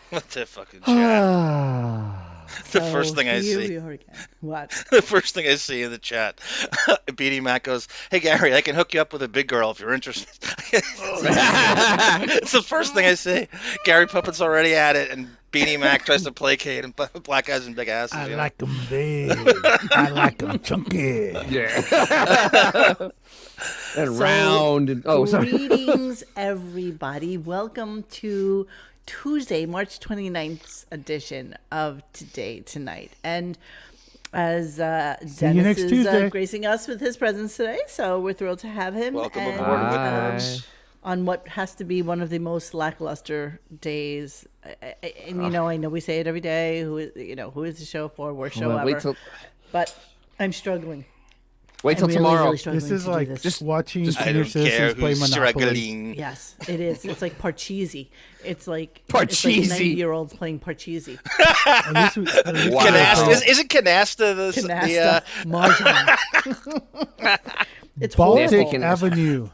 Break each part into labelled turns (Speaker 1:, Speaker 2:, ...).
Speaker 1: What the fucking chat? The first thing I see.
Speaker 2: What?
Speaker 1: The first thing I see in the chat, Beanie Mac goes, "Hey Gary, I can hook you up with a big girl if you're interested." It's the first thing I see. Gary Puppet's already at it, and Beanie Mac tries to placate, and black guys and big asses.
Speaker 3: I like them big. I like them chunky.
Speaker 4: Yeah. And round. And
Speaker 2: Greetings, everybody. Welcome to Tuesday, March 29th edition of Today Tonight. And as Dennis is gracing us with his presence today, so we're thrilled to have him.
Speaker 1: Welcome aboard with us.
Speaker 2: On what has to be one of the most lackluster days. And I know we say it every day. Who is the show for? Worst show ever. But I'm struggling.
Speaker 4: Wait till tomorrow.
Speaker 2: Really
Speaker 3: this is like just watching senior citizens play Monopoly.
Speaker 1: Struggling.
Speaker 2: Yes, it is. It's like Parcheesi. It's like
Speaker 4: Parcheesi.
Speaker 2: It's like 90-year-olds playing Parcheesi.
Speaker 1: Canasta. Isn't Canasta the
Speaker 2: Mahjong. It's
Speaker 3: Baltic
Speaker 2: horrible.
Speaker 3: Avenue.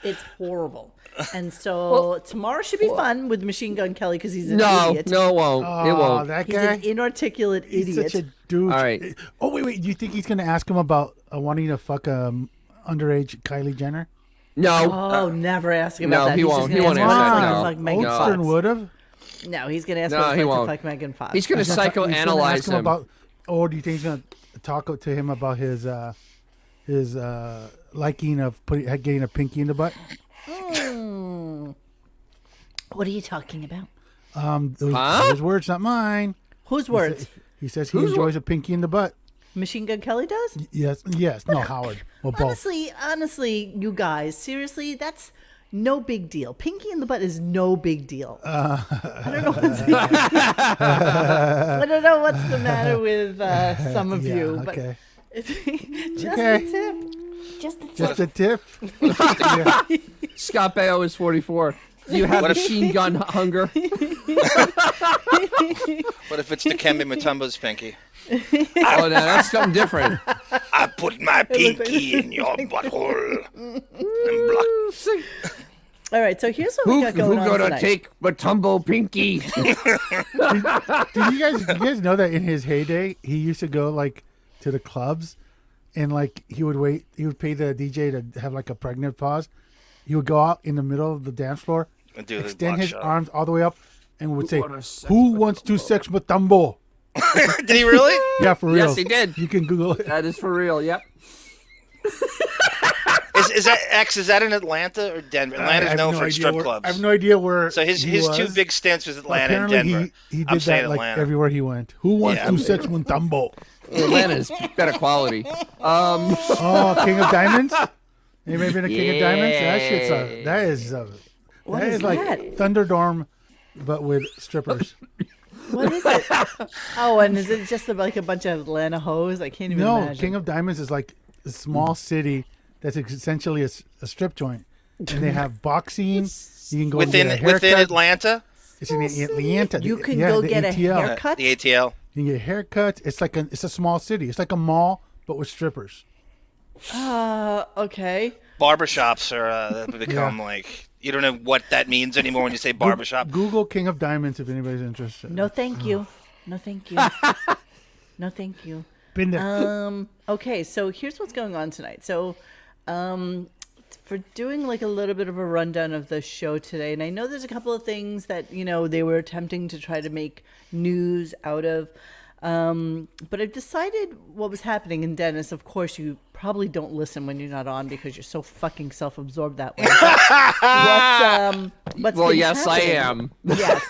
Speaker 2: It's horrible. And so tomorrow should be fun with Machine Gun Kelly because he's an idiot.
Speaker 4: No, it won't. It won't.
Speaker 3: That
Speaker 2: He's
Speaker 3: guy?
Speaker 2: an inarticulate idiot.
Speaker 3: He's such a dude.
Speaker 4: All right.
Speaker 3: Oh, wait. Do you think he's going to ask him about wanting to fuck underage Kylie Jenner?
Speaker 4: No.
Speaker 2: Oh, never ask him about that.
Speaker 4: He won't. He won't answer that. No.
Speaker 3: Oldstern would have.
Speaker 2: No, he's going to ask
Speaker 4: he
Speaker 2: him
Speaker 4: won't.
Speaker 2: to fuck Megan Fox.
Speaker 4: He's going to psychoanalyze him.
Speaker 3: Do you think he's going to talk to him about his liking of getting a pinky in the butt?
Speaker 2: What are you talking about?
Speaker 3: His words, not mine.
Speaker 2: Whose words?
Speaker 3: He says he enjoys a pinky in the butt.
Speaker 2: Machine Gun Kelly does?
Speaker 3: Yes. No, Howard. Well, both.
Speaker 2: Honestly, you guys, seriously, that's no big deal. Pinky in the butt is no big deal. I don't know what's the matter with some of you, but
Speaker 3: okay.
Speaker 2: Just a tip.
Speaker 3: Just a tip.
Speaker 4: Scott Baio is 44. Do you have machine gun hunger?
Speaker 1: What if it's the Kembe Mutombo's pinky?
Speaker 4: Oh, no, that's something different.
Speaker 1: I put my pinky in your butthole and block.
Speaker 2: All right, so here's what we got going on
Speaker 4: Who's gonna
Speaker 2: tonight.
Speaker 4: take Mutombo pinky?
Speaker 3: Did you guys know that in his heyday, he used to go like to the clubs and like he would pay the DJ to have like a pregnant pause. He would go out in the middle of the dance floor,
Speaker 1: And do
Speaker 3: extend his
Speaker 1: shot.
Speaker 3: arms all the way up, and would say, "Who wants to sex Mutombo?"
Speaker 1: Did he really?
Speaker 3: Yeah, for real.
Speaker 4: Yes, he did.
Speaker 3: You can Google it.
Speaker 4: That is for real. Yep.
Speaker 1: Is that X? Is that in Atlanta or Denver? Atlanta's known for its strip clubs.
Speaker 3: I have no idea where.
Speaker 1: So his two big stints was Atlanta and
Speaker 3: Apparently
Speaker 1: Denver.
Speaker 3: he
Speaker 1: I'm
Speaker 3: did
Speaker 1: saying
Speaker 3: that like
Speaker 1: Atlanta.
Speaker 3: everywhere he went. Who wants to sex Mutombo?
Speaker 4: Atlanta's better quality.
Speaker 3: Oh, King of Diamonds. Anybody been a King of Diamonds? That is like Thunderdome, but with strippers.
Speaker 2: What is it? Oh, and is it just like a bunch of Atlanta hoes? I can't even imagine.
Speaker 3: No, King of Diamonds is like a small city that's essentially a strip joint, and they have boxing. You can go
Speaker 1: within
Speaker 3: get a haircut.
Speaker 1: within Atlanta.
Speaker 3: It's in Atlanta.
Speaker 2: You can go get a haircut.
Speaker 1: The ATL.
Speaker 3: You can get haircuts. It's a small city. It's like a mall, but with strippers.
Speaker 2: Okay.
Speaker 1: Barbershops are become like you don't know what that means anymore when you say barbershop.
Speaker 3: Google King of Diamonds if anybody's interested.
Speaker 2: No, thank you. No, thank you. No, thank you.
Speaker 3: Been there.
Speaker 2: Okay, so here's what's going on tonight. So, for doing like a little bit of a rundown of the show today, and I know there's a couple of things that they were attempting to try to make news out of, but I've decided what was happening. And Dennis, of course, you probably don't listen when you're not on because you're so fucking self-absorbed that way. What's been
Speaker 4: yes,
Speaker 2: happening,
Speaker 4: I am.
Speaker 2: Yes,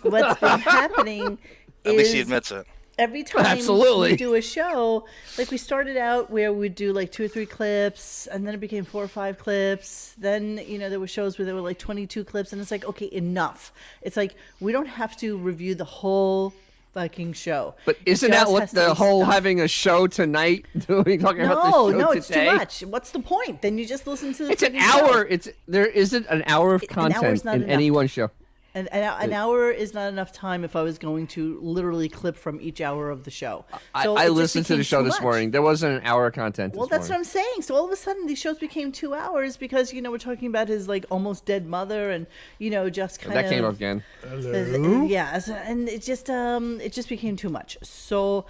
Speaker 2: what's been happening
Speaker 1: At least he
Speaker 2: is
Speaker 1: admits it.
Speaker 2: every time
Speaker 4: Absolutely.
Speaker 2: we do a show, like we started out where we'd do like 2 or 3 clips, and then it became 4 or 5 clips. Then, there were shows where there were like 22 clips, and it's like, okay, enough. It's like, we don't have to review the whole fucking show.
Speaker 4: But isn't that what the whole having a show tonight doing? Talking about the show
Speaker 2: No,
Speaker 4: today?
Speaker 2: it's too much. What's the point? Then you just listen to the
Speaker 4: It's an
Speaker 2: fucking show.
Speaker 4: hour. There isn't an hour of content
Speaker 2: not
Speaker 4: in
Speaker 2: enough.
Speaker 4: any one show.
Speaker 2: an hour is not enough time if I was going to literally clip from each hour of the show. So
Speaker 4: I
Speaker 2: it just
Speaker 4: listened to the
Speaker 2: became
Speaker 4: show
Speaker 2: too
Speaker 4: this
Speaker 2: much.
Speaker 4: morning. There wasn't an hour of content.
Speaker 2: Well, that's what I'm saying. So all of a sudden, these shows became 2 hours because we're talking about his like almost dead mother, and just kind of
Speaker 4: that came up again.
Speaker 2: yeah, and it just became too much. So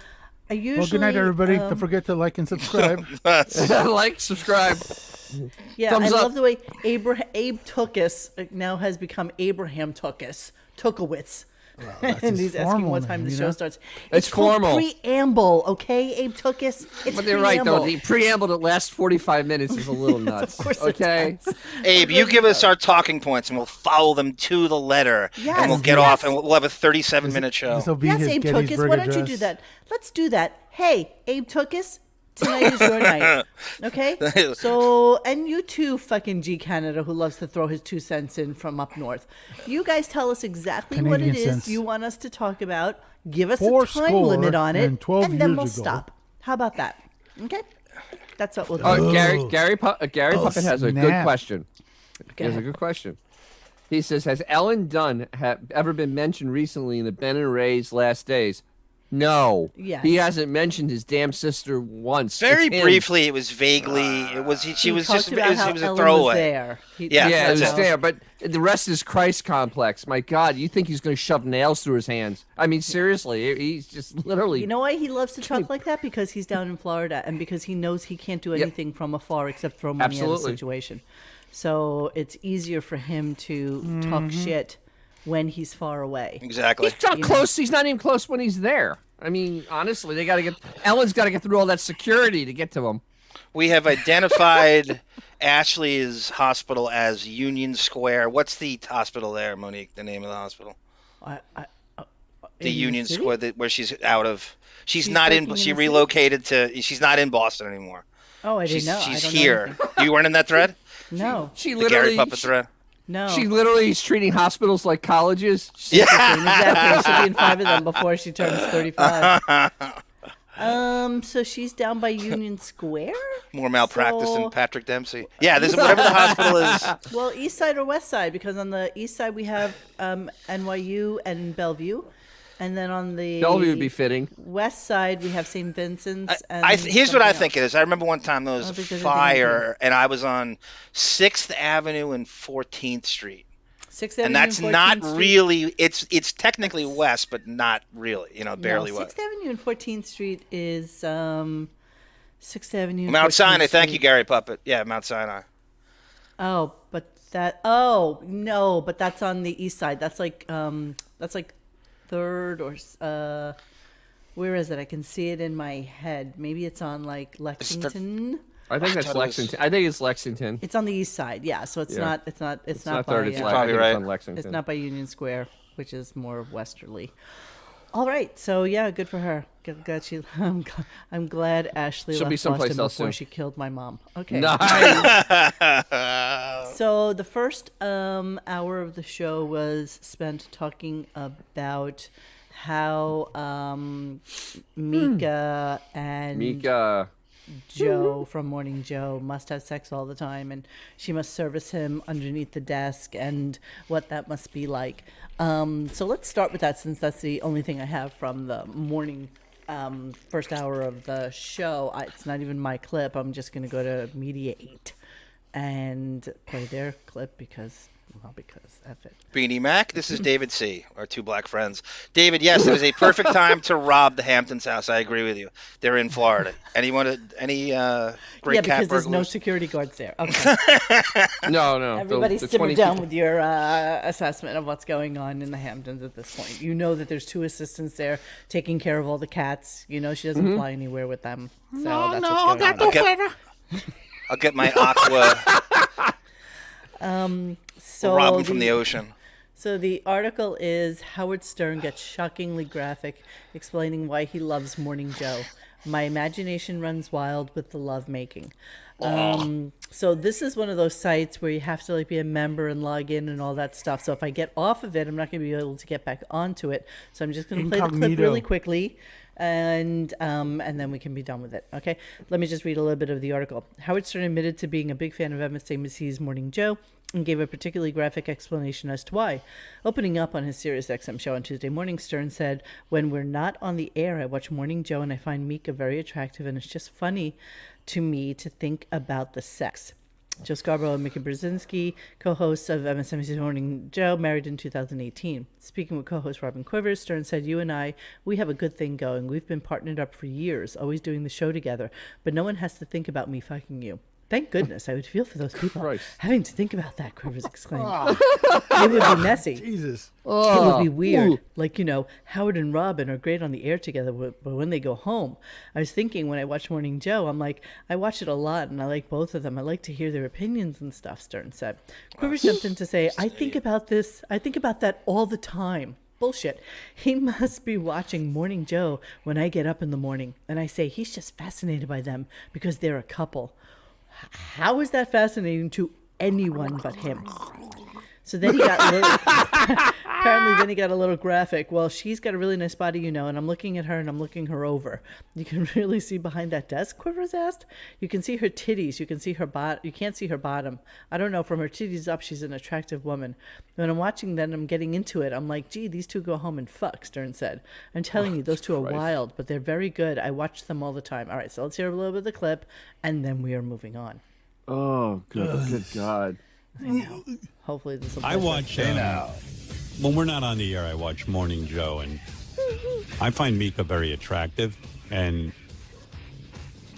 Speaker 2: I usually
Speaker 3: Well, good night, everybody. Don't forget to like and subscribe.
Speaker 4: Like, subscribe.
Speaker 2: Yeah,
Speaker 4: Thumbs
Speaker 2: I
Speaker 4: up.
Speaker 2: love the way Abe Tookus now has become Abraham Tukowitz. And he's asking
Speaker 3: formal
Speaker 2: what time
Speaker 3: name,
Speaker 2: the
Speaker 3: you
Speaker 2: show
Speaker 3: know?
Speaker 2: starts.
Speaker 4: It's
Speaker 2: called
Speaker 4: formal.
Speaker 2: Preamble, okay, Abe Tookus? It's
Speaker 4: But they're right,
Speaker 2: preamble.
Speaker 4: though. The preamble that lasts 45 minutes is a little nuts.
Speaker 2: course it
Speaker 4: Okay?
Speaker 1: Abe, you give us our talking points, and we'll follow them to the letter,
Speaker 2: Yes,
Speaker 1: and we'll get
Speaker 2: yes.
Speaker 1: off, and we'll have a 37-minute show.
Speaker 3: This will be
Speaker 2: Yes,
Speaker 3: his
Speaker 2: Abe Tookus,
Speaker 3: Gettysburg
Speaker 2: why don't you
Speaker 3: Address.
Speaker 2: do that? Let's do that. Hey, Abe Tookus, tonight is your night. Okay? So, and you too, fucking G Canada, who loves to throw his 2 cents in from up north. You guys tell us exactly what
Speaker 3: Canadian
Speaker 2: it is
Speaker 3: cents.
Speaker 2: you want us to talk about. Give us
Speaker 3: Four
Speaker 2: a time
Speaker 3: score
Speaker 2: limit on it,
Speaker 3: and 12
Speaker 2: and then
Speaker 3: years
Speaker 2: we'll
Speaker 3: ago.
Speaker 2: stop. How about that? Okay? That's what we'll do.
Speaker 4: Gary Puppet has a good
Speaker 3: snap.
Speaker 4: question. He has a
Speaker 2: ahead.
Speaker 4: good question. He says, has Ellen Dunn ever been mentioned recently in the Ben and Ray's Last Days? No.
Speaker 2: Yes.
Speaker 4: He hasn't mentioned his damn sister once.
Speaker 1: Very
Speaker 4: It's him.
Speaker 1: briefly, it was vaguely. It was. She
Speaker 2: He
Speaker 1: was
Speaker 2: talked
Speaker 1: just.
Speaker 2: about how
Speaker 1: It was a
Speaker 2: Ellen
Speaker 1: throwaway.
Speaker 2: Was there.
Speaker 1: Yeah,
Speaker 4: Yeah, it
Speaker 1: that's
Speaker 4: was
Speaker 1: it.
Speaker 4: there, but the rest is Christ complex. My God, you think he's going to shove nails through his hands? I mean, seriously, he's just literally.
Speaker 2: You know why he loves to talk like that? Because he's down in Florida, and because he knows he can't do anything from afar except throw money at a
Speaker 4: Absolutely.
Speaker 2: situation. So it's easier for him to talk shit when he's far away.
Speaker 1: Exactly.
Speaker 4: He's not close. He's not even close when he's there. I mean, honestly, they got to get. Ellen's got to get through all that security to get to him.
Speaker 1: We have identified Ashley's hospital as Union Square. What's the hospital there, Monique? The name of the hospital? The Union
Speaker 2: city?
Speaker 1: Square, where she's out of. She's
Speaker 2: She's
Speaker 1: not
Speaker 2: working
Speaker 1: in.
Speaker 2: in
Speaker 1: She
Speaker 2: the city?
Speaker 1: relocated to. She's not in Boston anymore.
Speaker 2: Oh, I didn't
Speaker 1: She's,
Speaker 2: know. I
Speaker 1: she's
Speaker 2: don't know
Speaker 1: here.
Speaker 2: anything.
Speaker 1: You weren't in that thread?
Speaker 2: No,
Speaker 4: She
Speaker 1: The Gary
Speaker 4: literally.
Speaker 1: Puppet thread.
Speaker 2: no.
Speaker 4: She literally is treating hospitals like colleges.
Speaker 2: Exactly. She'll be in 5 of them before she turns 35. So she's down by Union Square?
Speaker 1: More malpractice
Speaker 2: So-
Speaker 1: than Patrick Dempsey. Yeah, this is whatever the hospital is.
Speaker 2: Well, east side or west side? Because on the east side we have NYU and Bellevue. And then on the
Speaker 4: Bellevue would be fitting.
Speaker 2: west side we have St. Vincent's. And
Speaker 1: Here's what I
Speaker 2: something
Speaker 1: think it
Speaker 2: else.
Speaker 1: is. I remember one time there was
Speaker 2: I
Speaker 1: a
Speaker 2: don't think there's
Speaker 1: fire, and I was on 6th Avenue and 14th Street.
Speaker 2: 6th
Speaker 1: And
Speaker 2: Avenue
Speaker 1: that's
Speaker 2: and
Speaker 1: not
Speaker 2: 14th Street.
Speaker 1: really. It's technically west, but not really. Barely
Speaker 2: no,
Speaker 1: west.
Speaker 2: 6th Avenue and 14th Street is 6th Avenue. and
Speaker 1: Mount
Speaker 2: 14th
Speaker 1: Sinai. Thank you,
Speaker 2: Street.
Speaker 1: Gary Puppet. Yeah, Mount Sinai.
Speaker 2: Oh, but no, but that's on the east side. That's like 3rd or where is it? I can see it in my head. Maybe it's on like Lexington.
Speaker 4: I think that's
Speaker 1: thought it was-
Speaker 4: Lexington. I think it's Lexington.
Speaker 2: It's on the east side. Yeah, so it's
Speaker 4: Yeah.
Speaker 2: not. It's not. It's,
Speaker 4: It's
Speaker 2: not,
Speaker 4: not
Speaker 2: by.
Speaker 4: third. It's
Speaker 1: Probably
Speaker 4: I think
Speaker 1: right.
Speaker 4: it's on Lexington.
Speaker 2: It's not by Union Square, which is more westerly. All right, so yeah, good for her. Glad she. I'm glad Ashley
Speaker 4: She'll be
Speaker 2: left
Speaker 4: someplace
Speaker 2: Boston
Speaker 4: else
Speaker 2: before
Speaker 4: soon.
Speaker 2: she killed my mom. Okay.
Speaker 4: Nice.
Speaker 2: So the first hour of the show was spent talking about how Mika and
Speaker 4: Mika.
Speaker 2: Joe from Morning Joe must have sex all the time, and she must service him underneath the desk, and what that must be like. So let's start with that, since that's the only thing I have from the morning first hour of the show. It's not even my clip. I'm just going to go to Media 8 and play their clip because F it.
Speaker 1: Beanie Mac. This is David C. Our 2 black friends. David, yes, it is a perfect time to rob the Hamptons house. I agree with you. They're in Florida. Any great
Speaker 2: Yeah,
Speaker 1: cat
Speaker 2: because there's no
Speaker 1: burglars?
Speaker 2: security guards there. Okay.
Speaker 4: No.
Speaker 2: Everybody
Speaker 4: the
Speaker 2: simmer
Speaker 4: 20
Speaker 2: down
Speaker 4: people-
Speaker 2: with your assessment of what's going on in the Hamptons at this point. You know that there's 2 assistants there taking care of all the cats. You know she doesn't fly anywhere with them. So that's what's going on.
Speaker 1: I'll get my aqua.
Speaker 2: So
Speaker 1: rob them from the ocean.
Speaker 2: So the article is Howard Stern gets shockingly graphic, explaining why he loves Morning Joe. My imagination runs wild with the love making. So this is one of those sites where you have to be a member and log in and all that stuff. So if I get off of it, I'm not going to be able to get back onto it. So I'm just going to play the clip
Speaker 3: Incognito.
Speaker 2: really quickly, and then we can be done with it. Okay, let me just read a little bit of the article. Howard Stern admitted to being a big fan of MSNBC's Morning Joe. and gave a particularly graphic explanation as to why. Opening up on his SiriusXM show on Tuesday morning, Stern said, "When we're not on the air, I watch Morning Joe and I find Mika very attractive, and it's just funny to me to think about the sex." Joe Scarborough and Mickey Brzezinski, co-hosts of MSNBC's Morning Joe, married in 2018. Speaking with co-host Robin Quivers, Stern said, "You and I, we have a good thing going. We've been partnered up for years, always doing the show together, but no one has to think about me fucking you." Thank goodness. I would feel for those people
Speaker 4: Christ.
Speaker 2: having to think about that, Quivers exclaimed. It would be messy.
Speaker 3: Jesus.
Speaker 2: It would be weird.
Speaker 4: Ooh.
Speaker 2: Like, Howard and Robin are great on the air together, but when they go home, I was thinking when I watch Morning Joe, I'm like, I watch it a lot and I like both of them. I like to hear their opinions and stuff, Stern said. Quivers jumped in to say, "I think about this. I think about that all the time." Bullshit. He must be watching Morning Joe when I get up in the morning. And I say, he's just fascinated by them because they're a couple. How is that fascinating to anyone but him? So then he got apparently then he got a little graphic. Well, she's got a really nice body, and I'm looking at her and I'm looking her over. You can really see behind that desk, Quivers asked. You can see her titties. You can see her you can't see her bottom. I don't know, from her titties up, she's an attractive woman. When I'm watching that and I'm getting into it, I'm like, gee, these two go home and fuck, Stern said. I'm telling you, those two are wild, but they're very good. I watch them all the time. All right, so let's hear a little bit of the clip, and then we are moving on.
Speaker 4: Oh, good God.
Speaker 2: I know. Hopefully this will.
Speaker 5: I watch. When we're not on the air, I watch Morning Joe, and I find Mika very attractive, and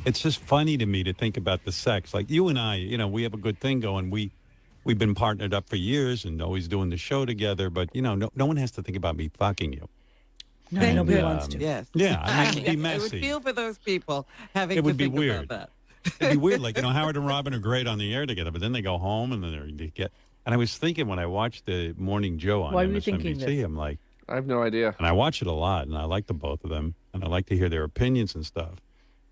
Speaker 5: it's just funny to me to think about the sex. Like you and I, we have a good thing going. We've been partnered up for years and always doing the show together, but no one has to think about me fucking you.
Speaker 2: No,
Speaker 5: And,
Speaker 2: nobody wants to.
Speaker 6: Yes.
Speaker 5: Yeah, I mean, it'd be
Speaker 6: I would
Speaker 5: messy.
Speaker 6: feel for those people having
Speaker 5: It would
Speaker 6: to
Speaker 5: be
Speaker 6: think
Speaker 5: weird.
Speaker 6: about that.
Speaker 5: It'd be weird. Like, Howard and Robin are great on the air together, but then they go home and then they get. And I was thinking when I watched the Morning Joe on
Speaker 2: Why were you thinking
Speaker 5: MSNBC,
Speaker 2: this?
Speaker 5: I'm like,
Speaker 4: I have no idea.
Speaker 5: and I watch it a lot, and I like the both of them, and I like to hear their opinions and stuff.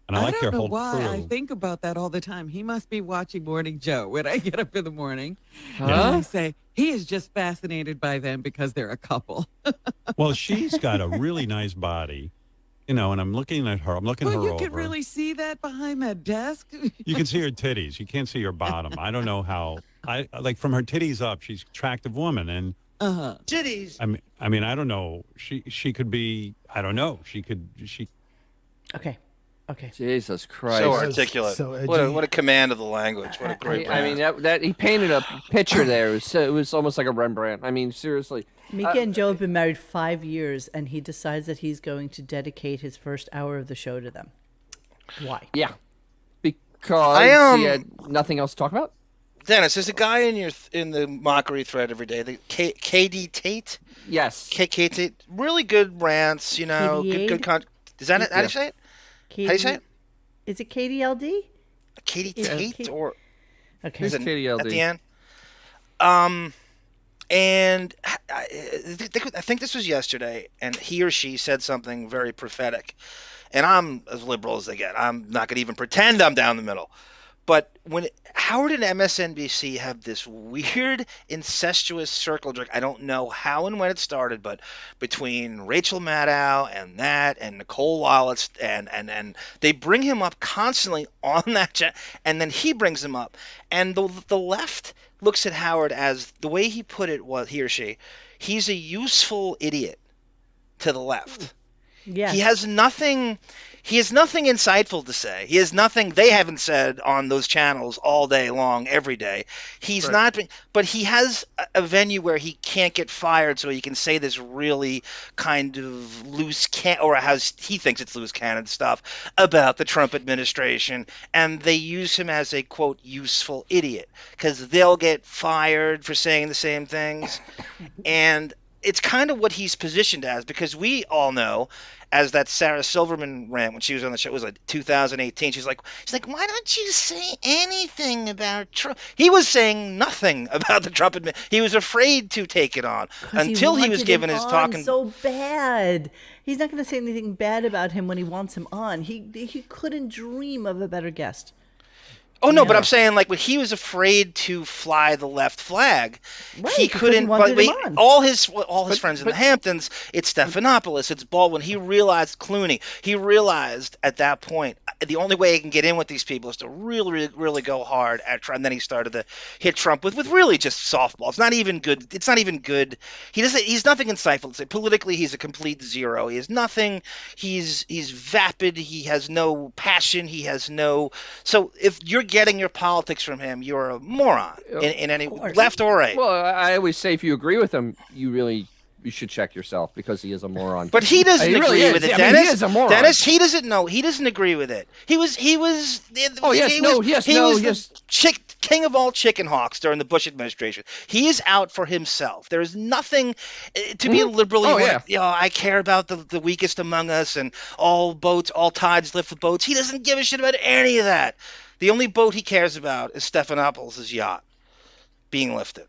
Speaker 5: And I like
Speaker 6: don't
Speaker 5: their
Speaker 6: know
Speaker 5: whole
Speaker 6: why
Speaker 5: crew.
Speaker 6: I think about that all the time. He must be watching Morning Joe when I get up in the morning.
Speaker 4: Huh?
Speaker 6: And I say, he is just fascinated by them because they're a couple.
Speaker 5: Well, she's got a really nice body, and I'm looking at her. I'm looking
Speaker 6: Well,
Speaker 5: her
Speaker 6: you
Speaker 5: over.
Speaker 6: can really see that behind that desk.
Speaker 5: You can see her titties. You can't see her bottom. I don't know how. I like from her titties up. She's an attractive woman, and
Speaker 6: Titties.
Speaker 5: I mean, I don't know. She could be. I don't know. She.
Speaker 2: Okay.
Speaker 4: Jesus Christ.
Speaker 1: So articulate.
Speaker 3: So edgy.
Speaker 1: What a command of the language. What a great
Speaker 4: I mean,
Speaker 1: brand.
Speaker 4: that he painted a picture there. It was almost like a Rembrandt. I mean, seriously.
Speaker 2: Mika and Joe have been married 5 years, and he decides that he's going to dedicate his first hour of the show to them. Why?
Speaker 4: Yeah. Because he had nothing else to talk about?
Speaker 1: Dennis, there's a guy in the mockery thread every day. The KD Tate.
Speaker 4: Yes.
Speaker 1: KK Tate. Really good rants. Good. Is that it? How do you say it? How do you say it?
Speaker 2: Is it KDLD?
Speaker 1: Katie
Speaker 2: Is it
Speaker 1: Tate
Speaker 2: Kate?
Speaker 1: or
Speaker 2: Okay.
Speaker 4: It's KDLD.
Speaker 1: at the end? And I think this was yesterday, and he or she said something very prophetic. And I'm as liberal as they get. I'm not going to even pretend I'm down the middle. But when Howard and MSNBC have this weird incestuous circle jerk, I don't know how and when it started, but between Rachel Maddow and Nicole Wallace, and they bring him up constantly on that chat, and then he brings him up. And the left looks at Howard as, the way he put it was, he or she, he's a useful idiot to the left.
Speaker 2: Yes.
Speaker 1: He has nothing insightful to say. He has nothing they haven't said on those channels all day long, every day. He's not, but he has a venue where he can't get fired, so he can say this really kind of loose or as he thinks it's loose cannon stuff about the Trump administration, and they use him as a quote useful idiot because they'll get fired for saying the same things, and it's kind of what he's positioned as, because we all know, as that Sara Silverman rant when she was on the show, it was like 2018. She's like, why don't you say anything about Trump? He was saying nothing about the Trump administration. He was afraid to take it on until he was given his talking.
Speaker 2: So bad. He's not going to say anything bad about him when he wants him on. He couldn't dream of a better guest.
Speaker 1: Oh no, but
Speaker 2: Yeah.
Speaker 1: I'm saying like when he was afraid to fly the left flag,
Speaker 2: Right,
Speaker 1: he
Speaker 2: because
Speaker 1: couldn't.
Speaker 2: he wanted
Speaker 1: But
Speaker 2: him on.
Speaker 1: all his friends in the Hamptons, it's Stephanopoulos, it's Baldwin. He realized Clooney. He realized at that point the only way he can get in with these people is to really, really, really go hard at Trump. And then he started to hit Trump with really just softball. It's not even good. It's not even good. He's nothing insightful to say. Politically, he's a complete zero. He has nothing. He's vapid. He has no passion. He has no. So if you're getting your politics from him, you're a moron in any
Speaker 2: course.
Speaker 1: left or right.
Speaker 4: Well, I always say if you agree with him, you should check yourself because he is a moron.
Speaker 1: But he doesn't
Speaker 4: He really
Speaker 1: agree
Speaker 4: is.
Speaker 1: with it,
Speaker 4: I mean,
Speaker 1: Dennis.
Speaker 4: he is a moron.
Speaker 1: Dennis, he doesn't know. He doesn't agree with it. He was.
Speaker 4: Oh, yes,
Speaker 1: he
Speaker 4: no,
Speaker 1: was,
Speaker 4: yes,
Speaker 1: he
Speaker 4: no,
Speaker 1: was
Speaker 4: yes.
Speaker 1: the king of all chicken hawks during the Bush administration. He is out for himself. There is nothing to be a liberal.
Speaker 4: Oh, yeah.
Speaker 1: I care about the weakest among us, and all tides lift the boats. He doesn't give a shit about any of that. The only boat he cares about is Stephanopoulos' yacht being lifted.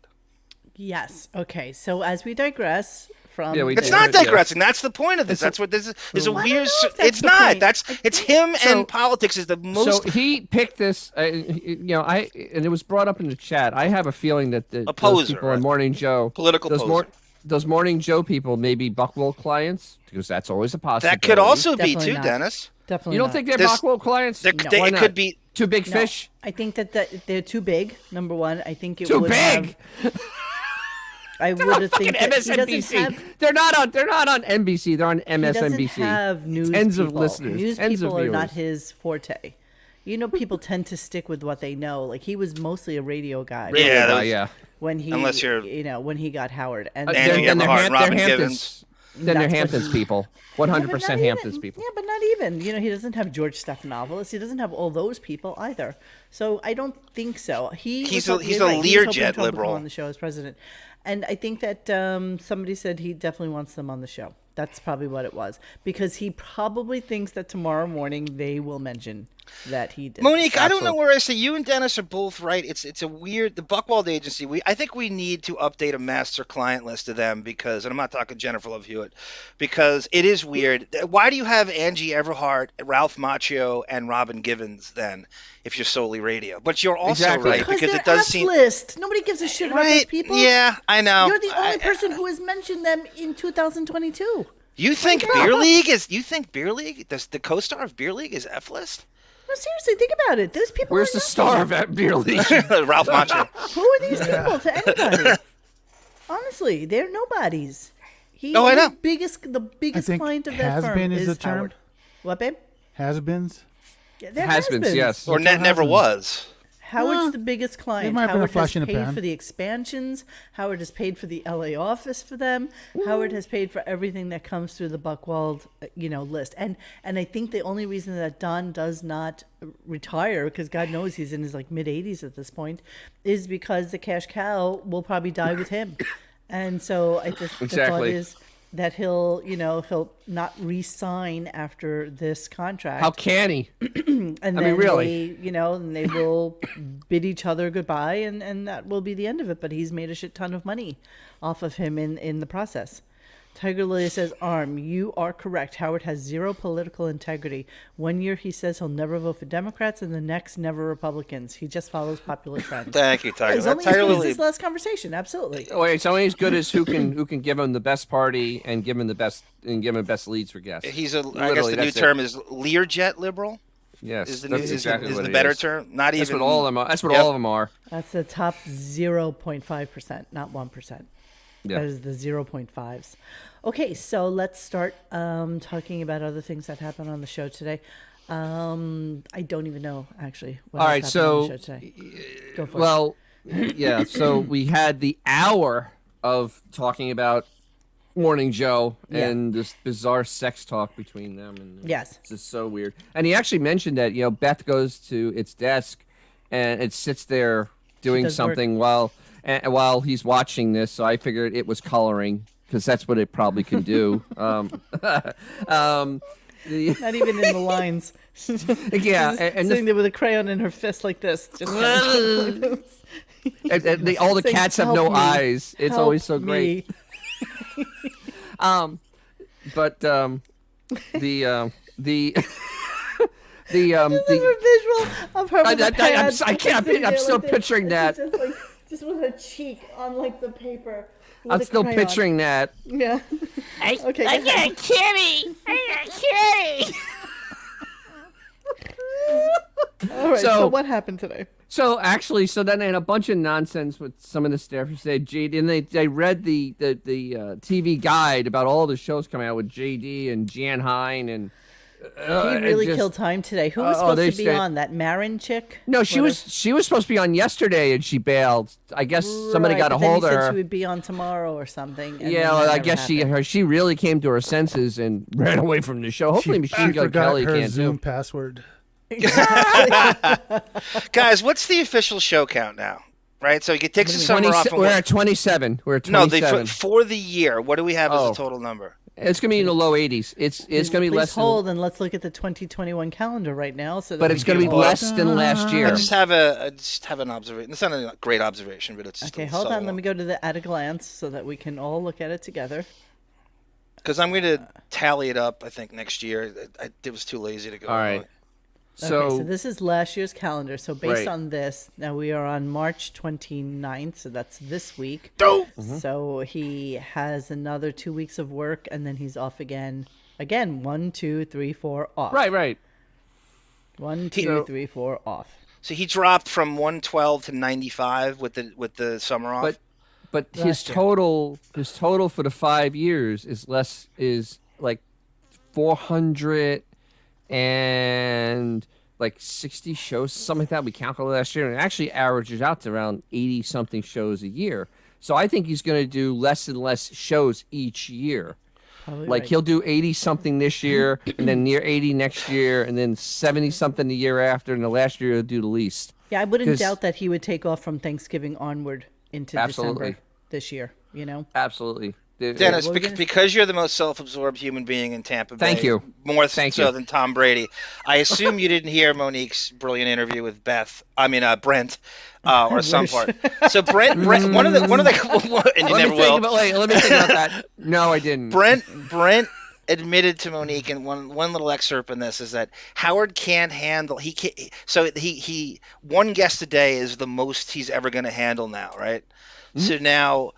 Speaker 2: Yes. Okay. So as we digress from,
Speaker 4: Yeah, we
Speaker 1: It's
Speaker 4: did.
Speaker 1: not
Speaker 4: Yes.
Speaker 1: digressing. That's the point of this. That's what this is. Is a
Speaker 2: I don't
Speaker 1: weird.
Speaker 2: know if that's
Speaker 1: It's
Speaker 2: the
Speaker 1: not.
Speaker 2: point.
Speaker 1: It's him
Speaker 4: So-
Speaker 1: and politics is the most.
Speaker 4: So he picked this, and it was brought up in the chat. I have a feeling that those
Speaker 1: poser,
Speaker 4: people
Speaker 1: right?
Speaker 4: on Morning Joe,
Speaker 1: Political poser.
Speaker 4: those Morning Joe people may be Buckwill clients because that's always a possibility.
Speaker 1: That could also be
Speaker 2: Definitely
Speaker 1: too,
Speaker 2: not.
Speaker 1: Dennis.
Speaker 2: definitely
Speaker 4: You don't
Speaker 2: not.
Speaker 4: think they're
Speaker 1: This-
Speaker 4: Buckwill clients?
Speaker 1: There-
Speaker 4: Why
Speaker 1: it
Speaker 4: not?
Speaker 1: could be.
Speaker 4: Too big
Speaker 2: No.
Speaker 4: fish.
Speaker 2: I think that they're too big. Number one, I think it
Speaker 4: Too
Speaker 2: would
Speaker 4: big.
Speaker 2: I
Speaker 4: They're
Speaker 2: would
Speaker 4: on
Speaker 2: have
Speaker 4: fucking
Speaker 2: think that he doesn't
Speaker 4: MSNBC.
Speaker 2: have.
Speaker 4: They're not on NBC. They're on
Speaker 2: He doesn't
Speaker 4: MSNBC.
Speaker 2: have news
Speaker 4: Tens of
Speaker 2: people.
Speaker 4: listeners,
Speaker 2: News
Speaker 4: tens of
Speaker 2: people are not
Speaker 4: viewers.
Speaker 2: his forte. You know, people tend to stick with what they know. Like he was mostly a radio guy.
Speaker 1: Yeah, that was-
Speaker 4: yeah.
Speaker 2: When he,
Speaker 1: Unless you're-
Speaker 2: when he got Howard, and
Speaker 1: Andy
Speaker 4: Then they're
Speaker 1: Everhart and Robin
Speaker 4: Hamptons.
Speaker 1: Givens.
Speaker 4: Then they're
Speaker 2: That's what
Speaker 4: Hamptons
Speaker 2: he-
Speaker 4: people.
Speaker 2: Yeah, but
Speaker 4: 100%
Speaker 2: not
Speaker 4: Hamptons
Speaker 2: even-
Speaker 4: people.
Speaker 2: Yeah, but not even. You know, he doesn't have George Stephanopoulos. He doesn't have all those people either. So I don't think so.
Speaker 1: He's
Speaker 2: was
Speaker 1: a
Speaker 2: you're right, he was hoping
Speaker 1: Learjet
Speaker 2: Trump would come
Speaker 1: liberal.
Speaker 2: on the show as president, and I think that somebody said he definitely wants them on the show. That's probably what it was, because he probably thinks that tomorrow morning they will mention that he did.
Speaker 1: Monique, I don't know
Speaker 4: Absolutely.
Speaker 1: where I say you and Dennis are both right. It's a weird the Buckwald agency. I think we need to update a master client list of them because, and I'm not talking Jennifer Love Hewitt, because it is weird. Why do you have Angie Everhart, Ralph Macchio, and Robin Givens then, if you're solely radio? But you're also
Speaker 4: Exactly.
Speaker 1: right
Speaker 2: because
Speaker 1: because
Speaker 2: they're
Speaker 1: it does
Speaker 2: F
Speaker 1: seem
Speaker 2: list. Nobody gives a shit about those
Speaker 1: right.
Speaker 2: people.
Speaker 1: Yeah, I know.
Speaker 2: You're the only person who has mentioned them in 2022.
Speaker 1: You think Beer League is? You think Beer League? The co-star of Beer League is F list?
Speaker 2: No, seriously, think about it. Those people.
Speaker 4: Where's
Speaker 2: are
Speaker 4: the
Speaker 2: nothing.
Speaker 4: star of that beer league?
Speaker 1: Ralph Macchio.
Speaker 2: Who are these people to anybody? Honestly, they're nobodies.
Speaker 1: Oh, I know.
Speaker 2: The biggest
Speaker 3: think
Speaker 2: client of that
Speaker 3: has-been
Speaker 2: firm
Speaker 3: is
Speaker 2: is
Speaker 3: the term.
Speaker 2: Howard. What, babe?
Speaker 3: Has-beens.
Speaker 2: Yeah, they're
Speaker 4: Has-beens,
Speaker 2: has-beens.
Speaker 4: yes.
Speaker 1: Or never
Speaker 3: husbands.
Speaker 1: was.
Speaker 2: Howard's the biggest client.
Speaker 3: might have been a
Speaker 2: Howard
Speaker 3: flash
Speaker 2: has
Speaker 3: in the
Speaker 2: paid
Speaker 3: pan.
Speaker 2: for the expansions. Howard has paid for the LA office for them. Howard has paid for everything that comes through the Buckwald, list. And I think the only reason that Don does not retire, because God knows he's in his mid 80s at this point, is because the cash cow will probably die with him. And so the thought
Speaker 4: Exactly.
Speaker 2: is that he'll not re-sign after this contract.
Speaker 4: How can he?
Speaker 2: And
Speaker 4: I mean,
Speaker 2: then
Speaker 4: really.
Speaker 2: and they will bid each other goodbye, and that will be the end of it. But he's made a shit ton of money off of him in the process. Tiger Lily says, Arm, you are correct. Howard has zero political integrity. 1 year he says he'll never vote for Democrats, and the next never Republicans. He just follows popular trends.
Speaker 1: Thank you, Tiger.
Speaker 2: He's only as
Speaker 1: Tiger
Speaker 2: good as
Speaker 1: Lily.
Speaker 2: this last conversation. Absolutely.
Speaker 4: Oh, wait, it's only as good as who can give him the best party and give him the best leads for guests.
Speaker 1: He's I guess
Speaker 4: Literally,
Speaker 1: the new
Speaker 4: that's it.
Speaker 1: term is Learjet liberal.
Speaker 4: Yes,
Speaker 1: Is the
Speaker 4: that's
Speaker 1: new,
Speaker 4: exactly
Speaker 1: is
Speaker 4: what
Speaker 1: the
Speaker 4: it
Speaker 1: better
Speaker 4: is.
Speaker 1: term? Not
Speaker 4: That's
Speaker 1: even
Speaker 4: what all of them are. That's what
Speaker 1: Yep.
Speaker 4: all of them are.
Speaker 2: That's the top 0.5%, not 1%.
Speaker 4: Yeah.
Speaker 2: That is the 0.5s. Okay, so let's start talking about other things that happened on the show today. I don't even know, actually. What
Speaker 4: All
Speaker 2: else
Speaker 4: right,
Speaker 2: happened on
Speaker 4: so
Speaker 2: the show today. Go for it.
Speaker 4: Well, yeah. So we had the hour of talking about Morning Joe
Speaker 2: Yeah.
Speaker 4: and this bizarre sex talk between them, and
Speaker 2: Yes.
Speaker 4: it's just so weird. And he actually mentioned that Beth goes to its desk and it sits there doing
Speaker 2: does work.
Speaker 4: something while he's watching this. So I figured it was coloring because that's what it probably can do.
Speaker 2: Not even in the lines.
Speaker 4: Yeah,
Speaker 2: She's
Speaker 4: and
Speaker 2: sitting there with a crayon in her fist like this. Just kind of like this.
Speaker 4: and all the
Speaker 2: Saying,
Speaker 4: cats have
Speaker 2: "Help
Speaker 4: no
Speaker 2: me.
Speaker 4: eyes. It's
Speaker 2: Help
Speaker 4: always so great.
Speaker 2: me."
Speaker 4: But the
Speaker 2: visual of her with the pads.
Speaker 4: I can't. I'm still picturing that.
Speaker 2: Just with her cheek on like the paper.
Speaker 4: I'm still picturing that.
Speaker 2: Yeah. Okay.
Speaker 7: I got a kitty.
Speaker 2: All right. So what happened today?
Speaker 4: So then they had a bunch of nonsense with some of the staffers said JD, and they read the TV guide about all the shows coming out with JD and Jan Hein and.
Speaker 2: He really killed time today. Who was supposed to be on? That Marin chick?
Speaker 4: No, she was supposed to be on yesterday, and she bailed. I guess somebody got a hold of her.
Speaker 2: Said she would be on tomorrow or something.
Speaker 4: Yeah, well, I guess she really came to her senses and ran away from the show. Hopefully, Machine Gun Kelly
Speaker 3: her
Speaker 4: can't
Speaker 3: Zoom
Speaker 4: do.
Speaker 3: password.
Speaker 1: Guys, what's the official show count now? Right, so you can take some summer off.
Speaker 4: We're at 27. We're at 27.
Speaker 1: No, for the year. What do we have as a total number?
Speaker 4: It's going to be in the low 80s. It's going to be less.
Speaker 2: Hold and let's look at the 2021 calendar right now.
Speaker 4: But it's going to be less than last year.
Speaker 1: I just have an observation. It's not a great observation, but it's
Speaker 2: okay. Hold on. Let me go to the at a glance so that we can all look at it together.
Speaker 1: Because I'm going to tally it up. I think next year. It was too lazy to go.
Speaker 4: All right.
Speaker 2: So this is last year's calendar. So based on this, now we are on March 29th, so that's this week.
Speaker 3: Mm-hmm.
Speaker 2: So he has another 2 weeks of work, and then he's off again. Again, 1, 2, 3, 4 off.
Speaker 4: Right.
Speaker 2: 1, 2, 3, 4 off.
Speaker 1: So he dropped from 112 to 95 with the summer off.
Speaker 4: But his total for the 5 years is like 400 and like 60 shows, something like that. We calculated last year, and it actually averages out to around 80 something shows a year. So I think he's going to do less and less shows each year.
Speaker 2: Probably
Speaker 4: he'll do 80 something this year, and then near 80 next year, and then 70 something the year after, and the last year he'll do the least.
Speaker 2: Yeah, I wouldn't doubt that he would take off from Thanksgiving onward into December this year.
Speaker 4: Absolutely.
Speaker 1: Dennis, because you're the most self-absorbed human being in Tampa Bay.
Speaker 4: Thank you.
Speaker 1: More so than Tom Brady. I assume you didn't hear Monique's brilliant interview with Brent, or some part. So Brent, one of the, and you never will.
Speaker 4: Let me think about that. No, I didn't.
Speaker 1: Brent admitted to Monique in one little excerpt in this is that Howard can't handle. He one guest a day is the most he's ever going to handle now, right? Mm-hmm. So now.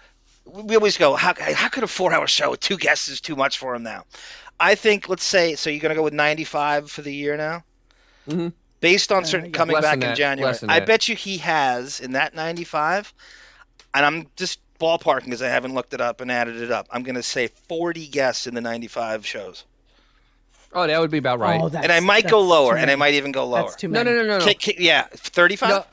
Speaker 1: We always go, how could a 4-hour show with 2 guests is too much for him now? I think, let's say, so you're going to go with 95 for the year now?
Speaker 4: Mm-hmm.
Speaker 1: Based on certain coming back in January. I bet you he has, in that 95, and I'm just ballparking because I haven't looked it up and added it up, I'm going to say 40 guests in the 95 shows.
Speaker 4: Oh, that would be about right.
Speaker 1: And I might go lower, and I might even go lower.
Speaker 2: That's too many.
Speaker 4: No.
Speaker 1: Yeah, 35?
Speaker 4: No.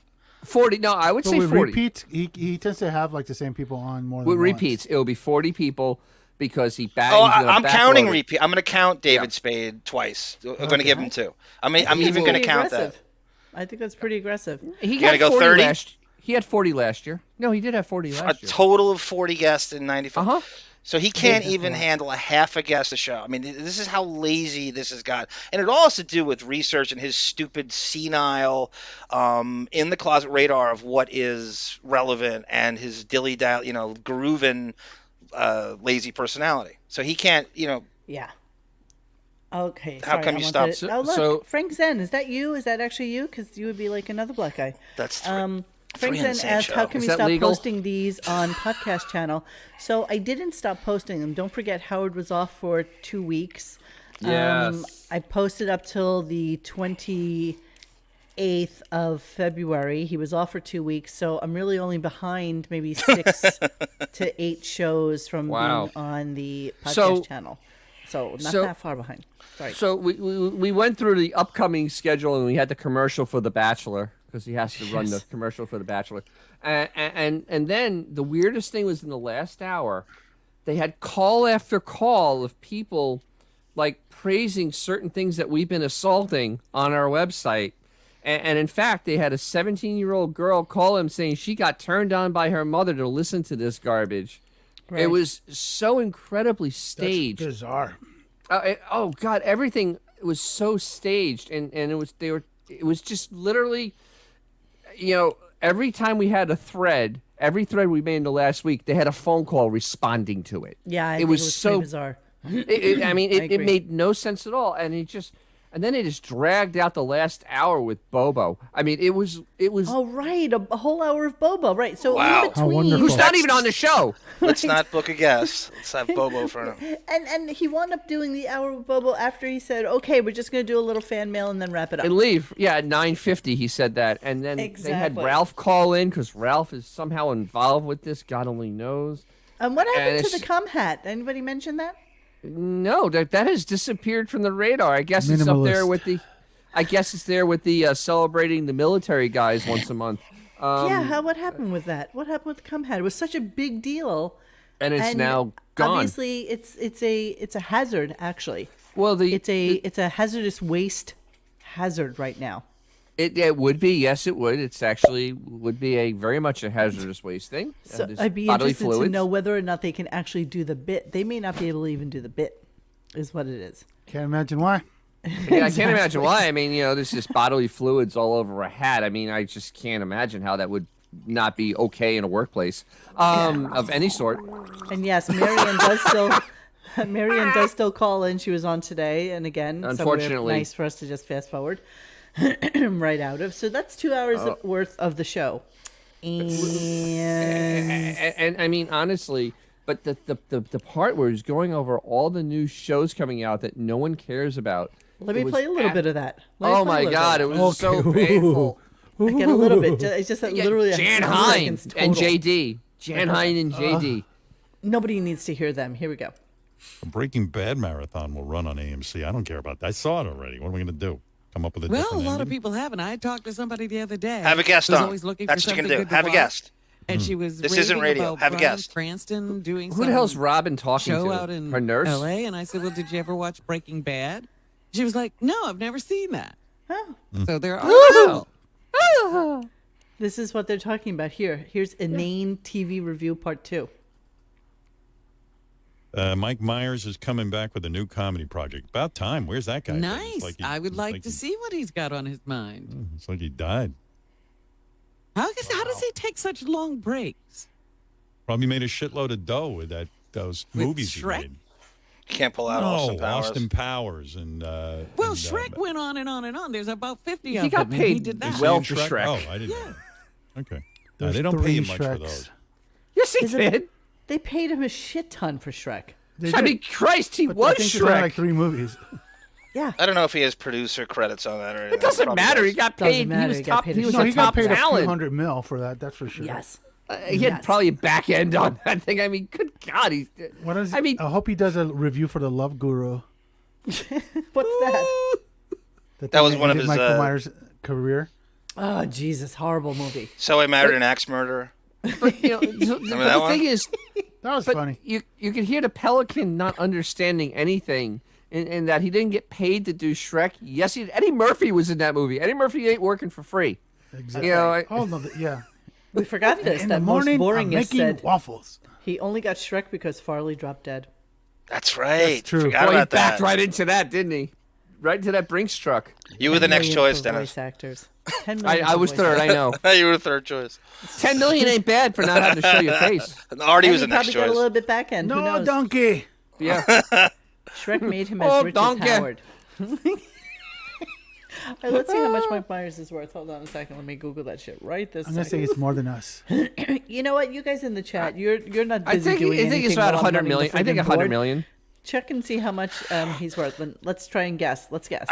Speaker 4: 40. No, I would say 40.
Speaker 3: Repeats, he tends to have like the same people on more than
Speaker 4: with
Speaker 3: once.
Speaker 4: Repeats, it'll be 40 people because he bags.
Speaker 1: I'm counting repeat. I'm going to count David Spade twice. I'm going to give him 2. I'm even going to count that.
Speaker 2: I think that's pretty aggressive.
Speaker 4: He got 40 He had 40 last year. No, he did have 40 last year.
Speaker 1: A total of 40 guests in 95.
Speaker 4: Uh-huh.
Speaker 1: So he can't even handle a half a guest a show. I mean, this is how lazy this has got. And it all has to do with research and his stupid, senile, in the closet radar of what is relevant and his dilly-dally, grooving, lazy personality. So he can't,
Speaker 2: Yeah. Okay.
Speaker 1: How come you stopped?
Speaker 2: Oh, look, Frank Zen, is that you? Is that actually you? Because you would be like another black guy.
Speaker 1: That's
Speaker 2: Frank Zen asked, how can we stop posting these on podcast channel? So I didn't stop posting them. Don't forget, Howard was off for 2 weeks.
Speaker 4: Yes.
Speaker 2: I posted up till the 28th of February. He was off for 2 weeks. So I'm really only behind maybe 6 to 8 shows from being on the podcast channel. So not that far behind. Sorry.
Speaker 4: So we went through the upcoming schedule, and we had the commercial for The Bachelor, because he has to run the commercial for The Bachelor. And then the weirdest thing was in the last hour, they had call after call of people like praising certain things that we've been assaulting on our website. And in fact, they had a 17-year-old girl call him saying she got turned on by her mother to listen to this garbage. Right. It was so incredibly staged.
Speaker 3: That's bizarre.
Speaker 4: Oh God, everything was so staged, and it was just literally, every time we had every thread we made in the last week, they had a phone call responding to it.
Speaker 2: Yeah, it was so
Speaker 4: bizarre. It made no sense at all, and And then they just dragged out the last hour with Bobo. I mean, it was.
Speaker 2: Oh, right. A whole hour of Bobo. Right. So
Speaker 1: Wow.
Speaker 2: in
Speaker 3: How
Speaker 2: between.
Speaker 3: wonderful.
Speaker 4: Who's not even on the show.
Speaker 1: Let's not book a guest. Let's have Bobo for him.
Speaker 2: And he wound up doing the hour with Bobo after he said, okay, we're just going to do a little fan mail and then wrap it up.
Speaker 4: And leave. Yeah, at 9:50 he said that. And then they had
Speaker 2: Exactly.
Speaker 4: Ralph call in because Ralph is somehow involved with this. God only knows.
Speaker 2: What happened to
Speaker 4: it's-
Speaker 2: the cum hat? Anybody mention that?
Speaker 4: No, that has disappeared from the radar. I guess it's up there
Speaker 3: Minimalist.
Speaker 4: with the. I guess it's there with the celebrating the military guys once a month.
Speaker 2: What happened with that? What happened with the cum hat? It was such a big deal.
Speaker 4: And it's now gone.
Speaker 2: Obviously, it's a hazard. Actually,
Speaker 4: Well,
Speaker 2: it's a hazardous waste hazard right now.
Speaker 4: It would be, yes, it would. It's actually would be a very much a hazardous waste thing.
Speaker 2: So
Speaker 4: There's
Speaker 2: I'd be
Speaker 4: bodily
Speaker 2: interested to
Speaker 4: fluids.
Speaker 2: know whether or not they can actually do the bit. They may not be able to even do the bit, is what it is.
Speaker 3: Can't imagine why.
Speaker 4: Yeah, I can't imagine why. I mean, there's just bodily fluids all over a hat. I mean, I just can't imagine how that would not be okay in a workplace of any sort.
Speaker 2: And yes, Marianne does still call in. She was on today, and again,
Speaker 4: Unfortunately.
Speaker 2: nice for us to just fast forward right out of. So that's 2 hours worth of the show, and
Speaker 4: And I mean, honestly, but the part where he's going over all the new shows coming out that no one cares about.
Speaker 2: let me
Speaker 4: it was
Speaker 2: play a little bit of that.
Speaker 4: Oh my God, it was so painful.
Speaker 2: I get a little bit. It's just that literally
Speaker 4: Jan
Speaker 2: a few
Speaker 4: Hine
Speaker 2: seconds
Speaker 4: and
Speaker 2: total.
Speaker 4: JD. Jan Hine and JD.
Speaker 2: Nobody needs to hear them. Here we go.
Speaker 5: A Breaking Bad marathon will run on AMC. I don't care about that. I saw it already. What are we going to do? Come up with a
Speaker 6: Well, a
Speaker 5: different
Speaker 6: lot of
Speaker 5: ending?
Speaker 6: people haven't. I talked to somebody the other day.
Speaker 1: Have a guest
Speaker 6: who's
Speaker 1: on.
Speaker 6: Always looking
Speaker 1: That's
Speaker 6: for
Speaker 1: what you can
Speaker 6: something
Speaker 1: do.
Speaker 6: good to
Speaker 1: Have a
Speaker 6: watch.
Speaker 1: guest.
Speaker 6: And she was
Speaker 1: This isn't
Speaker 6: raving
Speaker 1: radio.
Speaker 6: about
Speaker 1: Have a
Speaker 6: Bryan
Speaker 1: guest.
Speaker 6: Cranston doing
Speaker 4: Who the hell's
Speaker 6: some
Speaker 4: Robin talking
Speaker 6: show
Speaker 4: to?
Speaker 6: out in
Speaker 4: Her nurse?
Speaker 6: L.A. And I said, well, did you ever watch Breaking Bad? She was like, no, I've never seen that.
Speaker 2: Oh.
Speaker 6: So there are.
Speaker 2: This is what they're talking about here. Here's Inane TV Review Part 2.
Speaker 5: Mike Myers is coming back with a new comedy project. About time. Where's that guy? been?
Speaker 6: Nice.
Speaker 5: It's like he-
Speaker 6: I would
Speaker 5: it's
Speaker 6: like to
Speaker 5: he-
Speaker 6: see what he's got on his mind.
Speaker 5: It's like he died.
Speaker 6: How does he take such long breaks?
Speaker 5: Probably made a shitload of dough with those
Speaker 6: With
Speaker 5: movies
Speaker 6: Shrek?
Speaker 5: he made.
Speaker 1: Can't pull out
Speaker 5: No,
Speaker 1: Austin Powers.
Speaker 5: Austin Powers and.
Speaker 6: Well,
Speaker 5: and,
Speaker 6: Shrek went on and on and on. There's about 50
Speaker 4: He
Speaker 6: of
Speaker 4: got
Speaker 6: them. and he
Speaker 4: paid
Speaker 6: did that.
Speaker 4: well
Speaker 5: Seeing
Speaker 4: for Shrek.
Speaker 5: Oh, I didn't know. Okay. No,
Speaker 3: There's
Speaker 5: they don't pay
Speaker 3: 3
Speaker 5: you much for
Speaker 3: Shreks.
Speaker 5: those.
Speaker 4: Yes, he
Speaker 2: Is it-
Speaker 4: did.
Speaker 2: They paid him a shit ton for Shrek.
Speaker 3: They
Speaker 4: I
Speaker 3: did,
Speaker 4: mean, Christ, he
Speaker 3: but I
Speaker 4: was
Speaker 3: think there's only
Speaker 4: Shrek.
Speaker 3: like 3 movies.
Speaker 2: Yeah.
Speaker 1: I don't know if he has producer credits on that or anything.
Speaker 4: It doesn't
Speaker 1: Probably
Speaker 4: matter.
Speaker 1: does.
Speaker 4: He got
Speaker 2: Doesn't
Speaker 4: paid. He
Speaker 2: matter.
Speaker 4: was
Speaker 2: He got
Speaker 4: top.
Speaker 2: paid
Speaker 4: He
Speaker 2: a
Speaker 4: was
Speaker 3: No,
Speaker 4: a
Speaker 3: he got
Speaker 4: top
Speaker 3: paid a few
Speaker 4: talent.
Speaker 3: $100 million for that. That's for sure.
Speaker 2: Yes.
Speaker 4: He had
Speaker 2: Yes.
Speaker 4: probably a back end on that thing. I mean, good God, he's.
Speaker 3: What is?
Speaker 4: I mean,
Speaker 3: I hope he does a review for the Love Guru.
Speaker 2: What's that?
Speaker 1: That was one of
Speaker 3: ended
Speaker 1: his,
Speaker 3: Michael Myers' career.
Speaker 2: Oh, Jesus. Horrible movie.
Speaker 1: So I married an axe murderer.
Speaker 4: but, the
Speaker 1: that one?
Speaker 4: thing is,
Speaker 3: That was
Speaker 4: but
Speaker 3: funny.
Speaker 4: you can hear the Pelican not understanding anything, in that he didn't get paid to do Shrek. Yes, Eddie Murphy was in that movie. Eddie Murphy ain't working for free.
Speaker 3: Exactly.
Speaker 4: I-
Speaker 3: No, yeah.
Speaker 2: We forgot this.
Speaker 3: In
Speaker 2: that
Speaker 3: the morning,
Speaker 2: most
Speaker 3: I'm
Speaker 2: boringest
Speaker 3: making
Speaker 2: said
Speaker 3: waffles.
Speaker 2: he only got Shrek because Farley dropped dead.
Speaker 1: That's right.
Speaker 3: That's true.
Speaker 1: Forgot
Speaker 4: Boy, he
Speaker 1: about
Speaker 4: backed
Speaker 1: that.
Speaker 4: right into that, didn't he? Right into that Brinks truck.
Speaker 1: You were the
Speaker 2: 10
Speaker 1: next
Speaker 2: million
Speaker 1: choice,
Speaker 2: for
Speaker 1: Dennis.
Speaker 2: Voice actors. 10 million
Speaker 4: I
Speaker 2: for
Speaker 4: was
Speaker 2: voice
Speaker 4: third.
Speaker 2: actors.
Speaker 4: I know.
Speaker 1: You were the third choice.
Speaker 4: 10 million ain't bad for not having to show your face.
Speaker 1: Artie
Speaker 2: And
Speaker 1: was
Speaker 2: he
Speaker 1: the next
Speaker 2: probably got a
Speaker 1: choice.
Speaker 2: little bit back end. Who
Speaker 3: No,
Speaker 2: knows?
Speaker 3: donkey.
Speaker 4: Yeah.
Speaker 2: Shrek made him as
Speaker 4: Oh,
Speaker 2: rich
Speaker 4: donkey.
Speaker 2: as Howard. All right, let's see how much Mike Myers is worth. Hold on a second. Let me Google that shit right this
Speaker 3: I'm gonna say
Speaker 2: second.
Speaker 3: it's more than us.
Speaker 2: You know what? You guys in the chat, you're not
Speaker 4: I
Speaker 2: busy
Speaker 4: think
Speaker 2: doing
Speaker 4: it's
Speaker 2: anything
Speaker 4: about
Speaker 2: while I'm
Speaker 4: 100
Speaker 2: running the
Speaker 4: million. I think
Speaker 2: friggin'
Speaker 4: 100
Speaker 2: board.
Speaker 4: million.
Speaker 2: Check and see how much he's worth. Let's try and guess. Let's guess.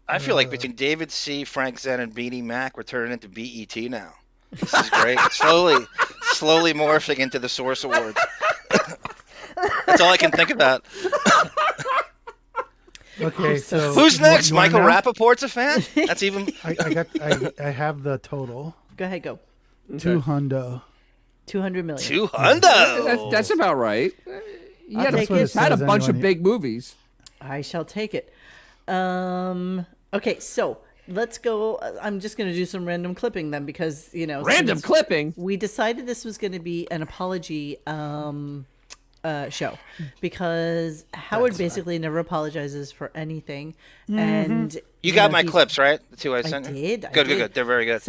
Speaker 1: I feel like between David C., Frank Zen, and Beanie Mac, we're turning into BET now. This is great. slowly morphing into the Source Awards. That's all I can think about.
Speaker 3: Okay, so
Speaker 1: Who's next?
Speaker 3: you wanna
Speaker 1: Michael
Speaker 3: know?
Speaker 1: Rappaport's a fan? That's even.
Speaker 3: I have the total.
Speaker 2: Go ahead, go.
Speaker 3: 200.
Speaker 2: 200 million.
Speaker 1: 200.
Speaker 4: That's about right. He had,
Speaker 2: take
Speaker 4: he's
Speaker 2: it.
Speaker 4: had a
Speaker 3: Says
Speaker 4: bunch of
Speaker 3: anyone
Speaker 4: big movies.
Speaker 2: I shall take it. Okay, so let's go. I'm just going to do some random clipping then because,
Speaker 4: Random
Speaker 2: since
Speaker 4: clipping.
Speaker 2: we decided this was going to be an apology show because Howard basically never apologizes for anything. And
Speaker 1: You got my
Speaker 2: he's-
Speaker 1: clips, right? The two I
Speaker 2: I
Speaker 1: sent you?
Speaker 2: did. I
Speaker 1: Good,
Speaker 2: did.
Speaker 1: good. They're very good.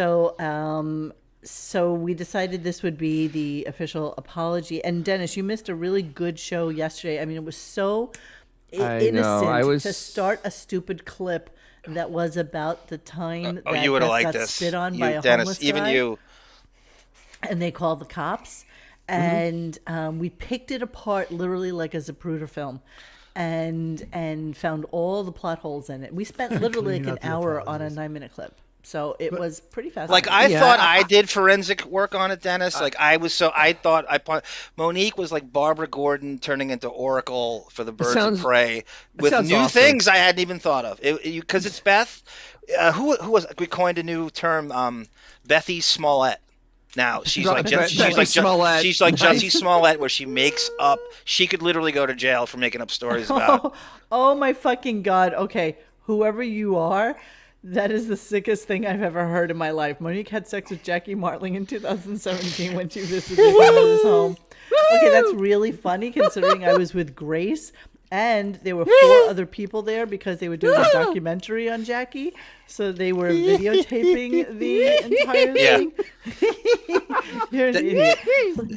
Speaker 2: So we decided this would be the official apology. And Dennis, you missed a really good show yesterday. I mean, innocent to start a stupid clip that was about the time that
Speaker 1: you would have
Speaker 2: Beth
Speaker 1: liked
Speaker 2: got
Speaker 1: this.
Speaker 2: spit on by a
Speaker 1: Dennis,
Speaker 2: homeless
Speaker 1: even
Speaker 2: guy.
Speaker 1: you.
Speaker 2: And they called the cops. And we picked it apart literally like a Zapruder film and found all the plot holes in it. We spent literally like an hour on a 9-minute clip. So it was pretty fascinating.
Speaker 1: Like I thought I did forensic work on it, Dennis. Like Monique was like Barbara Gordon turning into Oracle for the Birds of Prey with new things I hadn't even thought of. Because it's Beth. Who was we coined a new term? Bethy Smollett. Now she's like Jussie Smollett, where she makes up. She could literally go to jail for making up stories about.
Speaker 2: Oh my fucking god! Okay, whoever you are, that is the sickest thing I've ever heard in my life. Monique had sex with Jackie Martling in 2017 when she visited his home. Okay, that's really funny considering I was with Grace. And there were 4 other people there because they were doing a documentary on Jackie. So they were videotaping the entire thing. You're an idiot.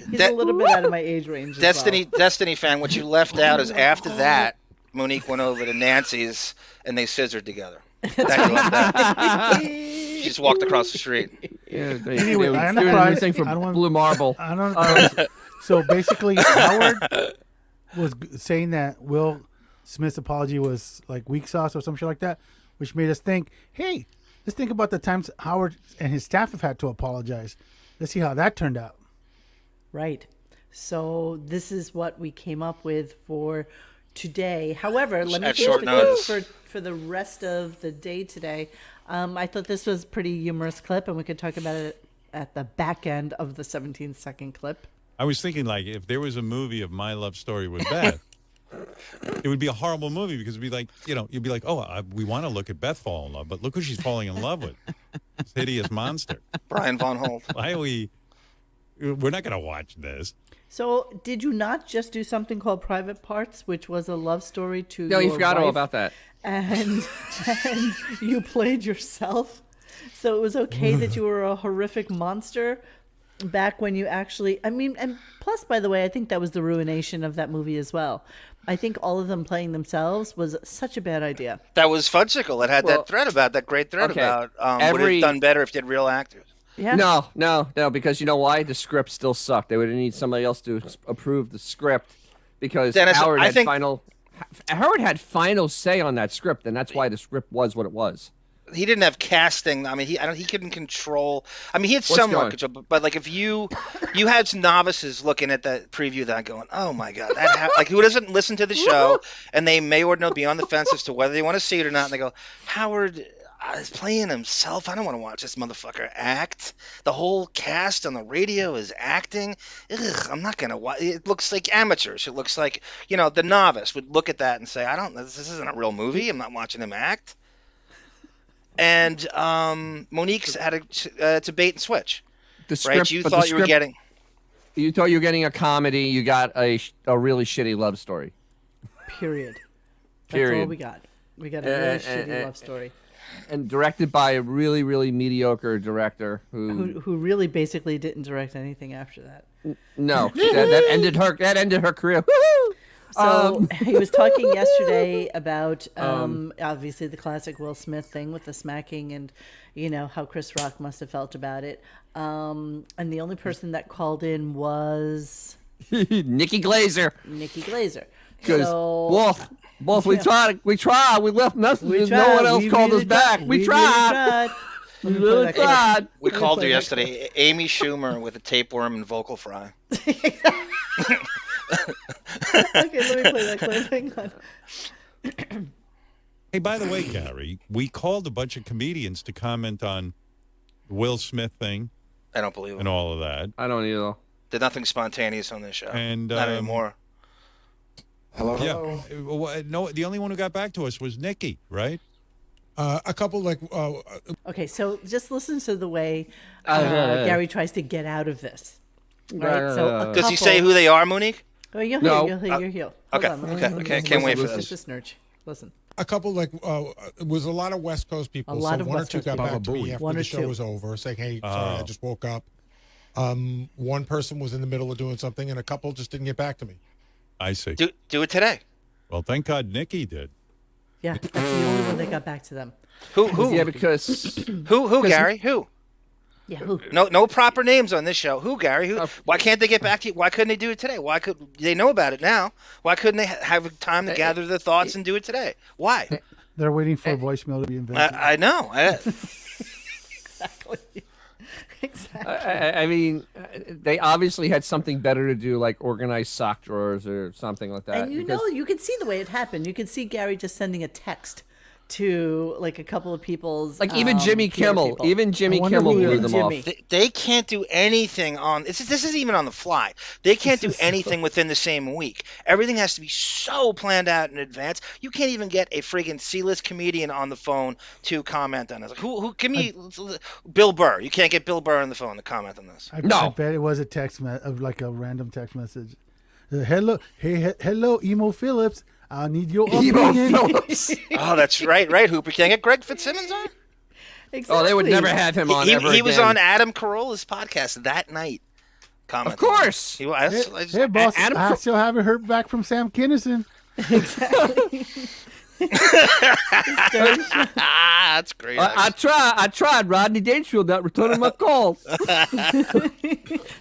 Speaker 2: He's a little bit out of my age range.
Speaker 1: Destiny fan, what you left out is after that, Monique went over to Nancy's and they scissored together. That you left out. She just walked across the street.
Speaker 4: Yeah,
Speaker 3: anyway, I'm surprised.
Speaker 4: Thing for Blue Marble.
Speaker 3: I don't. So basically, Howard was saying that Will Smith's apology was like weak sauce or some shit like that, which made us think, hey, let's think about the times Howard and his staff have had to apologize. Let's see how that turned out.
Speaker 2: Right. So this is what we came up with for today. However, let me finish the clip for the rest of the day today. I thought this was a pretty humorous clip, and we could talk about it at the back end of the 17-second clip.
Speaker 5: I was thinking, like, if there was a movie of My Love Story with Beth, it would be a horrible movie because it'd be like, you'd be like, we want to look at Beth fall in love, but look who she's falling in love with. This hideous monster.
Speaker 1: Brian Von Holt.
Speaker 5: We're not going to watch this.
Speaker 2: So did you not just do something called Private Parts, which was a love story to
Speaker 4: No,
Speaker 2: your
Speaker 4: you forgot
Speaker 2: wife,
Speaker 4: all about that.
Speaker 2: And you played yourself? So it was okay that you were a horrific monster back when you actually, and plus, by the way, I think that was the ruination of that movie as well. I think all of them playing themselves was such a bad idea.
Speaker 1: That was Fudsicle. It had that great thread about would have done better if you had real actors.
Speaker 2: Yeah.
Speaker 4: No, because you know why? The script still sucked. They would have needed somebody else to approve the script because
Speaker 1: Dennis,
Speaker 4: Howard had final say on that script, and that's why the script was what it was.
Speaker 1: He didn't have casting. He couldn't control. He had somewhat control, but like if you had some novices looking at that preview, that going, "Oh my god!" Like who doesn't listen to the show, and they may or not be on the fence as to whether they want to see it or not, and they go, "Howard is playing himself. I don't want to watch this motherfucker act. The whole cast on the radio is acting. Ugh, I'm not gonna watch. It looks like amateurs. It looks like the novice would look at that and say, This isn't a real movie. I'm not watching him act." And Monique's had to bait and switch.
Speaker 4: The script,
Speaker 1: right? You thought you were getting
Speaker 4: a comedy. You got a really shitty love story.
Speaker 2: Period. That's all we got. We got a really shitty love story.
Speaker 4: And directed by a really, really mediocre director who
Speaker 2: really basically didn't direct anything after that.
Speaker 4: No, that ended her career. Woo-hoo!
Speaker 2: So he was talking yesterday about obviously the classic Will Smith thing with the smacking and how Chris Rock must have felt about it. And the only person that called in was
Speaker 4: Nikki Glazer.
Speaker 2: Because
Speaker 4: both we tried. We left messages. No one else called us back. We tried. We really tried.
Speaker 1: We called her yesterday, Amy Schumer with a tapeworm and vocal fry.
Speaker 2: Okay, let me play that clip. Hang on.
Speaker 5: Hey, by the way, Gary, we called a bunch of comedians to comment on the Will Smith thing.
Speaker 1: I don't believe it.
Speaker 5: And all of that.
Speaker 4: I don't either.
Speaker 1: Did nothing spontaneous on this show.
Speaker 5: And
Speaker 1: not anymore.
Speaker 7: Hello?
Speaker 5: Yeah. No, the only one who got back to us was Nikki, right?
Speaker 7: A couple
Speaker 2: Okay, so just listen to the way Gary tries to get out of this. Right?
Speaker 1: Does he say who they are, Monique?
Speaker 2: Oh, you'll hear.
Speaker 1: Okay. Can't wait for this.
Speaker 2: Just Snurch. Listen.
Speaker 7: A couple it was a lot of West Coast people. One or two got back to me after the show was over, saying, "Hey, sorry, I just woke up." One person was in the middle of doing something, and a couple just didn't get back to me.
Speaker 5: I see.
Speaker 1: Do it today.
Speaker 5: Well, thank God Nikki did.
Speaker 2: Yeah, that's the only one that got back to them.
Speaker 1: Who?
Speaker 4: Yeah, because
Speaker 1: Who? Gary? Who?
Speaker 2: Yeah, who?
Speaker 1: No proper names on this show. Who, Gary? Who? Why can't they get back to you? Why couldn't they do it today? Why could they know about it now? Why couldn't they have time to gather their thoughts and do it today? Why?
Speaker 3: They're waiting for a voicemail to be invented.
Speaker 1: I know.
Speaker 2: Exactly.
Speaker 4: I mean, they obviously had something better to do, like organize sock drawers or something like that.
Speaker 2: And you could see the way it happened. You could see Gary just sending a text to like a couple of people's
Speaker 4: even Jimmy Kimmel,
Speaker 2: people.
Speaker 4: even Jimmy Kimmel blew them off.
Speaker 1: They can't do anything on this is even on the fly. They can't do anything within the same week. Everything has to be so planned out in advance. You can't even get a friggin' C-list comedian on the phone to comment on this. Like, who give me Bill Burr? You can't get Bill Burr on the phone to comment on this.
Speaker 3: I bet it was a text of like a random text message. Hello, Emo Phillips. I need your opinion.
Speaker 1: Oh, that's right. Hooper. Can't get Greg Fitzsimmons on?
Speaker 2: Exactly.
Speaker 4: Oh, they would never have him on ever
Speaker 1: He was
Speaker 4: again.
Speaker 1: on Adam Carolla's podcast that night.
Speaker 4: Of course.
Speaker 3: Hey, boss, I still haven't heard back from Sam Kinison.
Speaker 2: Exactly.
Speaker 1: That's great.
Speaker 4: I tried. Rodney Dangerfield not returning my calls.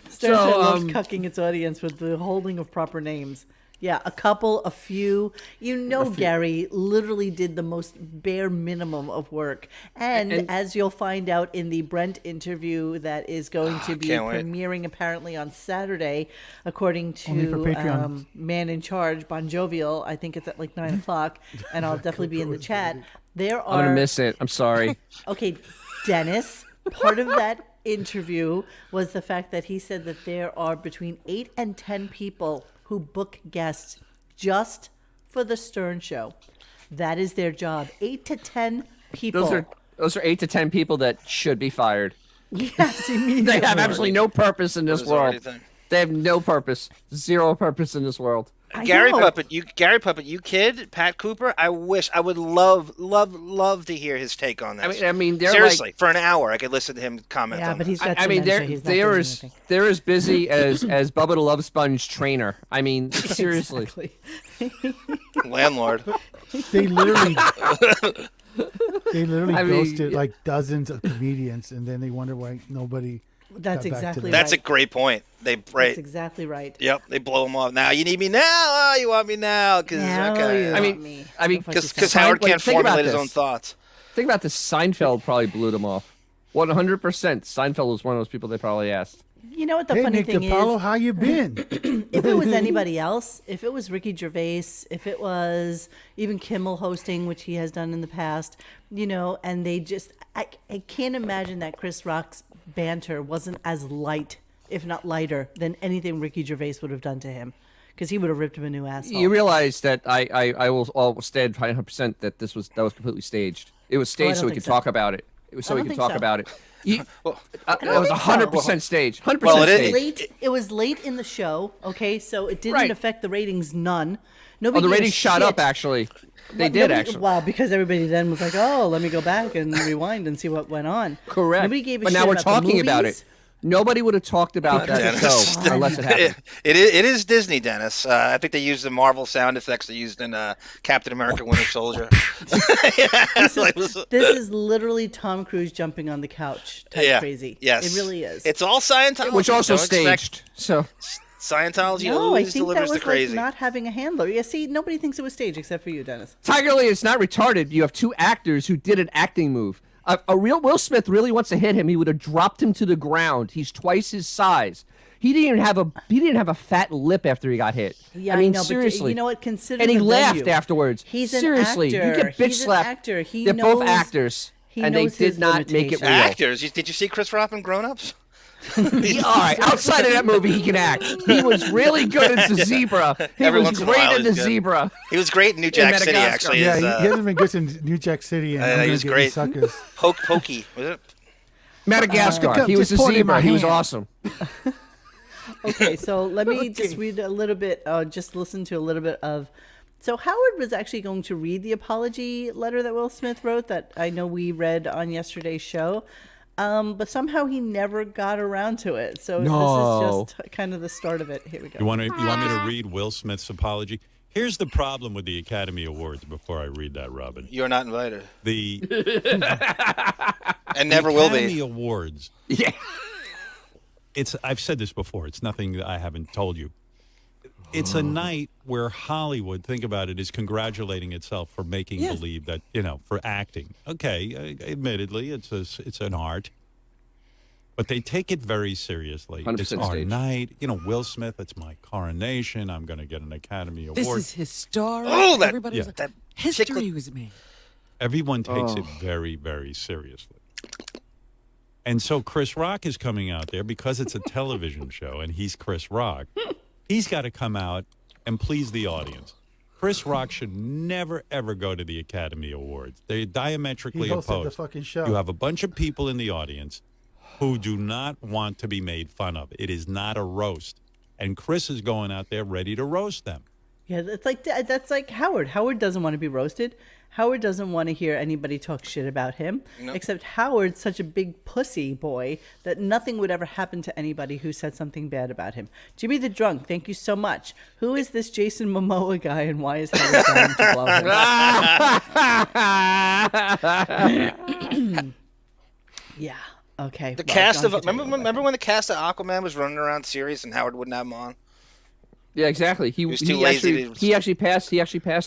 Speaker 2: Stern loves cucking its audience with the holding of proper names. Yeah, a few. Gary literally did the most bare minimum of work. And as you'll find out in the Brent interview that is going to be premiering apparently on Saturday, according to Man in Charge, Bon Jovial, I think it's at like 9 o'clock, and I'll definitely be in the chat. I'm
Speaker 4: going to miss it. I'm sorry.
Speaker 2: Okay, Dennis, part of that interview was the fact that he said that there are between 8 and 10 people who book guests just for the Stern Show. That is their job. 8 to 10 people.
Speaker 4: Those are 8 to 10 people that should be fired.
Speaker 2: Yes, immediately.
Speaker 4: They have absolutely no purpose in this world. They have no purpose. Zero purpose in this world.
Speaker 1: Gary Puppet, you kid, Pat Cooper. I would love to hear his take on this.
Speaker 4: I mean,
Speaker 1: seriously, for an hour, I could listen to him comment.
Speaker 2: Yeah,
Speaker 1: on
Speaker 2: but
Speaker 1: this.
Speaker 2: he's got dementia.
Speaker 4: They're as busy as Bubba the Love Sponge trainer. I mean, seriously.
Speaker 2: Exactly.
Speaker 1: Landlord.
Speaker 3: They literally ghosted like dozens of comedians, and then they wonder why nobody.
Speaker 2: That's exactly right.
Speaker 1: That's a great point.
Speaker 2: That's exactly right.
Speaker 1: Yep, they blow them off. Now you need me now. Oh, you want me now? Because Howard can't formulate his own thoughts.
Speaker 4: Think about this. Seinfeld probably blew them off. 100%. Seinfeld was one of those people they probably asked.
Speaker 2: You know what the funny thing
Speaker 3: is? How you been?
Speaker 2: If it was anybody else, if it was Ricky Gervais, if it was even Kimmel hosting, which he has done in the past, and they just, I can't imagine that Chris Rock's banter wasn't as light, if not lighter, than anything Ricky Gervais would have done to him, because he would have ripped him a new asshole.
Speaker 4: You realize that I will stand 100% that that was completely staged. It was staged so we could talk about it. It was so we could talk about it. It was 100% staged. 100% staged.
Speaker 2: It was late in the show, okay? So it didn't affect the ratings none. Nobody
Speaker 4: the ratings shot up, actually. They did, actually.
Speaker 2: Wow, because everybody then was like, oh, let me go back and rewind and see what went on.
Speaker 4: Correct.
Speaker 2: Nobody gave a
Speaker 4: but
Speaker 2: shit
Speaker 4: now we're
Speaker 2: about
Speaker 4: talking about it. Nobody would have talked about that show unless it happened.
Speaker 1: It is Disney, Dennis. I think they used the Marvel sound effects they used in Captain America: Winter Soldier.
Speaker 2: This is literally Tom Cruise jumping on the couch type crazy.
Speaker 1: Yes,
Speaker 2: it really is.
Speaker 1: It's all Scientology,
Speaker 4: which also staged. So
Speaker 1: Scientology
Speaker 2: I think
Speaker 1: delivers
Speaker 2: that was
Speaker 1: the crazy.
Speaker 2: Like not having a handler. Yeah, see, nobody thinks it was staged except for you, Dennis.
Speaker 4: Tiger Lee is not retarded. You have two actors who did an acting move. A real Will Smith really wants to hit him. He would have dropped him to the ground. He's twice his size. He didn't even have a fat lip after he got hit.
Speaker 2: Yeah,
Speaker 4: I mean,
Speaker 2: know,
Speaker 4: seriously.
Speaker 2: But you know what? Consider
Speaker 4: and he
Speaker 2: the
Speaker 4: laughed
Speaker 2: venue.
Speaker 4: afterwards.
Speaker 2: He's
Speaker 4: seriously,
Speaker 2: an actor.
Speaker 4: you get bitch slapped.
Speaker 2: An actor.
Speaker 4: They're both actors, and they did not make it real.
Speaker 1: Actors? Did you see Chris Rock in Grown Ups?
Speaker 4: All right, outside of that movie, he can act. He was really good as the zebra. He was great in the zebra.
Speaker 1: He was great in New Jack City, actually.
Speaker 3: Yeah, he hasn't been good in New Jack City. And
Speaker 1: he was great. Pokey, was it?
Speaker 4: Madagascar. He was a zebra. He was awesome.
Speaker 2: Okay, so let me just read a little bit, just listen to a little bit of... So Howard was actually going to read the apology letter that Will Smith wrote that I know we read on yesterday's show. But somehow he never got around to it. So this is just kind of the start of it. Here we go.
Speaker 5: You want me to read Will Smith's apology? Here's the problem with the Academy Awards. Before I read that, Robin,
Speaker 1: You're not invited.
Speaker 5: And
Speaker 1: never will be.
Speaker 5: Academy Awards.
Speaker 4: Yeah.
Speaker 5: I've said this before. It's nothing that I haven't told you. It's a night where Hollywood, think about it, is congratulating itself for making believe that, for acting. Okay, admittedly, it's an art. But they take it very seriously. It's our night. Will Smith, it's my coronation. I'm going to get an Academy Award.
Speaker 6: This is historic.
Speaker 1: Oh,
Speaker 6: that history was made.
Speaker 5: Everyone takes it very, very seriously. And so Chris Rock is coming out there because it's a television show and he's Chris Rock. He's got to come out and please the audience. Chris Rock should never, ever go to the Academy Awards. They're diametrically opposed.
Speaker 3: The fucking show.
Speaker 5: You have a bunch of people in the audience who do not want to be made fun of. It is not a roast. And Chris is going out there ready to roast them.
Speaker 2: Yeah, that's like Howard. Howard doesn't want to be roasted. Howard doesn't want to hear anybody talk shit about him. Nope. Except Howard's such a big pussy boy that nothing would ever happen to anybody who said something bad about him. Jimmy the Drunk, thank you so much. Who is this Jason Momoa guy and why is Howard dying to blow him? Yeah. Okay.
Speaker 1: The cast of remember when the cast of Aquaman was running around serious and Howard wouldn't have him on?
Speaker 4: Yeah, exactly. He
Speaker 1: was too lazy.
Speaker 4: He actually passed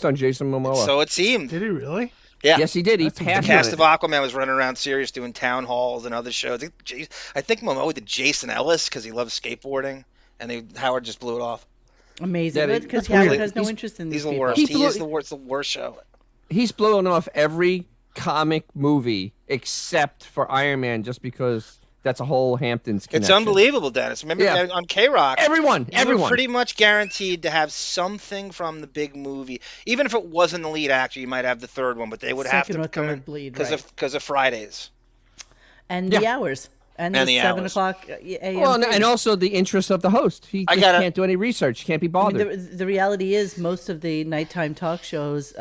Speaker 4: on Jason Momoa.
Speaker 1: So it seemed.
Speaker 3: Did he really?
Speaker 1: Yeah.
Speaker 4: Yes, he did. He passed.
Speaker 1: The cast of Aquaman was running around serious doing town halls and other shows. I think Momoa did Jason Ellis because he loves skateboarding, and Howard just blew it off.
Speaker 2: Amazing. Because Howard has no interest in these people.
Speaker 1: He's the worst. It's the worst show.
Speaker 4: He's blown off every comic movie except for Iron Man just because that's a whole Hamptons connection.
Speaker 1: It's unbelievable, Dennis. Remember on K-Rock,
Speaker 4: everyone
Speaker 1: were pretty much guaranteed to have something from the big movie. Even if it wasn't the lead actor, you might have the third one, but they would have to come in because of Fridays.
Speaker 2: And the hours. And the 7 o'clock a.m.
Speaker 4: Well, and also the interest of the host. He just can't do any research. Can't be bothered.
Speaker 2: I mean, the reality is most of the nighttime talk shows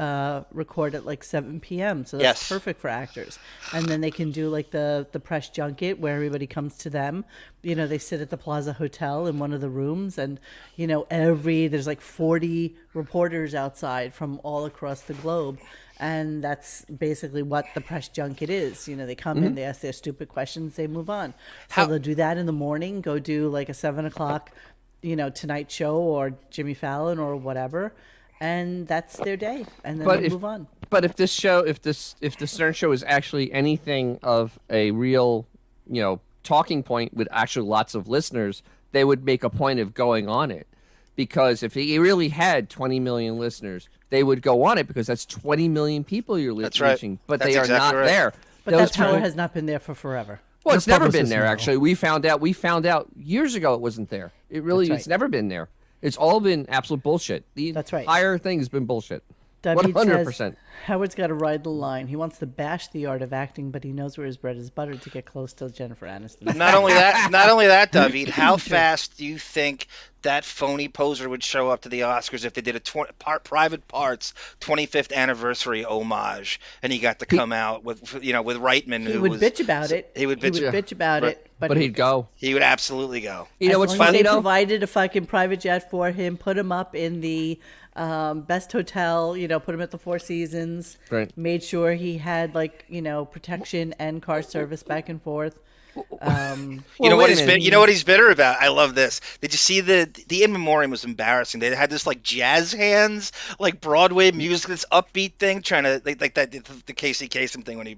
Speaker 2: record at like 7 p.m. So that's perfect for actors. And then they can do like the press junket where everybody comes to them. They sit at the Plaza Hotel in one of the rooms. And, there's like 40 reporters outside from all across the globe. And that's basically what the press junket is. They come in, they ask their stupid questions, they move on. So they'll do that in the morning, go do like a 7 o'clock, Tonight Show or Jimmy Fallon or whatever. And that's their day. And then they move on.
Speaker 4: But if the Stern Show is actually anything of a real, talking point with actually lots of listeners, they would make a point of going on it. Because if he really had 20 million listeners, they would go on it because that's 20 million people you're reaching. But they are not there.
Speaker 2: But that power has not been there for forever.
Speaker 4: Well, it's never been there, actually. We found out years ago it wasn't there. It really, it's never been there. It's all been absolute bullshit. The entire thing has been bullshit.
Speaker 2: David 100%. Says, Howard's got to ride the line. He wants to bash the art of acting, but he knows where his bread is buttered to get close to Jennifer Aniston.
Speaker 1: Not only that, David, how fast do you think that phony poser would show up to the Oscars if they did a Private Parts 25th anniversary homage, and he got to come out with Reitman?
Speaker 2: He would bitch about it.
Speaker 1: He would bitch
Speaker 2: about it,
Speaker 4: but he'd go.
Speaker 1: He would absolutely go.
Speaker 4: What's funny though?
Speaker 2: They provided a fucking private jet for him, put him up in the best hotel, put him at the Four Seasons, made sure he had protection and car service back and forth.
Speaker 1: You know what he's bitter about? I love this. Did you see the in memoriam was embarrassing? They had this like jazz hands, like Broadway music, this upbeat thing, trying to like that the Casey Kasem thing when they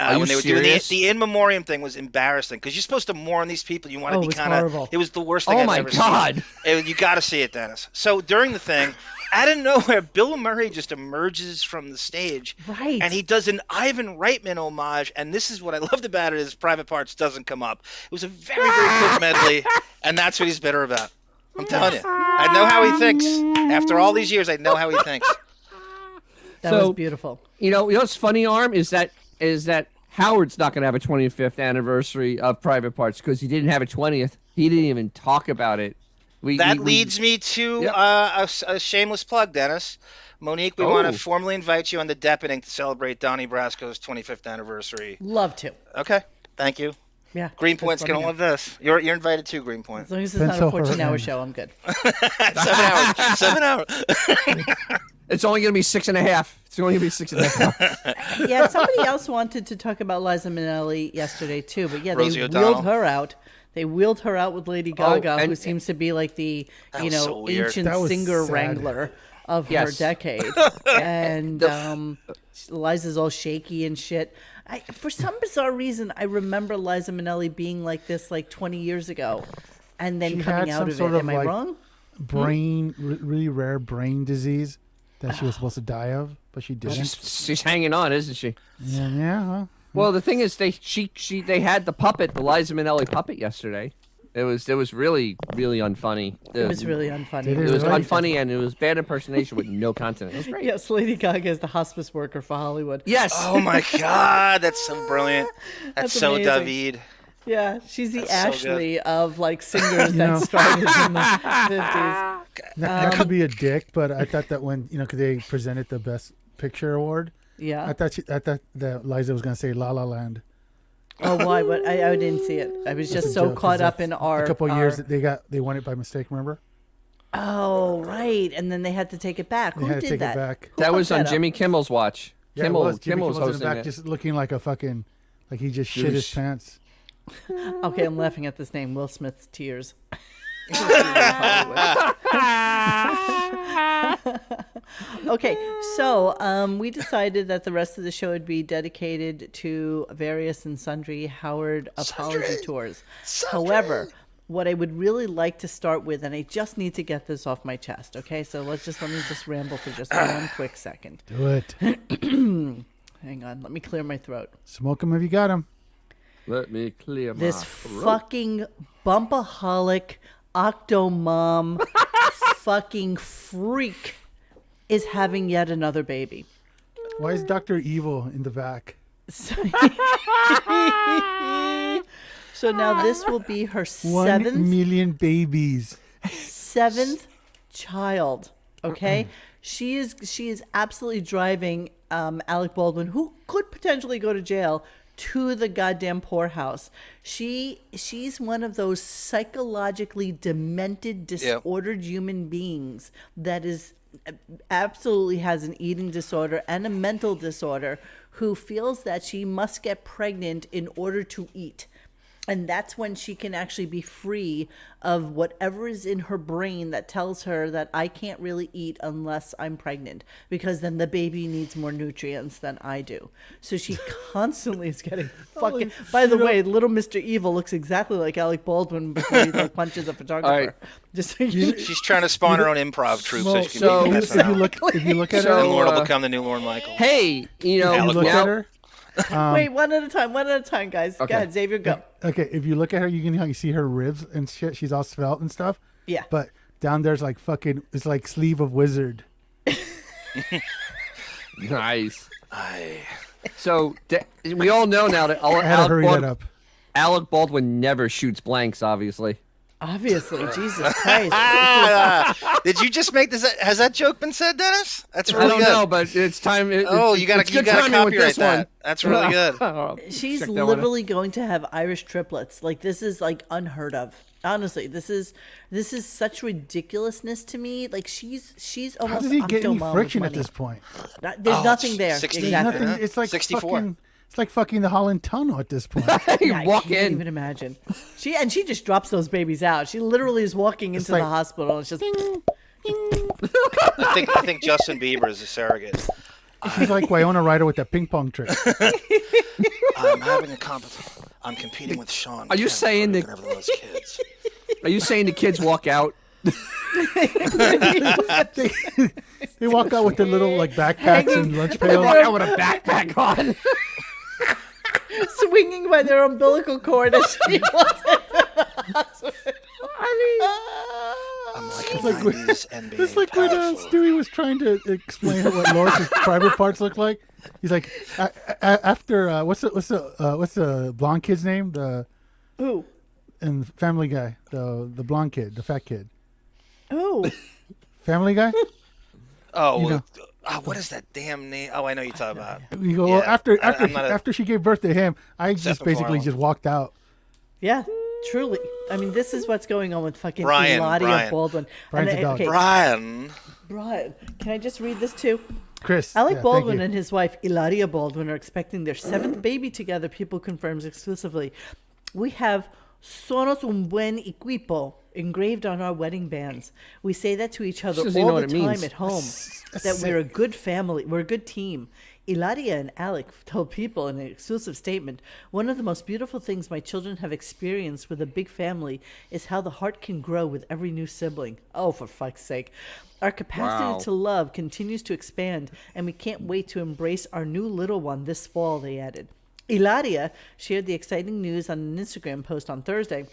Speaker 1: were doing the in memoriam thing was embarrassing because you're supposed to mourn these people. You want to be kind of. It was the worst thing I've ever seen. Oh my God! You got to see it, Dennis. So during the thing. Out of nowhere, Bill Murray just emerges from the stage, and he does an Ivan Reitman homage. And this is what I loved about it: is Private Parts doesn't come up. It was a very, very quick medley, and that's what he's bitter about. I'm telling you, I know how he thinks. After all these years, I know how he thinks.
Speaker 2: That was beautiful.
Speaker 4: What's funny, Arm, is that Howard's not going to have a 25th anniversary of Private Parts because he didn't have a 20th. He didn't even talk about it.
Speaker 1: That leads me to a shameless plug, Dennis. Monique, we want to formally invite you on the Deppening to celebrate Donnie Brasco's 25th anniversary.
Speaker 2: Love to.
Speaker 1: Okay, thank you.
Speaker 2: Yeah.
Speaker 1: Greenpoint's going to love this. You're invited too, Greenpoint.
Speaker 2: As long as it's not a 14-hour show, I'm good.
Speaker 1: 7 hours.
Speaker 4: It's only going to be 6.5. It's only going to be 6.5.
Speaker 2: Yeah, somebody else wanted to talk about Liza Minnelli yesterday too, but yeah,
Speaker 1: Rosie
Speaker 2: they
Speaker 1: O'Donnell.
Speaker 2: wheeled her out. They wheeled her out with Lady Gaga, who seems to be like the
Speaker 1: so weird.
Speaker 2: ancient singer wrangler of her decade. And Liza's all shaky and shit. For some bizarre reason, I remember Liza Minnelli being like this like 20 years ago, and then coming out of it. Am I wrong?
Speaker 3: Really rare brain disease that she was supposed to die of, but she didn't.
Speaker 4: She's hanging on, isn't she?
Speaker 3: Yeah.
Speaker 4: Well, the thing is, they had the puppet, the Liza Minnelli puppet, yesterday. It was really unfunny.
Speaker 2: It was really unfunny.
Speaker 4: It was unfunny, and it was bad impersonation with no content. It was great.
Speaker 2: Yes, Lady Gaga is the hospice worker for Hollywood.
Speaker 4: Yes.
Speaker 1: Oh my God, that's so brilliant. That's so
Speaker 2: amazing.
Speaker 1: David.
Speaker 2: Yeah, she's the
Speaker 1: That's
Speaker 2: Ashley of like singers that started in the 50s.
Speaker 3: Not to be a dick, but I thought that when because they presented the Best Picture award,
Speaker 2: yeah,
Speaker 3: I thought that Liza was gonna say La La Land.
Speaker 2: Oh, why? But I didn't see it. I was just so caught up in our.
Speaker 3: A couple of years they won it by mistake. Remember?
Speaker 2: Oh, right, and then they had to take it back. Who did that?
Speaker 3: Back.
Speaker 4: That was on Jimmy Kimmel's watch.
Speaker 3: Kimmel was
Speaker 4: hosting
Speaker 3: back,
Speaker 4: it.
Speaker 3: just looking like a fucking he just shit his pants.
Speaker 2: Okay, I'm laughing at this name, Will Smith's tears. Okay, so we decided that the rest of the show would be dedicated to various and sundry Howard apology tours. However, what I would really like to start with, and I just need to get this off my chest, okay? So let me just ramble for just one quick second.
Speaker 3: Do it.
Speaker 2: Hang on, let me clear my throat.
Speaker 3: Smoke him if you got him.
Speaker 4: Let me clear my
Speaker 2: This
Speaker 4: throat.
Speaker 2: fucking bumpaholic octomom fucking freak is having yet another baby.
Speaker 3: Why is Dr. Evil in the back?
Speaker 2: So now this will be her
Speaker 3: 1 million babies.
Speaker 2: seventh child. Okay, she is absolutely driving Alec Baldwin, who could potentially go to jail, to the goddamn poorhouse. She's one of those psychologically demented, disordered human beings that is absolutely has an eating disorder and a mental disorder, who feels that she must get pregnant in order to eat. And that's when she can actually be free of whatever is in her brain that tells her that I can't really eat unless I'm pregnant, because then the baby needs more nutrients than I do. So she constantly is getting fucking... By the way, little Mr. Evil looks exactly like Alec Baldwin before he punches a photographer.
Speaker 4: Right.
Speaker 2: Just so you...
Speaker 1: She's trying to spawn her own improv troupe so she can
Speaker 4: so
Speaker 1: be the best.
Speaker 3: If you look at her...
Speaker 1: And Lorne will become the new Lorne Michael.
Speaker 4: Hey,
Speaker 3: If you look at her...
Speaker 2: Wait, one at a time, guys.
Speaker 4: Okay.
Speaker 2: Go ahead, Xavier, go.
Speaker 3: Okay, if you look at her, you can see her ribs and shit. She's all svelte and stuff.
Speaker 2: Yeah.
Speaker 3: But down there's like fucking, it's like sleeve of wizard.
Speaker 4: Nice. So we all know now that
Speaker 3: I had to hurry that up.
Speaker 4: Alec Baldwin never shoots blanks, obviously.
Speaker 2: Obviously, Jesus Christ.
Speaker 1: Did you just make this? Has that joke been said, Dennis? That's really
Speaker 4: I don't
Speaker 1: good.
Speaker 4: know, but it's time.
Speaker 1: You gotta copyright that. That's really good.
Speaker 2: She's literally going to have Irish triplets. Like, this is like unheard of. Honestly, this is such ridiculousness to me. Like, she's almost.
Speaker 3: How does he get any
Speaker 2: Octomom
Speaker 3: friction
Speaker 2: with
Speaker 3: at
Speaker 2: money.
Speaker 3: this point?
Speaker 2: There's nothing there.
Speaker 1: 60,
Speaker 2: Exactly.
Speaker 3: Nothing. It's like
Speaker 1: 64.
Speaker 3: fucking. It's like fucking the Holland Tunnel at this point.
Speaker 2: Yeah, I
Speaker 4: Walk
Speaker 2: can't
Speaker 4: in.
Speaker 2: even imagine. She just drops those babies out. She literally is walking into
Speaker 3: like-
Speaker 2: the hospital. And it's just.
Speaker 1: I think Justin Bieber is a surrogate.
Speaker 3: She's like Winona Ryder with that ping pong trick.
Speaker 1: I'm having a competition. I'm competing with Sean.
Speaker 4: Are you saying that?
Speaker 1: Those kids?
Speaker 4: Are you saying the kids walk out?
Speaker 3: They walk out with their little like backpacks and lunch
Speaker 4: They
Speaker 3: pails.
Speaker 4: walk out with a backpack on.
Speaker 2: Swinging by their umbilical cord as she walks into the hospital.
Speaker 1: I'm like a
Speaker 3: like
Speaker 1: 90s NBA
Speaker 3: It's like when
Speaker 1: power forward.
Speaker 3: Stewie was trying to explain what Lawrence's private parts look like. He's like, after what's the blonde kid's name?
Speaker 2: Ooh.
Speaker 3: And Family Guy, the blonde kid, the fat kid.
Speaker 2: Ooh.
Speaker 3: Family Guy.
Speaker 1: Oh,
Speaker 3: You know.
Speaker 1: what is that damn name? Oh, I know you're talking about.
Speaker 3: You go, well,
Speaker 1: Yeah, I'm not a-
Speaker 3: after she gave birth to him, I just
Speaker 1: Seth
Speaker 3: basically
Speaker 1: MacFarlane.
Speaker 3: just walked out.
Speaker 2: Yeah, truly. I mean, this is what's going on with fucking
Speaker 1: Brian.
Speaker 2: Baldwin.
Speaker 3: Brian's a dog.
Speaker 2: Okay,
Speaker 1: Brian.
Speaker 2: can I just read this too?
Speaker 3: Chris.
Speaker 2: Alec
Speaker 3: yeah,
Speaker 2: Baldwin and his wife, Ilaria Baldwin, are expecting their 7th baby together, People confirms exclusively. We have Somos un buen equipo engraved on our wedding bands. We say that to each other all the time at home, that we're a good family, we're a good team. Ilaria and Alec told People in an exclusive statement, one of the most beautiful things my children have experienced with a big family is how the heart can grow with every new sibling. Oh, for fuck's sake. Our capacity to love continues to expand, and we can't wait to embrace our new little one this fall, they added. Ilaria shared the exciting news on an Instagram post on Tuesday,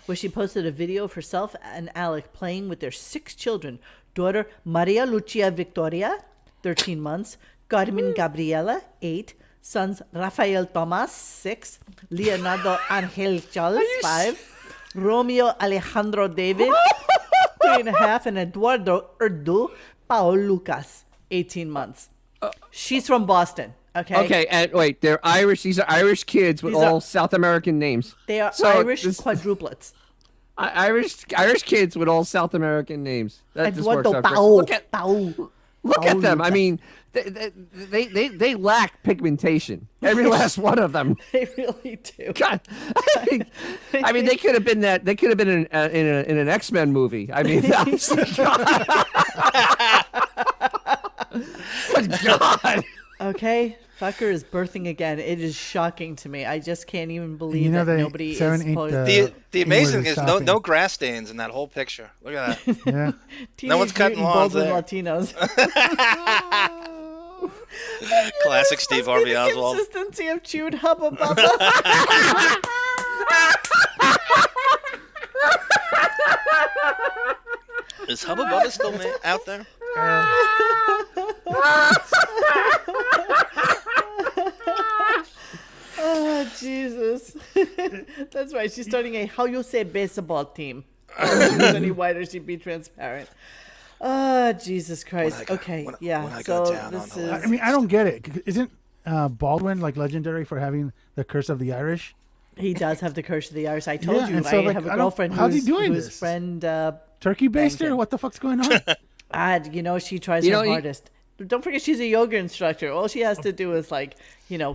Speaker 2: where she posted a video of herself and Alec playing with their 6 children, daughter Maria Lucia Victoria, 13 months, Carmen Gabriela, 8, sons Rafael Tomas, 6, Leonardo Angel Charles, 5, Romeo Alejandro David, 3.5, and Eduardo Urdu Paul Lucas, 18 months. She's from Boston. Okay,
Speaker 4: and wait, they're Irish. These are Irish kids with all South American names.
Speaker 2: They are Irish quadruplets.
Speaker 4: Irish kids with all South American names. That just works
Speaker 2: Eduardo
Speaker 4: out. Look at them. I mean, they lack pigmentation. Every last one of them.
Speaker 2: They really do.
Speaker 4: God, I mean, they could have been that. They could have been in an X-Men movie. I mean, God.
Speaker 2: Okay, fucker is birthing again. It is shocking to me. I just can't even believe that nobody is supposed
Speaker 1: the amazing is no grass stains in that whole picture. Look at that.
Speaker 3: Yeah.
Speaker 1: No one's cutting lawns there.
Speaker 2: Latinos.
Speaker 1: Classic Steve Harvey Oswald.
Speaker 2: Consistency of chewed Hubba Bubba.
Speaker 1: Is Hubba Bubba still out there?
Speaker 2: Oh, Jesus. That's right. She's starting a how you say baseball team. If she was any whiter, she'd be transparent. Oh, Jesus Christ. Okay, yeah. So this is...
Speaker 3: I mean, I don't get it. Isn't Baldwin like legendary for having the curse of the Irish?
Speaker 2: He does have the curse of the Irish. I told you.
Speaker 3: So,
Speaker 2: I have a girlfriend whose friend...
Speaker 3: Turkey baster? What the fuck's going on?
Speaker 2: She tries her hardest. Don't forget she's a yoga instructor. All she has to do is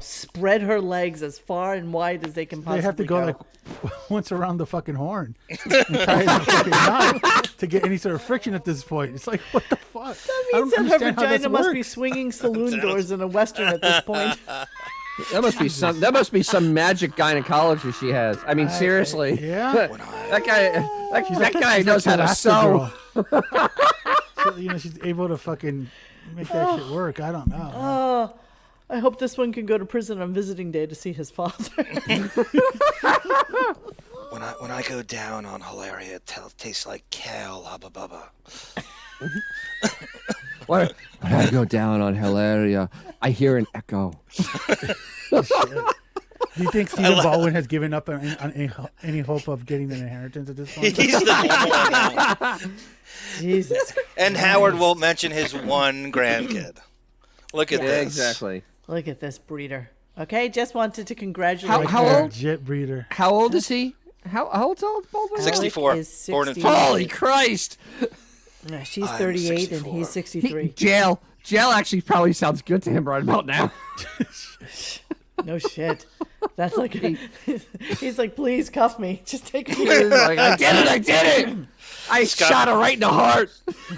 Speaker 2: spread her legs as far and wide as they can possibly go.
Speaker 3: They have to go like once around the fucking horn and tie the fucking knot to get any sort of friction at this point. It's like, what the fuck?
Speaker 2: That means that her vagina must be swinging saloon doors in a Western at this point.
Speaker 4: That must be some magic gynecology she has. I mean, seriously.
Speaker 3: Yeah.
Speaker 4: That guy knows how to sew.
Speaker 3: She's able to fucking make that shit work. I don't know.
Speaker 2: I hope this one can go to prison on visiting day to see his father.
Speaker 1: When I go down on Hilaria, it tastes like kale, Hubba Bubba.
Speaker 4: When I go down on Hilaria, I hear an echo.
Speaker 3: Do you think Stephen Baldwin has given up on any hope of getting an inheritance at this point?
Speaker 1: He's the one now.
Speaker 2: Jesus.
Speaker 1: And Howard won't mention his one grandkid. Look at this.
Speaker 4: Exactly.
Speaker 2: Look at this breeder. Okay, just wanted to congratulate
Speaker 4: how old?
Speaker 3: Jet breeder.
Speaker 4: How old is he? How old's Baldwin?
Speaker 1: 64. Born in 58.
Speaker 4: Holy Christ!
Speaker 2: Yeah, she's 38 and he's 63.
Speaker 4: Jail actually probably sounds good to him right about now.
Speaker 2: No shit. That's like he's like, please cuff me. Just take me.
Speaker 4: Like, I did it! I shot her right in the heart.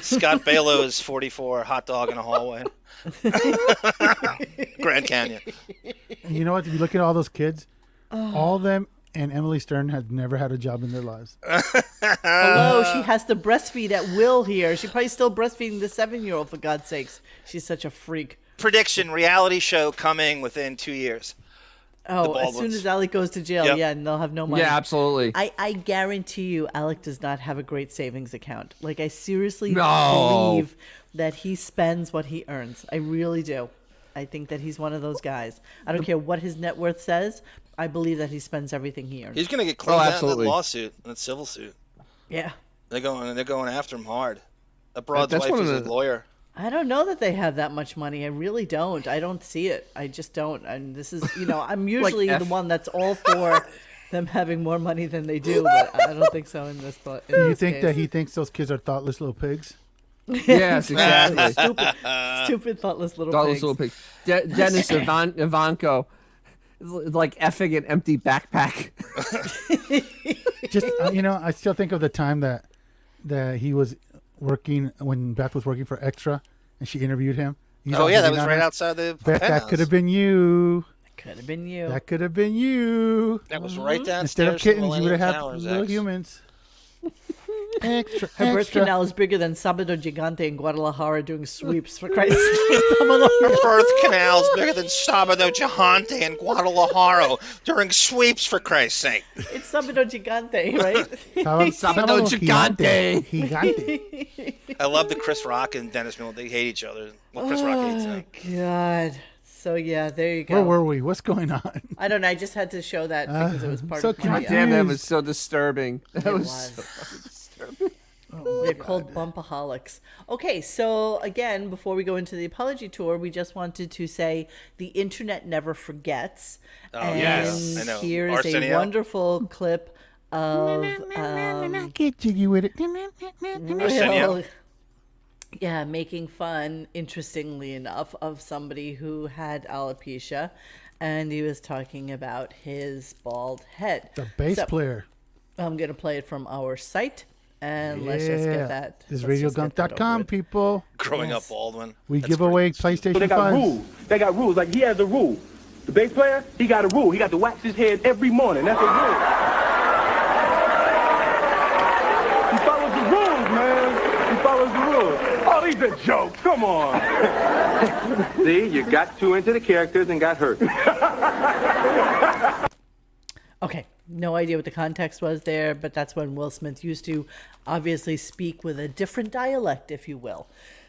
Speaker 1: Scott Balow is 44, hot dog in a hallway. Grand Canyon.
Speaker 3: And you know what? If you look at all those kids, all of them and Emily Stern have never had a job in their lives.
Speaker 2: Hello, she has to breastfeed at will here. She's probably still breastfeeding the 7-year-old, for God's sakes. She's such a freak.
Speaker 1: Prediction, reality show coming within 2 years.
Speaker 2: Oh, as soon as Alec goes to jail, and they'll have no money.
Speaker 4: Yeah, absolutely.
Speaker 2: I guarantee you Alec does not have a great savings account. Like, I seriously believe that he spends what he earns. I really do. I think that he's one of those guys. I don't care what his net worth says. I believe that he spends everything he earns.
Speaker 1: He's going to get cleaned out in that lawsuit, in that civil suit.
Speaker 2: Yeah.
Speaker 1: They're going after him hard. That broad's wife is a lawyer.
Speaker 2: I don't know that they have that much money. I really don't. I don't see it. I just don't. And this is, I'm usually the one that's all for them having more money than they do, but I don't think so in this. Do
Speaker 3: you think that he thinks those kids are thoughtless little pigs?
Speaker 4: Yes, exactly.
Speaker 2: Stupid, thoughtless little
Speaker 4: thoughtless
Speaker 2: pigs.
Speaker 4: little pig. Dennis Ivanko is like effing an empty backpack.
Speaker 3: Just I still think of the time that he was working when Beth was working for Extra, and she interviewed him.
Speaker 1: Oh yeah, that was right outside the
Speaker 3: Beth.
Speaker 1: penthouse.
Speaker 3: That could have been you.
Speaker 2: Could have been you.
Speaker 3: That could have been you.
Speaker 1: That was right downstairs.
Speaker 3: Instead of kittens, you would have had
Speaker 1: Towers,
Speaker 3: little humans. Extra.
Speaker 2: Her birth canal is bigger than Sábado Gigante in Guadalajara doing sweeps, for Christ's sake.
Speaker 1: Her birth canal is bigger than Sábado Gigante in Guadalajara during sweeps, for Christ's sake.
Speaker 2: It's Sábado Gigante, right?
Speaker 4: Sábado Gigante.
Speaker 3: Gigante.
Speaker 1: I love the Chris Rock and Dennis Miller. They hate each other. Well, Chris Rock hates him.
Speaker 2: God. So yeah, there you go.
Speaker 3: Where were we? What's going on?
Speaker 2: I don't know. I just had to show that because it was part
Speaker 3: so
Speaker 2: of my.
Speaker 4: Damn, that was so disturbing. That was so disturbing.
Speaker 2: They're called bumpaholics. Okay, so again, before we go into the apology tour, we just wanted to say the internet never forgets.
Speaker 1: Oh,
Speaker 2: and
Speaker 1: yes, I know.
Speaker 2: Here is
Speaker 1: Arsenio.
Speaker 2: a wonderful clip of
Speaker 3: Get jiggy with it.
Speaker 1: Arsenio.
Speaker 2: making fun, interestingly enough, of somebody who had alopecia, and he was talking about his bald head.
Speaker 3: The bass player.
Speaker 2: I'm going to play it from our site. And let's just get that.
Speaker 3: This is RadioGunk.com, people.
Speaker 1: Growing up Baldwin.
Speaker 3: We give away PlayStation 5.
Speaker 8: They got rules. They got rules. Like, he has a rule. The bass player, he got a rule. He got to wax his head every morning. That's a rule. He follows the rules, man. He follows the rules. Oh, these are jokes. Come on. See, you got too into the characters and got hurt.
Speaker 2: Okay. No idea what the context was there, but that's when Will Smith used to obviously speak with a different dialect, if you will.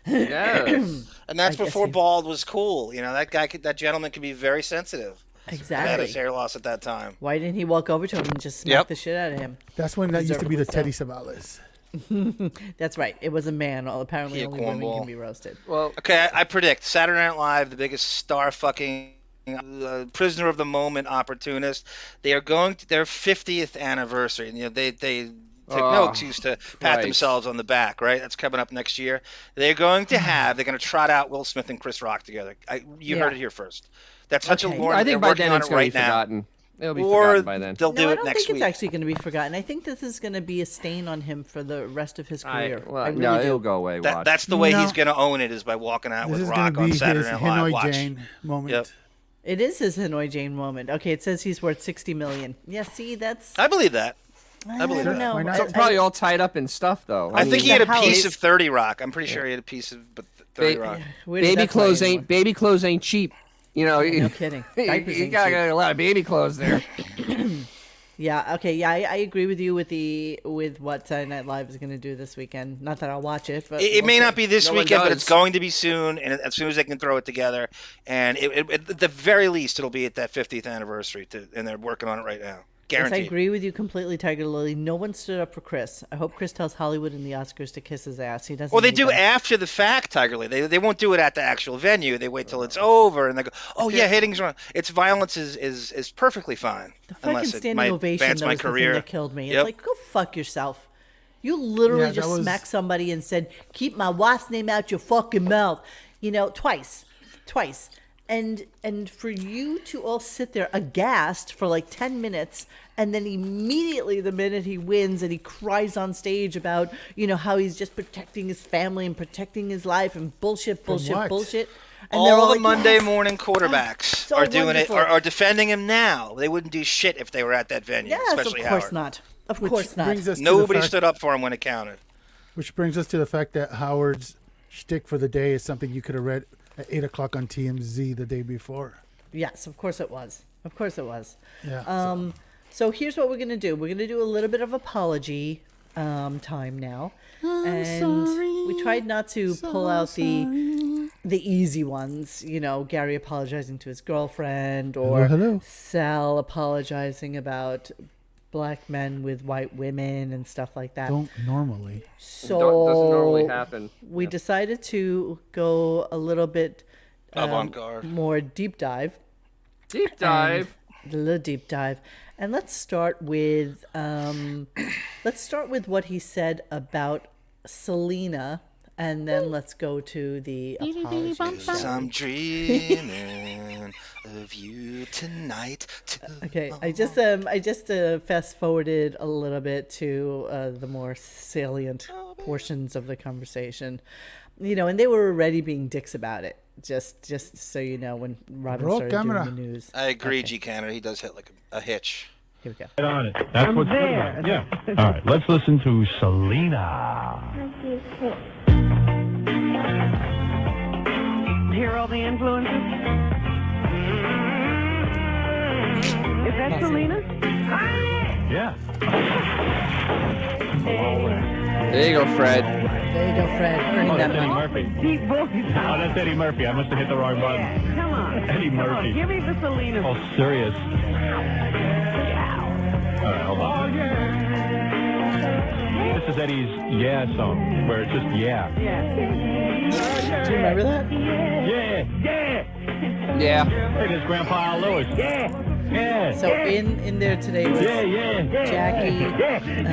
Speaker 4: Yes.
Speaker 1: And that's before bald was cool. That gentleman could be very sensitive.
Speaker 2: Exactly.
Speaker 1: Had his hair loss at that time.
Speaker 2: Why didn't he walk over to him and just smack the shit out of him?
Speaker 3: That's when that used to be the Teddy Savalas.
Speaker 2: That's right. It was a man. Apparently only women can be roasted.
Speaker 4: Well,
Speaker 1: okay, I predict Saturday Night Live, the biggest star fucking prisoner of the moment opportunist. They are going to their 50th anniversary, and they take no excuse to pat themselves on the back, right? That's coming up next year. They're going to trot out Will Smith and Chris Rock together. You heard it here first. That's such a Lauren.
Speaker 4: I think by then it's going to be forgotten. It'll be forgotten by then.
Speaker 1: They'll do it next week.
Speaker 2: I don't think it's actually going to be forgotten. I think this is going to be a stain on him for the rest of his career.
Speaker 4: No, it'll go away.
Speaker 1: That's the way he's going to own it, is by walking out with Rock on Saturday Night Live.
Speaker 3: Hanoi Jane moment.
Speaker 1: Yep.
Speaker 2: It is his Hanoi Jane moment. Okay, it says he's worth $60 million. Yeah, see, that's.
Speaker 1: I believe that.
Speaker 2: I don't know.
Speaker 4: It's probably all tied up in stuff, though.
Speaker 1: I think he had a piece of 30 Rock. I'm pretty sure he had a piece of 30 Rock.
Speaker 4: Baby clothes ain't cheap.
Speaker 2: No kidding.
Speaker 4: You got a lot of baby clothes there.
Speaker 2: Yeah. Okay. Yeah, I agree with you with what Saturday Night Live is going to do this weekend. Not that I'll watch it, but
Speaker 1: it may not be this weekend, but it's going to be soon, and as soon as they can throw it together, and at the very least, it'll be at that 50th anniversary, and they're working on it right now. Guaranteed.
Speaker 2: Yes, I agree with you completely, Tiger Lily. No one stood up for Chris. I hope Chris tells Hollywood in the Oscars to kiss his ass. He doesn't.
Speaker 1: Well, they do after the fact, Tiger Lily. They won't do it at the actual venue. They wait till it's over, and they go, "Oh yeah, hitting's wrong." Its violence is perfectly fine.
Speaker 2: The fucking standing ovation was the thing that killed me. It's like, go fuck yourself. You literally just smacked somebody and said, "Keep my wife's name out your fucking mouth." Twice. And for you to all sit there aghast for like 10 minutes, and then immediately the minute he wins and he cries on stage about, how he's just protecting his family and protecting his life and bullshit. And
Speaker 1: all the Monday morning quarterbacks are doing it, are defending him now. They wouldn't do shit if they were at that venue, especially
Speaker 2: of course
Speaker 1: Howard.
Speaker 2: Not. Of course not.
Speaker 1: Nobody stood up for him when it counted.
Speaker 3: Which brings us to the fact that Howard's shtick for the day is something you could have read at 8 o'clock on TMZ the day before.
Speaker 2: Yes, of course it was.
Speaker 3: Yeah.
Speaker 2: So here's what we're going to do. We're going to do a little bit of apology time now. We tried not to pull out the easy ones, Gary apologizing to his girlfriend, or Sal apologizing about black men with white women and stuff like that.
Speaker 3: Don't normally.
Speaker 2: So
Speaker 4: doesn't normally happen.
Speaker 2: We decided to go a little bit
Speaker 1: avant-garde,
Speaker 2: more deep dive. a little deep dive, and let's start with what he said about Selena, and then let's go to the apology.
Speaker 1: I'm dreaming of you tonight.
Speaker 2: Okay, I just fast forwarded a little bit to the more salient portions of the conversation, and they were already being dicks about it. Just so you know, when Robin started doing the news.
Speaker 1: I agree, G. Canada. He does hit like a hitch.
Speaker 2: Here we go.
Speaker 9: Get on it. That's what's good about it. Yeah. All right, let's listen to Selena.
Speaker 10: Hear all the influences? Is that Selena?
Speaker 9: Yeah.
Speaker 4: There you go, Fred.
Speaker 2: There you go, Fred. Earning that
Speaker 9: Eddie
Speaker 2: money.
Speaker 9: Murphy.
Speaker 10: Deep voice.
Speaker 9: Oh, that's Eddie Murphy. I must have hit the wrong button.
Speaker 10: Come on.
Speaker 9: Eddie
Speaker 10: Come
Speaker 9: Murphy.
Speaker 10: on, give me the Selena.
Speaker 9: Oh, serious. All right, hold on. This is Eddie's Yeah song, where it's just yeah.
Speaker 2: Do you remember that?
Speaker 9: Yeah. Hey, there's Grandpa Al Lewis. Yeah.
Speaker 2: So in there today was Jackie,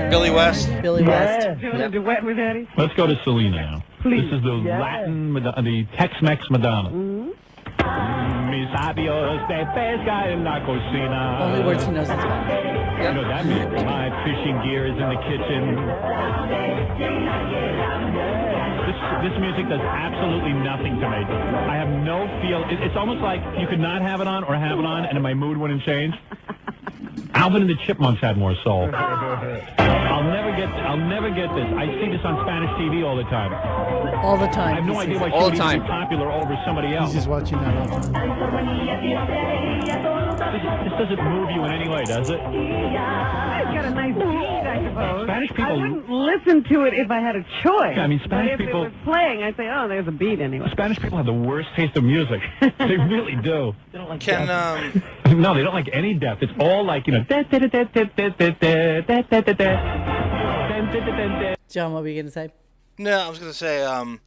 Speaker 1: Billy West.
Speaker 2: Billy West.
Speaker 10: Doing a duet with Eddie?
Speaker 9: Let's go to Selena now. This is the Latin, the Tex-Mex Madonna. Mis sabios de pesca en la cocina.
Speaker 2: Only words he knows in Spanish.
Speaker 9: You know what that means? My fishing gear is in the kitchen. This music does absolutely nothing to me. I have no feel. It's almost like you could not have it on or have it on, and my mood wouldn't change. Alvin and the Chipmunks had more soul. I'll never get this. I see this on Spanish TV all the time.
Speaker 2: All the time.
Speaker 9: I have no idea why
Speaker 4: all the
Speaker 9: she
Speaker 4: time.
Speaker 9: would be popular over somebody else.
Speaker 3: He's just watching that all the time.
Speaker 9: This doesn't move you in any way, does it?
Speaker 10: It's got a nice beat, I suppose.
Speaker 9: Spanish
Speaker 10: I
Speaker 9: people.
Speaker 10: wouldn't listen to it if I had a choice.
Speaker 9: Yeah, I mean, Spanish
Speaker 10: but if
Speaker 9: people.
Speaker 10: it was playing, I'd say, oh, there's a beat anyway.
Speaker 9: Spanish people have the worst taste of music. They really do.
Speaker 1: Can
Speaker 9: No, they don't like any depth. It's all like,
Speaker 2: John, what were you gonna say?
Speaker 1: No, I was gonna say, any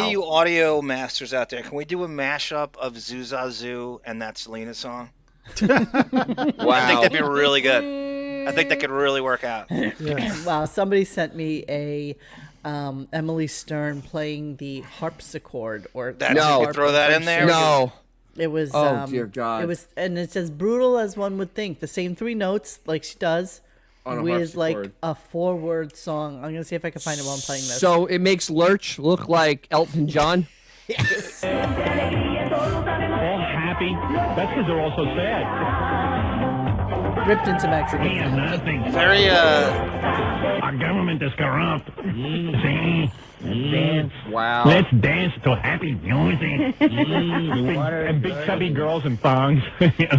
Speaker 1: of you audio masters out there, can we do a mashup of Zuza Zoo and that Selena song?
Speaker 4: Wow.
Speaker 1: I think that'd be really good. I think that could really work out.
Speaker 2: Wow, somebody sent me a Emily Stern playing the harpsichord
Speaker 1: No, throw that in there.
Speaker 4: No.
Speaker 2: It was.
Speaker 4: Oh, dear God.
Speaker 2: It was, and it's as brutal as one would think. The same three notes, like she does,
Speaker 4: On a
Speaker 2: with like
Speaker 4: harpsichord.
Speaker 2: a 4-word song. I'm gonna see if I can find it while I'm playing this.
Speaker 4: So it makes Lurch look like Elton John?
Speaker 2: Yes.
Speaker 9: all happy. That's because they're all so sad.
Speaker 2: Ripped into Mexican.
Speaker 9: We have nothing.
Speaker 1: Very
Speaker 9: Our government is corrupt. See? Dance.
Speaker 4: Wow.
Speaker 9: Let's dance to happy music. And big chubby girls in thongs.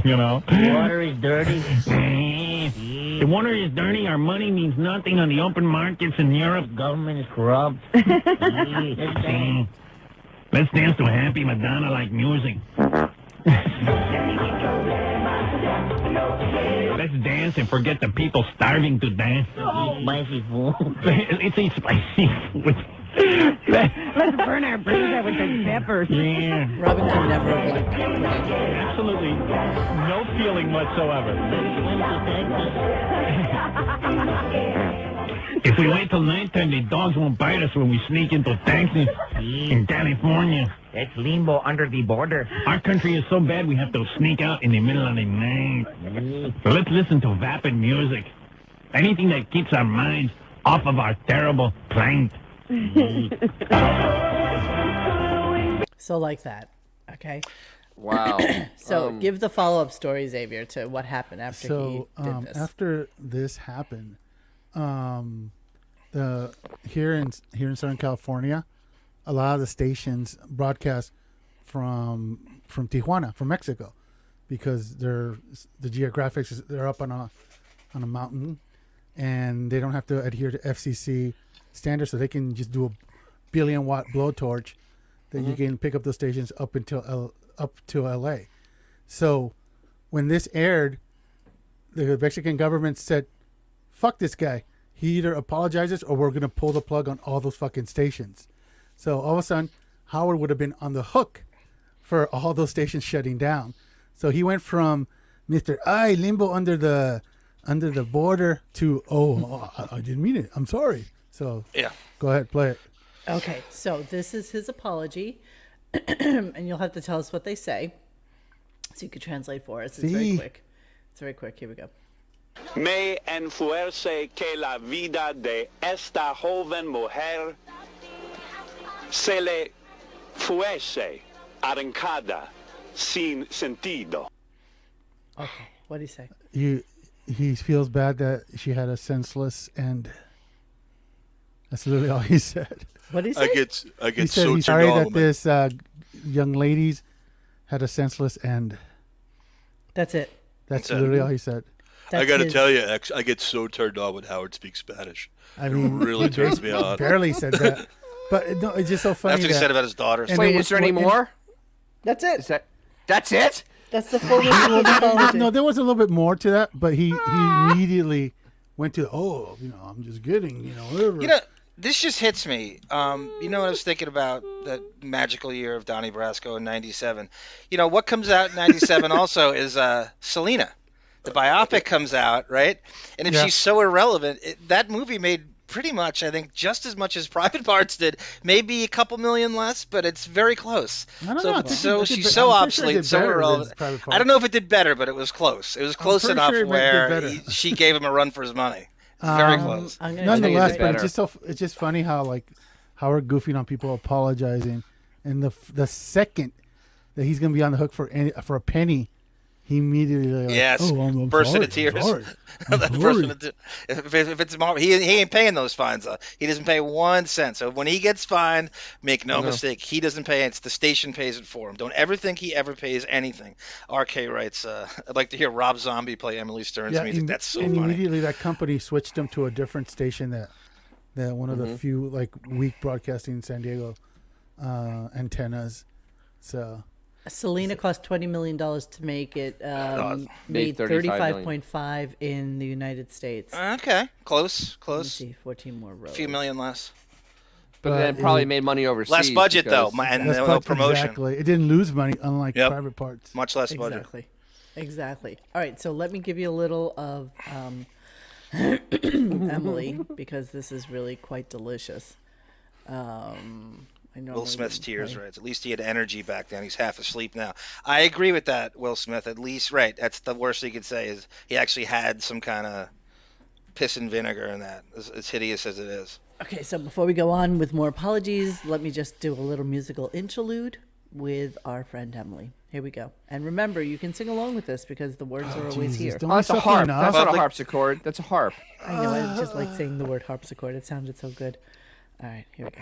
Speaker 9: You know.
Speaker 11: The water is dirty.
Speaker 9: The water is dirty. Our money means nothing on the open markets in Europe.
Speaker 11: The government is corrupt.
Speaker 9: Let's dance to happy Madonna like music. Let's dance and forget the people starving to death.
Speaker 11: Spicy food.
Speaker 9: It's a spicy food.
Speaker 10: Let's burn our bridges out with the peppers.
Speaker 9: Yeah.
Speaker 2: Robin can never have liked pudding.
Speaker 9: Absolutely no feeling whatsoever. If we wait till nighttime, the dogs won't bite us when we sneak into taxis in California.
Speaker 11: That's limbo under the border.
Speaker 9: Our country is so bad we have to sneak out in the middle of the night. So let's listen to vapid music. Anything that keeps our minds off of our terrible plight.
Speaker 2: So like that. Okay.
Speaker 4: Wow.
Speaker 2: So give the follow-up story, Xavier, to what happened after he did this.
Speaker 3: After this happened, here in Southern California, a lot of the stations broadcast from Tijuana, from Mexico, because the geographics they're up on a mountain, and they don't have to adhere to FCC standards, so they can just do a 1 billion watt blowtorch that you can pick up those stations up to LA. So when this aired, the Mexican government said, "Fuck this guy. He either apologizes or we're gonna pull the plug on all those fucking stations." So all of a sudden, Howard would have been on the hook for all those stations shutting down. So he went from Mr. I limbo under the border to I didn't mean it. I'm sorry. So
Speaker 1: yeah,
Speaker 3: go ahead, play it.
Speaker 2: Okay, so this is his apology, and you'll have to tell us what they say, so you can translate for us. It's very quick. It's very quick. Here we go.
Speaker 12: Me enfuerce que la vida de esta joven mujer se le fuese arrancada sin sentido.
Speaker 2: Okay, what do you say?
Speaker 3: He feels bad that she had a senseless end. That's literally all he said.
Speaker 2: What did he say?
Speaker 13: I get
Speaker 3: he said
Speaker 13: so
Speaker 3: he's
Speaker 13: turned
Speaker 3: sorry
Speaker 13: on
Speaker 3: that this young ladies had a senseless end.
Speaker 2: That's it.
Speaker 3: That's literally all he said.
Speaker 13: I got to tell you, X, I get so turned on when Howard speaks Spanish.
Speaker 3: I mean,
Speaker 13: it really turns me on.
Speaker 3: Barely said that, but no, it's just so funny.
Speaker 1: That's what he said about his daughter.
Speaker 4: Wait, is there any more?
Speaker 2: That's it.
Speaker 4: That's it?
Speaker 2: That's the full apology.
Speaker 3: No, there was a little bit more to that, but he immediately went to I'm just kidding, whatever.
Speaker 1: This just hits me. What I was thinking about that magical year of Donnie Brasco in '97. What comes out in '97 also is Selena. The biopic comes out, right? And if she's so irrelevant, that movie made pretty much, I think, just as much as Private Parts did. Maybe a couple million less, but it's very close.
Speaker 3: I don't know.
Speaker 1: She's so obsolete, so irrelevant. I don't know if it did better, but it was close. It was close enough where she gave him a run for his money. Very close.
Speaker 3: Nonetheless, but it's just funny how we're goofing on people apologizing, and the second that he's gonna be on the hook for a penny, he immediately I'm
Speaker 1: burst
Speaker 3: sorry,
Speaker 1: into tears.
Speaker 3: I'm sorry.
Speaker 1: If it's he ain't paying those fines. He doesn't pay 1 cent. So when he gets fined, make no mistake, he doesn't pay. It's the station pays it for him. Don't ever think he ever pays anything. RK writes, I'd like to hear Rob Zombie play Emily Stern's music. That's so funny.
Speaker 3: Immediately that company switched him to a different station that one of the few weak broadcasting San Diego antennas. So.
Speaker 2: Selena cost $20 million to make it. Made 35.5 in the United States.
Speaker 1: Okay, close.
Speaker 2: Let me see, 14 more rows.
Speaker 1: A few million less.
Speaker 4: But then probably made money overseas.
Speaker 1: Less budget though, and no promotion.
Speaker 3: Exactly, it didn't lose money, unlike Private Parts.
Speaker 1: Much less budget.
Speaker 2: Exactly. All right, so let me give you a little of Emily, because this is really quite delicious.
Speaker 1: Will Smith's tears, right? At least he had energy back then. He's half asleep now. I agree with that, Will Smith. At least, right. That's the worst he could say is he actually had some kind of piss and vinegar in that, as hideous as it is.
Speaker 2: Okay, so before we go on with more apologies, let me just do a little musical interlude with our friend Emily. Here we go. And remember, you can sing along with this because the words are always here.
Speaker 4: That's a harp. That's not a harpsichord. That's a harp.
Speaker 2: I know. I just like saying the word harpsichord. It sounded so good. All right, here we go.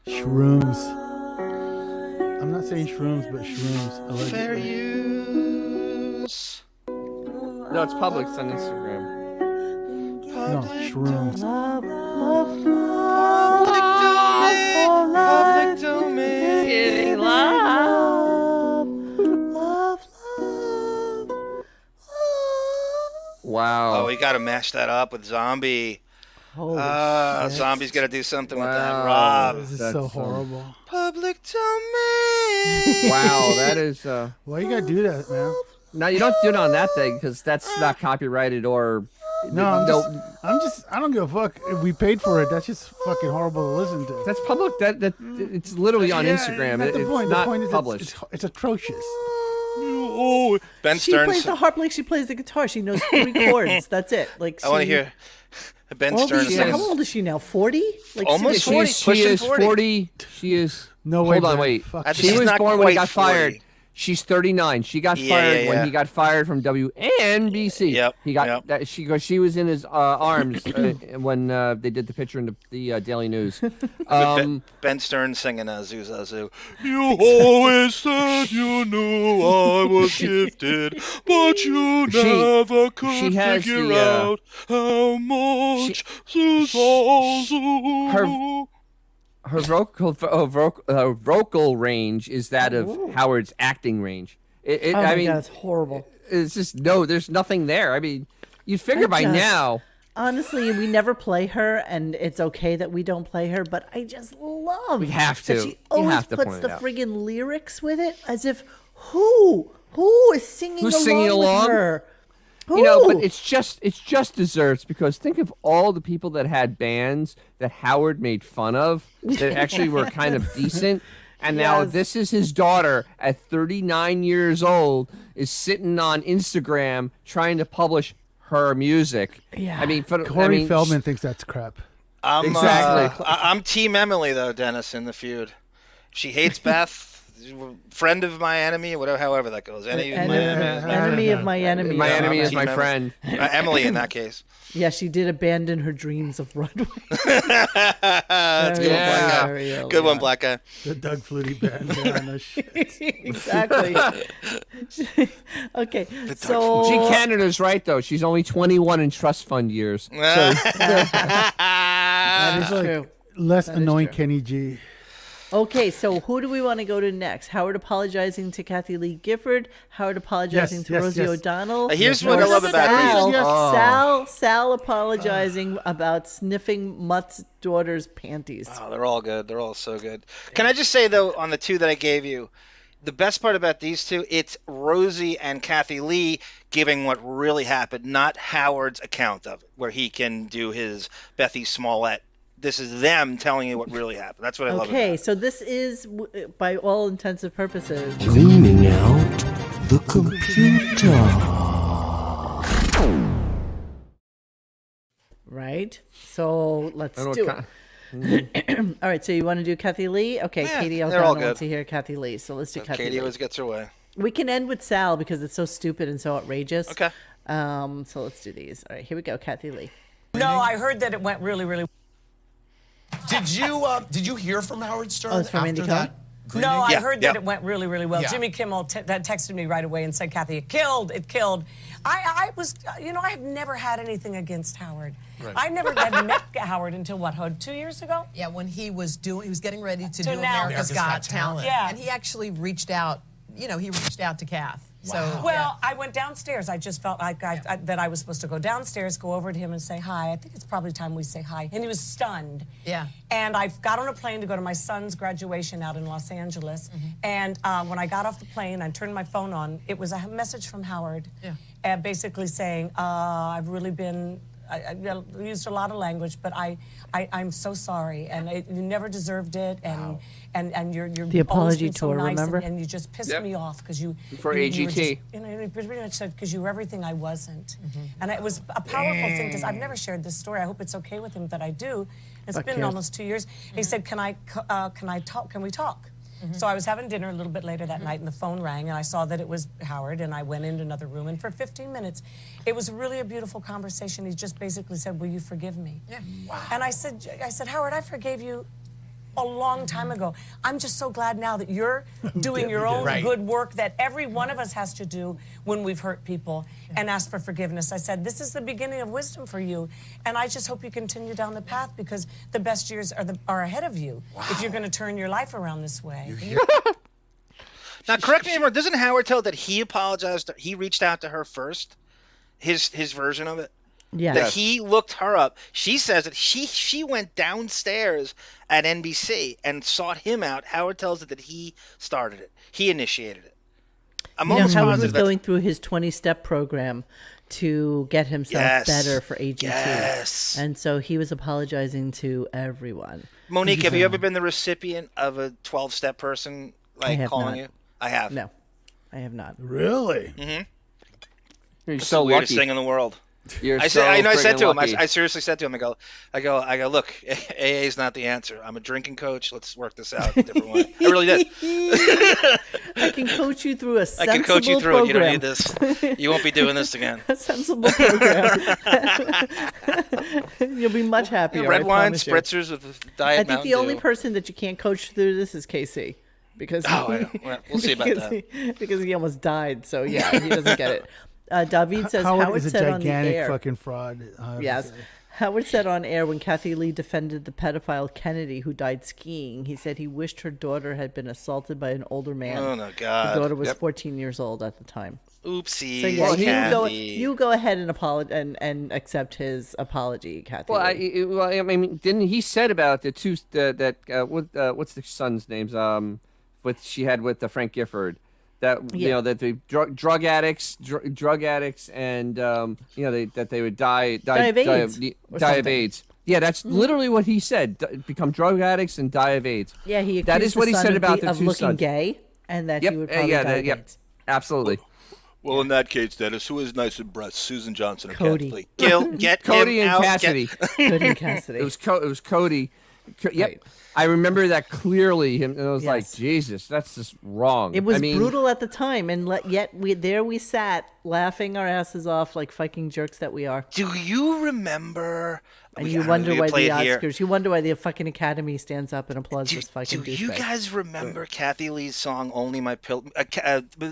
Speaker 3: Shrooms. I'm not saying shrooms, but shrooms. Allegedly.
Speaker 1: Fair use.
Speaker 4: No, it's public. It's on Instagram.
Speaker 3: No, shrooms.
Speaker 1: Public domain.
Speaker 2: Getting love.
Speaker 4: Wow.
Speaker 1: Oh, we got to mash that up with Zombie.
Speaker 2: Holy shit.
Speaker 1: Zombie's got to do something with that. Rob.
Speaker 3: This is so horrible.
Speaker 1: Public domain.
Speaker 4: Wow, that is.
Speaker 3: Why you gotta do that, man?
Speaker 4: No, you don't do it on that thing because that's not copyrighted or.
Speaker 3: I don't give a fuck if we paid for it. That's just fucking horrible to listen to.
Speaker 4: That's public. That it's literally on Instagram.
Speaker 3: That's the point.
Speaker 4: Not
Speaker 3: the point is
Speaker 4: published.
Speaker 3: it's atrocious.
Speaker 1: Oh, Ben
Speaker 2: She
Speaker 1: Stearns.
Speaker 2: plays the harp like she plays the guitar. She knows 3 chords. That's it. Like
Speaker 1: I want to hear Ben Stearns.
Speaker 2: How old is she now? 40? Like
Speaker 1: Almost 40.
Speaker 4: She is 40. She is.
Speaker 3: No way.
Speaker 4: Hold on, wait.
Speaker 1: She's
Speaker 4: She was
Speaker 1: not
Speaker 4: born when he
Speaker 1: quite
Speaker 4: got fired.
Speaker 1: 40.
Speaker 4: She's 39. She got fired when he got fired from WNBC.
Speaker 1: Yep.
Speaker 4: He got that. She was in his arms when they did the picture in the Daily News.
Speaker 1: Ben Stearns singing Zuzazu. You always said you knew I was gifted, but you never could figure out how much Zuzazu.
Speaker 4: Her vocal range is that of Howard's acting range.
Speaker 2: I mean, God, it's horrible.
Speaker 4: It's just there's nothing there. I mean, you'd figure by now.
Speaker 2: honestly, we never play her, and it's okay that we don't play her, but I just love
Speaker 4: We have
Speaker 2: that
Speaker 4: to.
Speaker 2: she
Speaker 4: You
Speaker 2: always
Speaker 4: have to
Speaker 2: puts
Speaker 4: point
Speaker 2: the
Speaker 4: it out.
Speaker 2: friggin' lyrics with it, as if who is singing
Speaker 4: Who's
Speaker 2: along
Speaker 4: singing along?
Speaker 2: with her?
Speaker 4: You know, but
Speaker 2: Who?
Speaker 4: it's just desserts, because think of all the people that had bands that Howard made fun of that actually were kind of decent. And now
Speaker 2: Yes.
Speaker 4: this is his daughter at 39 years old is sitting on Instagram trying to publish her music.
Speaker 2: Yeah.
Speaker 4: I mean,
Speaker 3: Corey Feldman thinks that's crap.
Speaker 4: Exactly.
Speaker 1: I'm Team Emily though, Dennis, in the feud. She hates Beth. Friend of my enemy, whatever, however that goes. Enemy of my enemy.
Speaker 2: Enemy of my enemy.
Speaker 4: My enemy is
Speaker 1: Team
Speaker 4: my
Speaker 1: Emily.
Speaker 4: friend.
Speaker 1: Emily in that case.
Speaker 2: Yeah, she did abandon her dreams of Broadway.
Speaker 1: That's a good one, black guy.
Speaker 2: Very early
Speaker 1: Good one,
Speaker 2: on.
Speaker 1: black guy.
Speaker 3: The Doug Flutie band. Yeah, no shit.
Speaker 2: Exactly. Okay, so
Speaker 4: G. Canada's right, though. She's only 21 in trust fund years. So
Speaker 2: that is
Speaker 3: It's like
Speaker 2: true.
Speaker 3: less
Speaker 2: That is
Speaker 3: annoying
Speaker 2: true.
Speaker 3: Kenny G.
Speaker 2: Okay, so who do we want to go to next? Howard apologizing to Kathy Lee Gifford. Howard apologizing
Speaker 3: Yes,
Speaker 2: to
Speaker 3: yes,
Speaker 2: Rosie
Speaker 3: yes.
Speaker 2: O'Donnell.
Speaker 1: Here's what I
Speaker 2: or
Speaker 1: love about
Speaker 2: Sal,
Speaker 1: these.
Speaker 3: Oh.
Speaker 2: Sal apologizing about sniffing Mutt's daughter's panties.
Speaker 1: Oh, they're all good. They're all so good. Can I just say though, on the two that I gave you, the best part about these two, it's Rosie and Kathy Lee giving what really happened, not Howard's account of it, where he can do his Bethy Smollett. This is them telling you what really happened. That's what I love about
Speaker 2: Okay,
Speaker 1: it.
Speaker 2: so this is, by all intents and purposes,
Speaker 14: Cleaning out the computer.
Speaker 2: right? So let's
Speaker 4: I don't
Speaker 2: do
Speaker 4: know
Speaker 2: it.
Speaker 4: what
Speaker 2: All right, so you want to do Kathy Lee? Okay,
Speaker 1: Yeah,
Speaker 2: Katie
Speaker 1: they're all
Speaker 2: O'Donnell
Speaker 1: good.
Speaker 2: wants to hear Kathy Lee, so let's do Kathy
Speaker 1: Katie
Speaker 2: Lee.
Speaker 1: always gets her way.
Speaker 2: We can end with Sal because it's so stupid and so outrageous.
Speaker 1: Okay.
Speaker 2: So let's do these. All right, here we go, Kathy Lee.
Speaker 15: No, I heard that it went really, really.
Speaker 16: Did you hear from Howard Stern
Speaker 2: Oh, it's from
Speaker 16: after
Speaker 2: Andy
Speaker 16: that?
Speaker 2: Cohen?
Speaker 15: No, I
Speaker 1: Yeah,
Speaker 15: heard
Speaker 1: yeah.
Speaker 15: that it went really, really well.
Speaker 16: Yeah.
Speaker 15: Jimmy Kimmel that texted me right away and said, Kathy, it killed. I was, I have never had anything against Howard.
Speaker 16: Right.
Speaker 15: I never had met Howard until what, 2 years ago?
Speaker 17: Yeah, when he was getting ready to
Speaker 15: To
Speaker 17: do
Speaker 15: now.
Speaker 17: America's Got Talent.
Speaker 15: Yeah.
Speaker 17: And he actually reached out, he reached out to Kath.
Speaker 16: Wow.
Speaker 17: So,
Speaker 15: Well, I went downstairs. I just felt like that I was supposed to go downstairs, go over to him and say hi. I think it's probably time we say hi. And he was stunned.
Speaker 17: Yeah.
Speaker 15: And I got on a plane to go to my son's graduation out in Los Angeles. And when I got off the plane, I turned my phone on. It was a message from Howard, basically saying, I've really been. I used a lot of language, but I'm so sorry, and you never deserved it, and you're
Speaker 2: The apology
Speaker 15: always been so
Speaker 2: tour,
Speaker 15: nice,
Speaker 2: remember?
Speaker 15: and you just pissed me off because you
Speaker 4: For
Speaker 15: you were
Speaker 4: AGT.
Speaker 15: just, you pretty much said because you were everything I wasn't, and it was a powerful thing because I've never shared this story. I hope it's okay with him that I do. It's
Speaker 2: Fuck
Speaker 15: been
Speaker 2: yes.
Speaker 15: almost 2 years. He said, can I talk? Can we talk? So I was having dinner a little bit later that night, and the phone rang, and I saw that it was Howard, and I went into another room, and for 15 minutes, it was really a beautiful conversation. He just basically said, will you forgive me?
Speaker 17: Yeah.
Speaker 15: Wow. And I said, Howard, I forgave you a long time ago. I'm just so glad now that you're doing your own good work that every one of us has to do when we've hurt people and ask for forgiveness. I said, this is the beginning of wisdom for you, and I just hope you continue down the path because the best years are ahead of you if you're going to turn your life around this way.
Speaker 1: Now, correct me if I'm wrong. Doesn't Howard tell that he apologized? He reached out to her first. His version of it.
Speaker 2: Yes.
Speaker 1: That he looked her up. She says that she went downstairs at NBC and sought him out. Howard tells it that he started it. He initiated it. I'm almost
Speaker 2: Howard
Speaker 1: positive
Speaker 2: was going through his 20-step program to get himself better for AGT.
Speaker 1: Yes.
Speaker 2: And so he was apologizing to everyone.
Speaker 1: Monique, have you ever been the recipient of a 12-step person calling
Speaker 2: not.
Speaker 1: you? I have.
Speaker 2: No, I have not.
Speaker 3: Really?
Speaker 1: Mm-hmm.
Speaker 4: You're
Speaker 1: It's
Speaker 4: so
Speaker 1: the weirdest
Speaker 4: lucky.
Speaker 1: thing in the world.
Speaker 4: You're
Speaker 1: I
Speaker 4: so
Speaker 1: said, I said
Speaker 4: friggin'
Speaker 1: to him,
Speaker 4: lucky.
Speaker 1: I seriously said to him, I go, look, AA is not the answer. I'm a drinking coach. Let's work this out a different way. I really did.
Speaker 2: I can coach you through a
Speaker 1: I
Speaker 2: sensible
Speaker 1: can coach you through it. You don't
Speaker 2: program.
Speaker 1: need this. You won't be doing this again.
Speaker 2: A sensible program. You'll be much happier.
Speaker 1: Red
Speaker 2: I
Speaker 1: wine,
Speaker 2: promise you.
Speaker 1: spritzers with Diet
Speaker 2: I think
Speaker 1: Mountain
Speaker 2: the only
Speaker 1: Dew.
Speaker 2: person that you can't coach through this is KC. Because
Speaker 1: well, we'll see about that.
Speaker 2: Because he almost died, so yeah, he doesn't get it. David says
Speaker 3: Howard
Speaker 2: Howard
Speaker 3: is a
Speaker 2: said on the
Speaker 3: gigantic
Speaker 2: air.
Speaker 3: fucking fraud.
Speaker 2: Yes. Howard said on air when Kathy Lee defended the pedophile Kennedy who died skiing, he said he wished her daughter had been assaulted by an older man.
Speaker 1: Oh, no, God.
Speaker 2: The daughter was 14 years old at the time.
Speaker 1: Oopsie.
Speaker 2: So yeah, you go ahead and accept his apology, Kathy.
Speaker 4: Well, I mean, didn't he said about the two what's the son's names? She had with Frank Gifford. That you know that the drug addicts, and that they would die of AIDS. Yeah, that's literally what he said. Become drug addicts and die of AIDS.
Speaker 2: Yeah, he accused
Speaker 4: that is what he said about the
Speaker 2: of
Speaker 4: two
Speaker 2: looking
Speaker 4: sons.
Speaker 2: gay, and that he would probably die of AIDS.
Speaker 4: Absolutely.
Speaker 13: Well, in that case, Dennis, who is nicer breasts, Susan Johnson or
Speaker 2: Cody?
Speaker 13: Kathy?
Speaker 1: Get
Speaker 4: Cody
Speaker 1: him
Speaker 4: and
Speaker 1: out.
Speaker 4: Cassidy.
Speaker 2: Cody and Cassidy.
Speaker 4: It was Cody. Yep.
Speaker 2: Right.
Speaker 4: I remember that clearly, and I was like, Jesus, that's just wrong.
Speaker 2: It was brutal at the time, and yet we sat laughing our asses off like fucking jerks that we are.
Speaker 1: Do you remember?
Speaker 2: And you wonder why the Oscars, you wonder why the fucking Academy stands up and applauds this fucking douchebag.
Speaker 1: Do you guys remember Kathy Lee's song "Only My Pillow"?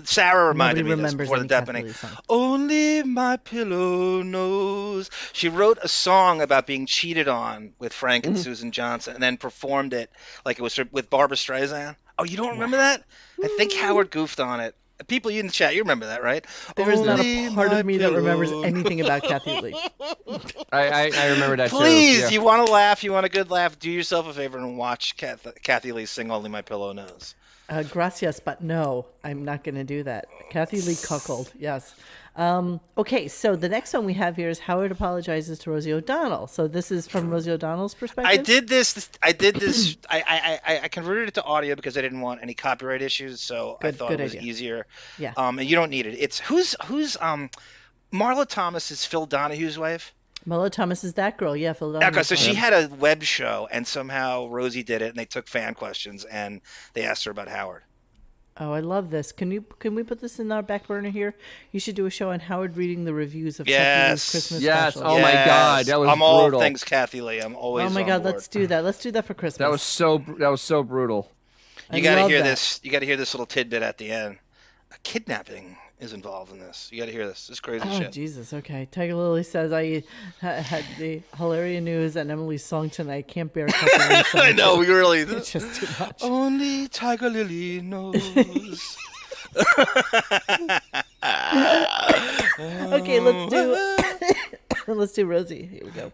Speaker 1: Sarah reminded me of this before the Deppening. Only my pillow knows. She wrote a song about being cheated on with Frank and Susan Johnson, and then performed it like it was with Barbra Streisand. Oh, you don't remember that? I think Howard goofed on it. People in the chat, you remember that, right?
Speaker 2: There is not a part of me that remembers anything about Kathy Lee.
Speaker 4: I remember that.
Speaker 1: Please, you want to laugh, you want a good laugh, do yourself a favor and watch Kathy Lee sing "Only My Pillow Knows."
Speaker 2: Gracias, but no, I'm not going to do that. Kathy Lee cuckold, yes. Okay, so the next one we have here is Howard apologizes to Rosie O'Donnell. So this is from Rosie O'Donnell's perspective.
Speaker 1: I did this. I converted it to audio because I didn't want any copyright issues. So I thought it was easier.
Speaker 2: Yeah.
Speaker 1: And you don't need it. It's who's Marla Thomas is Phil Donahue's wife.
Speaker 2: Marla Thomas is that girl. Yeah, Phil Donahue.
Speaker 1: Okay, so she had a web show, and somehow Rosie did it, and they took fan questions, and they asked her about Howard.
Speaker 2: Oh, I love this. Can we put this in our back burner here? You should do a show on Howard reading the reviews of Kathy Lee's Christmas special.
Speaker 4: Oh my God, that was
Speaker 1: I'm
Speaker 4: brutal.
Speaker 1: all things Kathy Lee. I'm always.
Speaker 2: Oh my God,
Speaker 1: board.
Speaker 2: let's do that. Let's do that for Christmas.
Speaker 4: That was so brutal.
Speaker 1: You got to hear this. You got to hear this little tidbit at the end. A kidnapping is involved in this. You got to hear this. This is crazy shit.
Speaker 2: Oh Jesus. Okay. Tiger Lily says I had the hilarious news and Emily's song tonight. Can't bear Kathy
Speaker 1: I know. We really.
Speaker 2: It's just too much.
Speaker 1: Only Tiger Lily knows.
Speaker 2: Okay, let's do Rosie. Here we go.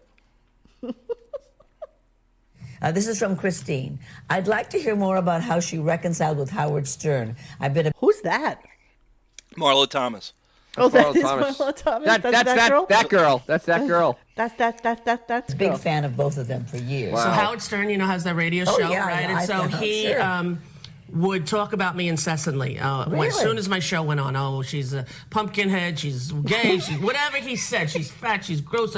Speaker 18: This is from Christine. I'd like to hear more about how she reconciled with Howard Stern.
Speaker 2: Who's that?
Speaker 1: Marla Thomas.
Speaker 2: Oh, that is Marla Thomas. That's that girl.
Speaker 4: That girl. That's that girl.
Speaker 2: That's
Speaker 18: big fan of both of them for years.
Speaker 19: Wow. So Howard Stern, has that radio show,
Speaker 18: yeah,
Speaker 19: right?
Speaker 18: Yeah,
Speaker 19: and so he would talk about me incessantly. As soon as my show went on, she's a pumpkinhead, she's gay, she's whatever he said, she's fat, she's gross.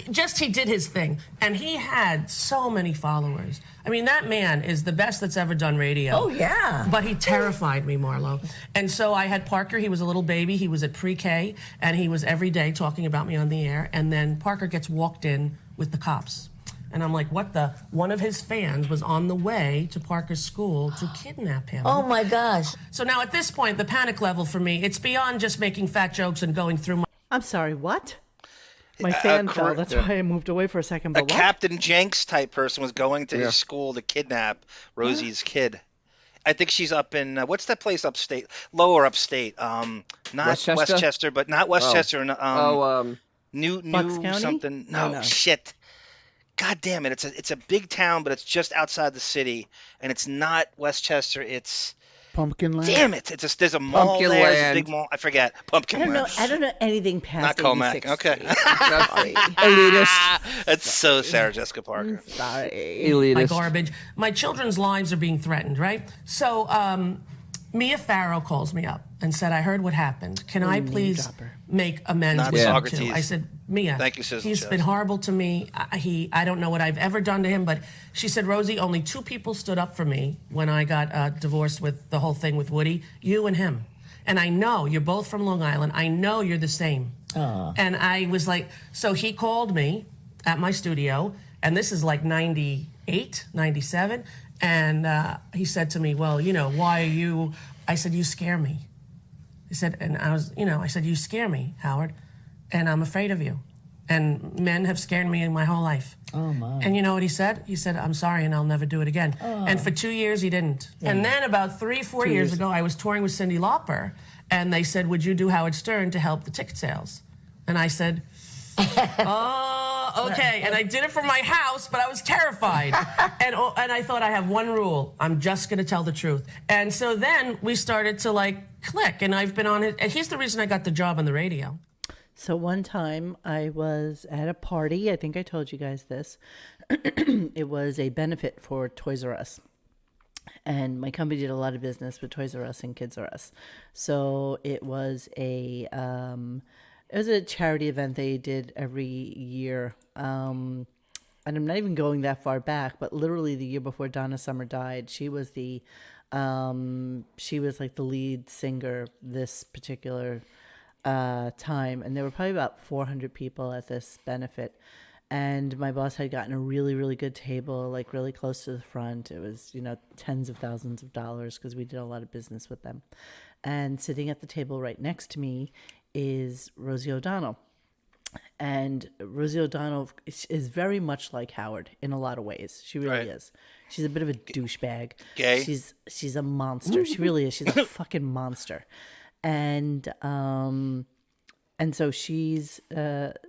Speaker 19: Just he did his thing. And he had so many followers. I mean, that man is the best that's ever done radio.
Speaker 18: Oh, yeah.
Speaker 19: But he terrified me, Marlo. And so I had Parker, he was a little baby, he was at pre-K, and he was every day talking about me on the air. And then Parker gets walked in with the cops. And I'm like, what the? One of his fans was on the way to Parker's school to kidnap him.
Speaker 18: Oh, my gosh.
Speaker 19: So now at this point, the panic level for me, it's beyond just making fat jokes and going through my...
Speaker 2: I'm sorry, what? My fan fell. That's why I moved away for a second. But
Speaker 1: Captain Jenks type person was going to his school to kidnap Rosie's kid. I think she's up in, what's that place upstate? Lower upstate. Not Westchester, but not Westchester. New something. No, shit. God damn it! It's a big town, but it's just outside the city, and it's not Westchester. It's
Speaker 3: Pumpkinland.
Speaker 1: Damn it! There's a mall there. There's a big mall. I forget. Pumpkinland.
Speaker 2: I don't know anything past.
Speaker 1: Not Comac. Okay.
Speaker 4: Elitist.
Speaker 1: That's so Sarah Jessica Parker.
Speaker 2: Sorry.
Speaker 4: Elitist.
Speaker 19: My garbage. My children's lives are being threatened, right? So Mia Farrow calls me up and said, "I heard what happened. Can I please make amends with you too?" I said, "Mia,
Speaker 1: thank you,
Speaker 19: he's been horrible to me. I don't know what I've ever done to him." But she said, "Rosie, only two people stood up for me when I got divorced with the whole thing with Woody, you and him. And I know you're both from Long Island. I know you're the same." And I was like, so he called me at my studio, and this is like 98, 97. And he said to me, "Well, why are you?" I said, "You scare me." He said, and I was, I said, "You scare me, Howard, and I'm afraid of you." And men have scared me my whole life.
Speaker 18: Oh, my.
Speaker 19: And you know what he said? He said, I'm sorry, and I'll never do it again.
Speaker 18: Oh.
Speaker 19: And for 2 years, he didn't.
Speaker 18: Yeah.
Speaker 19: And then about 3-4 years ago, I was touring with Cyndi Lauper, and they said, would you do Howard Stern to help the ticket sales? And I said, oh, okay. And I did it from my house, but I was terrified. And I thought, I have one rule. I'm just going to tell the truth. And so then we started to, like, click, and I've been on it. And he's the reason I got the job on the radio.
Speaker 2: So one time I was at a party. I think I told you guys this. It was a benefit for Toys R Us. And my company did a lot of business with Toys R Us and Kids R Us. So it was a charity event they did every year. And I'm not even going that far back, but literally the year before Donna Summer died, she was like the lead singer this particular time, and there were probably about 400 people at this benefit, and my boss had gotten a really, really good table, like really close to the front. It was, tens of thousands of dollars because we did a lot of business with them. And sitting at the table right next to me is Rosie O'Donnell. And Rosie O'Donnell is very much like Howard in a lot of ways. She really is. She's a bit of a douchebag.
Speaker 1: Gay.
Speaker 2: She's a monster. She really is. She's a fucking monster. And so she's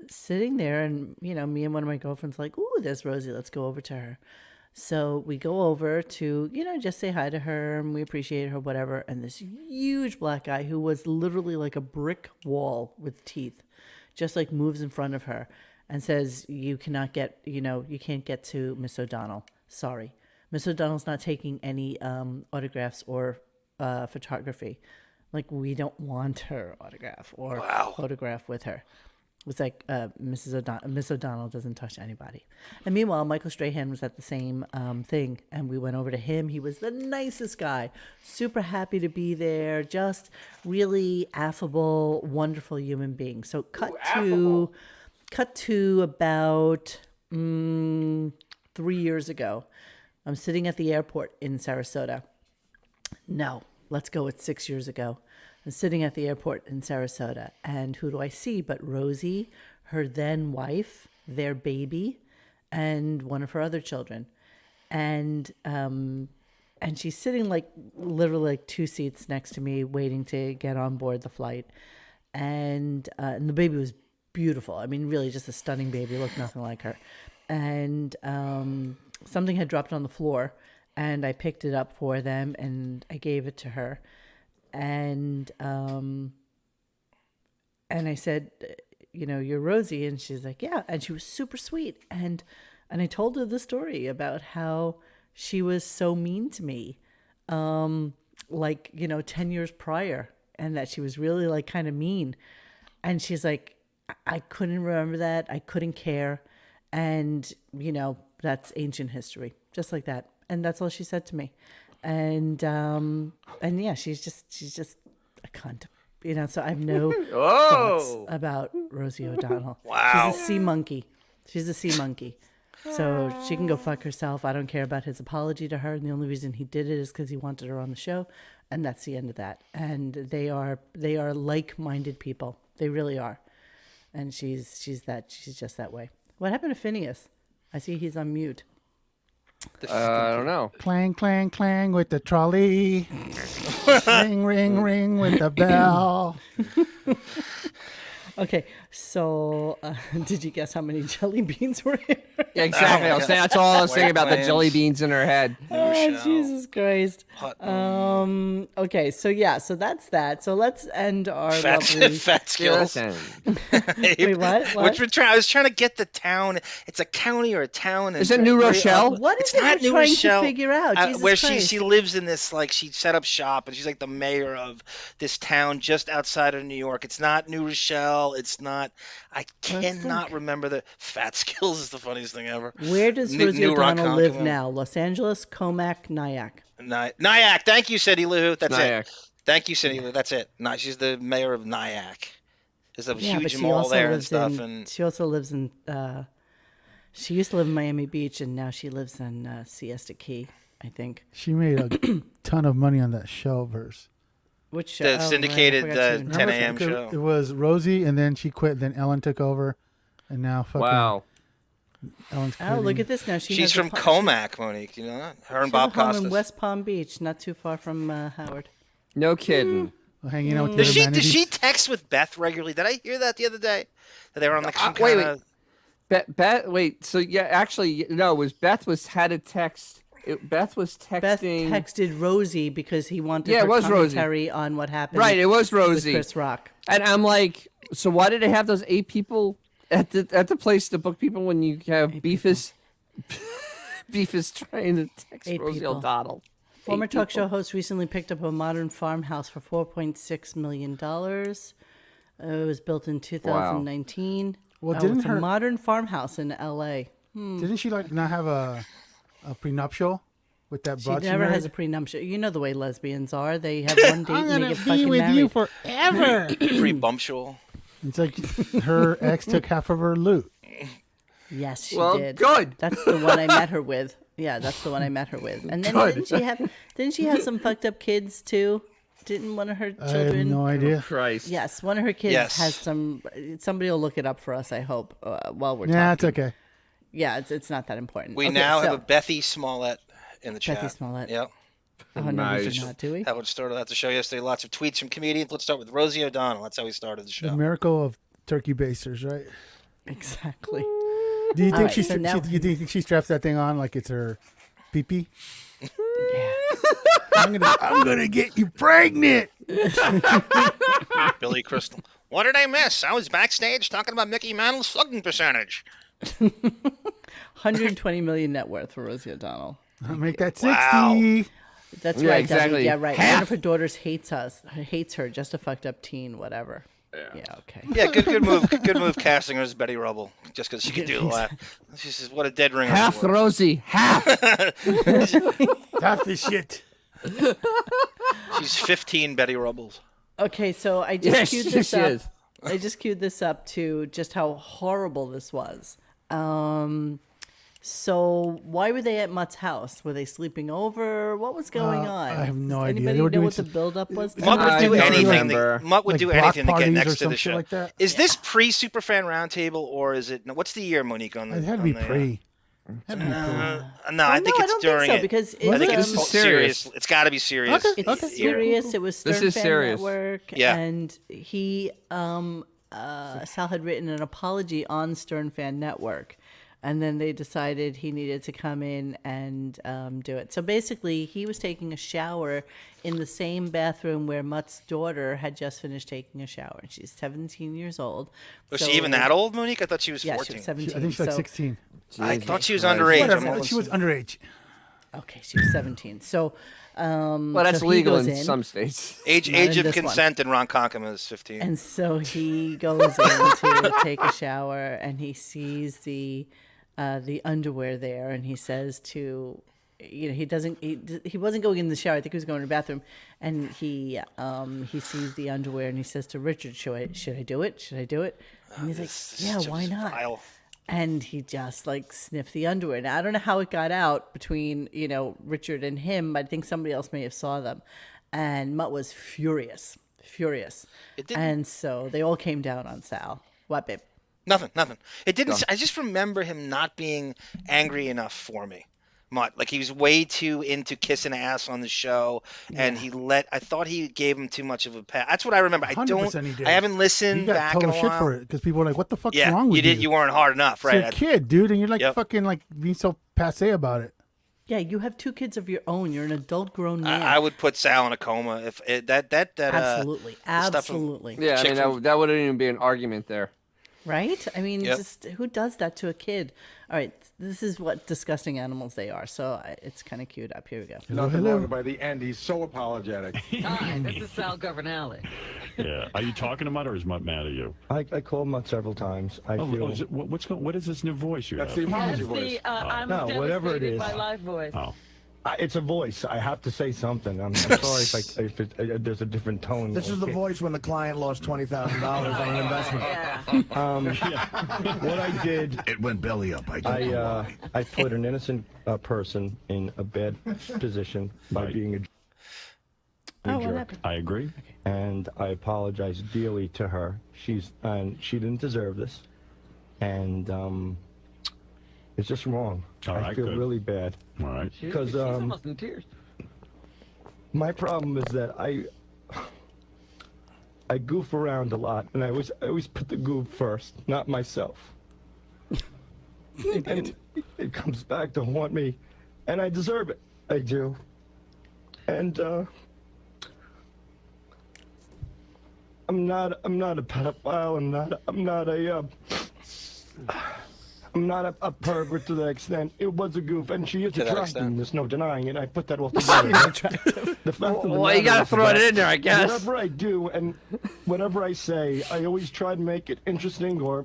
Speaker 2: sitting there, and me and one of my girlfriends like, ooh, there's Rosie. Let's go over to her. So we go over to just say hi to her, and we appreciate her, whatever. And this huge black guy who was literally like a brick wall with teeth, just like moves in front of her and says, "You cannot get, you can't get to Miss O'Donnell. Sorry, Miss O'Donnell's not taking any autographs or photography." Like, we don't want her autograph or photograph with her. It's like Miss O'Donnell doesn't touch anybody. And meanwhile, Michael Strahan was at the same thing, and we went over to him. He was the nicest guy, super happy to be there, just really affable, wonderful human being. So cut to about 3 years ago. I'm sitting at the airport in Sarasota. No. Let's go with 6 years ago. I'm sitting at the airport in Sarasota, and who do I see but Rosie, her then wife, their baby, and one of her other children. And she's sitting literally 2 seats next to me, waiting to get on board the flight. And the baby was beautiful. I mean, really just a stunning baby, looked nothing like her. And something had dropped on the floor. And I picked it up for them, and I gave it to her, and I said, you're Rosie, and she's like, yeah, and she was super sweet, and I told her the story about how she was so mean to me, 10 years prior, and that she was really kind of mean, and she's like, I couldn't remember that, I couldn't care, and that's ancient history, just like that. And that's all she said to me. And yeah, she's just a cunt. So I have no thoughts about Rosie O'Donnell.
Speaker 1: Wow.
Speaker 2: She's a sea monkey. So she can go fuck herself. I don't care about his apology to her. And the only reason he did it is because he wanted her on the show. And that's the end of that. And they are like-minded people. They really are. And she's just that way. What happened to Phineas? I see he's on mute.
Speaker 4: I don't know.
Speaker 3: Clang, clang, clang with the trolley. Ring, ring, ring with the bell.
Speaker 2: Okay, so did you guess how many jelly beans were here?
Speaker 4: Yeah, exactly. I was saying that's all I was thinking about, the jelly beans in her head.
Speaker 2: Oh, Jesus Christ. Okay, so that's that. So let's end our lovely
Speaker 1: fat skills.
Speaker 2: Wait, what?
Speaker 1: I was trying to get the town. It's a county or a town.
Speaker 4: Is it New Rochelle?
Speaker 2: What is it you're trying to figure out?
Speaker 1: Where she lives in this, she set up shop, and she's like the mayor of this town just outside of New York. It's not New Rochelle. It's not. I cannot remember the fat skills is the funniest thing ever.
Speaker 2: Where does Rosie O'Donnell live now? Los Angeles, Comac, Nyack.
Speaker 1: Nyack. Thank you, Cindy Lou. That's
Speaker 4: Nyack.
Speaker 1: it. Thank you, Cindy Lou. That's it. She's the mayor of Nyack. There's a huge mall there and stuff. And
Speaker 2: she also lives in. She used to live in Miami Beach, and now she lives in Siesta Key, I think.
Speaker 3: She made a ton of money on that show of hers.
Speaker 2: Which show?
Speaker 1: The syndicated 10 a.m. show.
Speaker 3: It was Rosie, and then she quit. Then Ellen took over, And now fucking.
Speaker 4: Wow.
Speaker 3: Ellen's
Speaker 2: Oh, look at this now.
Speaker 1: She's from Comac, Monique. Do you know that? Her and Bob
Speaker 2: home
Speaker 1: Costas.
Speaker 2: in West Palm Beach, not too far from Howard.
Speaker 4: No kidding.
Speaker 3: Hanging out with
Speaker 1: Does she text with Beth regularly? Did I hear that the other day? That they were on like some kind of...
Speaker 4: Beth, wait. So yeah, actually, no. Beth had a text. Beth was texting.
Speaker 2: Beth texted Rosie because he wanted
Speaker 4: it
Speaker 2: her
Speaker 4: was
Speaker 2: commentary on what happened.
Speaker 4: Right, it was Rosie.
Speaker 2: With Chris Rock.
Speaker 4: And I'm like, so why did they have those 8 people at the place to book people when you have Beef is trying to text
Speaker 2: 8
Speaker 4: Rosie
Speaker 2: people.
Speaker 4: O'Donnell?
Speaker 2: Former talk show host recently picked up a modern farmhouse for $4.6 million. It was built in 2019.
Speaker 3: Well, didn't
Speaker 2: it's a modern farmhouse in L.A.
Speaker 3: Didn't she like not have a prenuptial with that broad?
Speaker 2: She never has a prenuptial. You know the way lesbians are. They have one date and they get fucking
Speaker 3: with
Speaker 2: married.
Speaker 3: you forever.
Speaker 1: Prebumptual.
Speaker 3: It's like her ex took half of her loot.
Speaker 2: Yes, she
Speaker 4: well,
Speaker 2: did.
Speaker 4: Good.
Speaker 2: That's the one I met her with. Yeah, that's the one I met her with. And then didn't she have some fucked up kids too? Didn't one of her children?
Speaker 3: I have no idea.
Speaker 4: Oh, Christ.
Speaker 2: Yes, one of her kids has some. Somebody will look it up for us. I hope while we're talking.
Speaker 3: Yeah, it's okay.
Speaker 2: Yeah, it's not that important.
Speaker 1: We now have a Bethy Smollett in the chat.
Speaker 2: Bethy Smollett.
Speaker 1: Yep.
Speaker 2: Oh, no, we do not, do we?
Speaker 1: That would start out the show yesterday. Lots of tweets from comedians. Let's start with Rosie O'Donnell. That's how we started the show.
Speaker 3: The miracle of turkey basers, right?
Speaker 2: Exactly.
Speaker 3: Do you think you think she straps that thing on like it's her pee-pee?
Speaker 2: Yeah.
Speaker 3: I'm gonna get you pregnant.
Speaker 1: Billy Crystal. What did I miss? I was backstage talking about Mickey Mantle's slugging percentage.
Speaker 2: 120 million net worth for Rosie O'Donnell.
Speaker 3: I'll make that 60.
Speaker 1: Wow.
Speaker 2: That's
Speaker 4: Yeah,
Speaker 2: right,
Speaker 4: exactly.
Speaker 2: Debbie. Yeah, right.
Speaker 4: Half.
Speaker 2: One of her daughters hates her, just a fucked up teen, whatever. Yeah, okay.
Speaker 1: Yeah, good move. Good move casting her as Betty Rubble, just because she could do the laugh. She says, "What a dead ringer."
Speaker 4: Half Rosie, half.
Speaker 3: Half the shit.
Speaker 1: She's 15 Betty Rubbles.
Speaker 2: Okay, so I just queued this up.
Speaker 4: Is.
Speaker 2: I just queued this up to just how horrible this was. So why were they at Mutt's house? Were they sleeping over? What was going on?
Speaker 3: I have no idea.
Speaker 2: Anybody
Speaker 3: They were
Speaker 2: know
Speaker 3: doing
Speaker 2: what the buildup was?
Speaker 1: Mutt would do
Speaker 4: don't
Speaker 1: anything.
Speaker 4: remember.
Speaker 1: Mutt would
Speaker 3: Like
Speaker 1: do
Speaker 3: block
Speaker 1: anything to get
Speaker 3: parties or
Speaker 1: next to
Speaker 3: some
Speaker 1: the
Speaker 3: shit
Speaker 1: show.
Speaker 3: like that?
Speaker 1: Is this pre-Superfan Roundtable or is it? What's the year, Monique? On the,
Speaker 3: It had to be pre. Had to be pre.
Speaker 1: No, I think
Speaker 2: I
Speaker 1: it's
Speaker 2: don't
Speaker 1: during
Speaker 2: think so,
Speaker 1: it.
Speaker 2: because
Speaker 1: I think
Speaker 2: it's,
Speaker 1: it's
Speaker 4: serious.
Speaker 1: It's got to be serious.
Speaker 3: Okay.
Speaker 2: It's serious. It was Stern
Speaker 4: This is
Speaker 2: Fan
Speaker 4: serious.
Speaker 2: Network.
Speaker 1: Yeah.
Speaker 2: And he, Sal had written an apology on Stern Fan Network. And then they decided he needed to come in and do it. So basically, he was taking a shower in the same bathroom where Mutt's daughter had just finished taking a shower. And she's 17 years old.
Speaker 1: Was she even that old, Monique? I thought she was 14.
Speaker 2: Yeah, she was 17.
Speaker 3: I think she's like 16.
Speaker 1: I thought she was underage.
Speaker 3: Whatever. She was underage.
Speaker 2: Okay, she was 17. So,
Speaker 4: Well, that's
Speaker 2: so he
Speaker 4: legal
Speaker 2: goes
Speaker 4: in some states.
Speaker 1: Age
Speaker 2: Not in
Speaker 1: of
Speaker 2: this one.
Speaker 1: consent in Ronkonkoma is 15.
Speaker 2: And so he goes in to take a shower, and he sees the underwear there, and he says to, he wasn't going in the shower. I think he was going to the bathroom, and he sees the underwear, and he says to Richard, should I do it? Should I do it? And he's like, yeah, why not?
Speaker 1: Vile.
Speaker 2: And he just like sniffed the underwear. Now I don't know how it got out between Richard and him. I think somebody else may have saw them, and Mutt was furious. And so they all came down on Sal. What, babe?
Speaker 1: Nothing. It didn't. I just remember him not being angry enough for me. Mutt, like he was way too into kissing ass on the show, and I thought he gave him too much of a pass. That's what I remember. I
Speaker 3: 100% he did.
Speaker 1: I haven't listened
Speaker 3: You got
Speaker 1: back in
Speaker 3: total
Speaker 1: a
Speaker 3: shit
Speaker 1: while.
Speaker 3: for it because people were like, "What the fuck's wrong with you?
Speaker 1: You weren't hard enough, right?
Speaker 3: It's your kid, dude, and you're like
Speaker 1: Yep.
Speaker 3: fucking like being so passe about it."
Speaker 2: Yeah, you have 2 kids of your own. You're an adult grown man.
Speaker 1: I would put Sal in a coma if
Speaker 2: Absolutely.
Speaker 1: stuff from
Speaker 4: Yeah, I mean that wouldn't even be an argument there.
Speaker 2: Right? I mean,
Speaker 1: Yep.
Speaker 2: just who does that to a kid? All right, this is what disgusting animals they are. So it's kind of queued up. Here we go.
Speaker 20: Nothing wrong by the end. He's so apologetic.
Speaker 6: Hi, this is Sal Governale.
Speaker 5: Yeah. Are you talking to Mutt or is Mutt mad at you?
Speaker 20: I called Mutt several times.
Speaker 5: What is this new voice you
Speaker 20: That's
Speaker 5: have?
Speaker 20: the apology voice.
Speaker 6: I'm
Speaker 20: No, whatever it
Speaker 6: devastated
Speaker 20: is.
Speaker 6: by live voice.
Speaker 5: Oh.
Speaker 20: It's a voice. I have to say something. I'm sorry if there's a different tone.
Speaker 21: This is the voice when the client lost $20,000 on an investment.
Speaker 20: What I did.
Speaker 21: It went belly up.
Speaker 20: I put an innocent person in a bad position by being a
Speaker 2: What
Speaker 20: jerk.
Speaker 2: happened?
Speaker 5: I agree.
Speaker 20: And I apologize dearly to her. She didn't deserve this. and it's just wrong.
Speaker 5: All right,
Speaker 20: I feel
Speaker 5: good.
Speaker 20: really bad.
Speaker 5: All right.
Speaker 20: Because
Speaker 4: She's almost in tears.
Speaker 20: my problem is that I goof around a lot, and I always put the goof first, not myself. And it comes back to haunt me, and I deserve it. I do. And I'm not a pedophile. I'm not a pervert to that extent. It was a goof, and she is attractive. There's no denying it. I put that all together. The fact of the
Speaker 4: Well, you
Speaker 20: matter
Speaker 4: gotta
Speaker 20: is
Speaker 4: throw it
Speaker 20: that
Speaker 4: in there, I guess.
Speaker 20: Whatever I do and whatever I say, I always try to make it interesting or,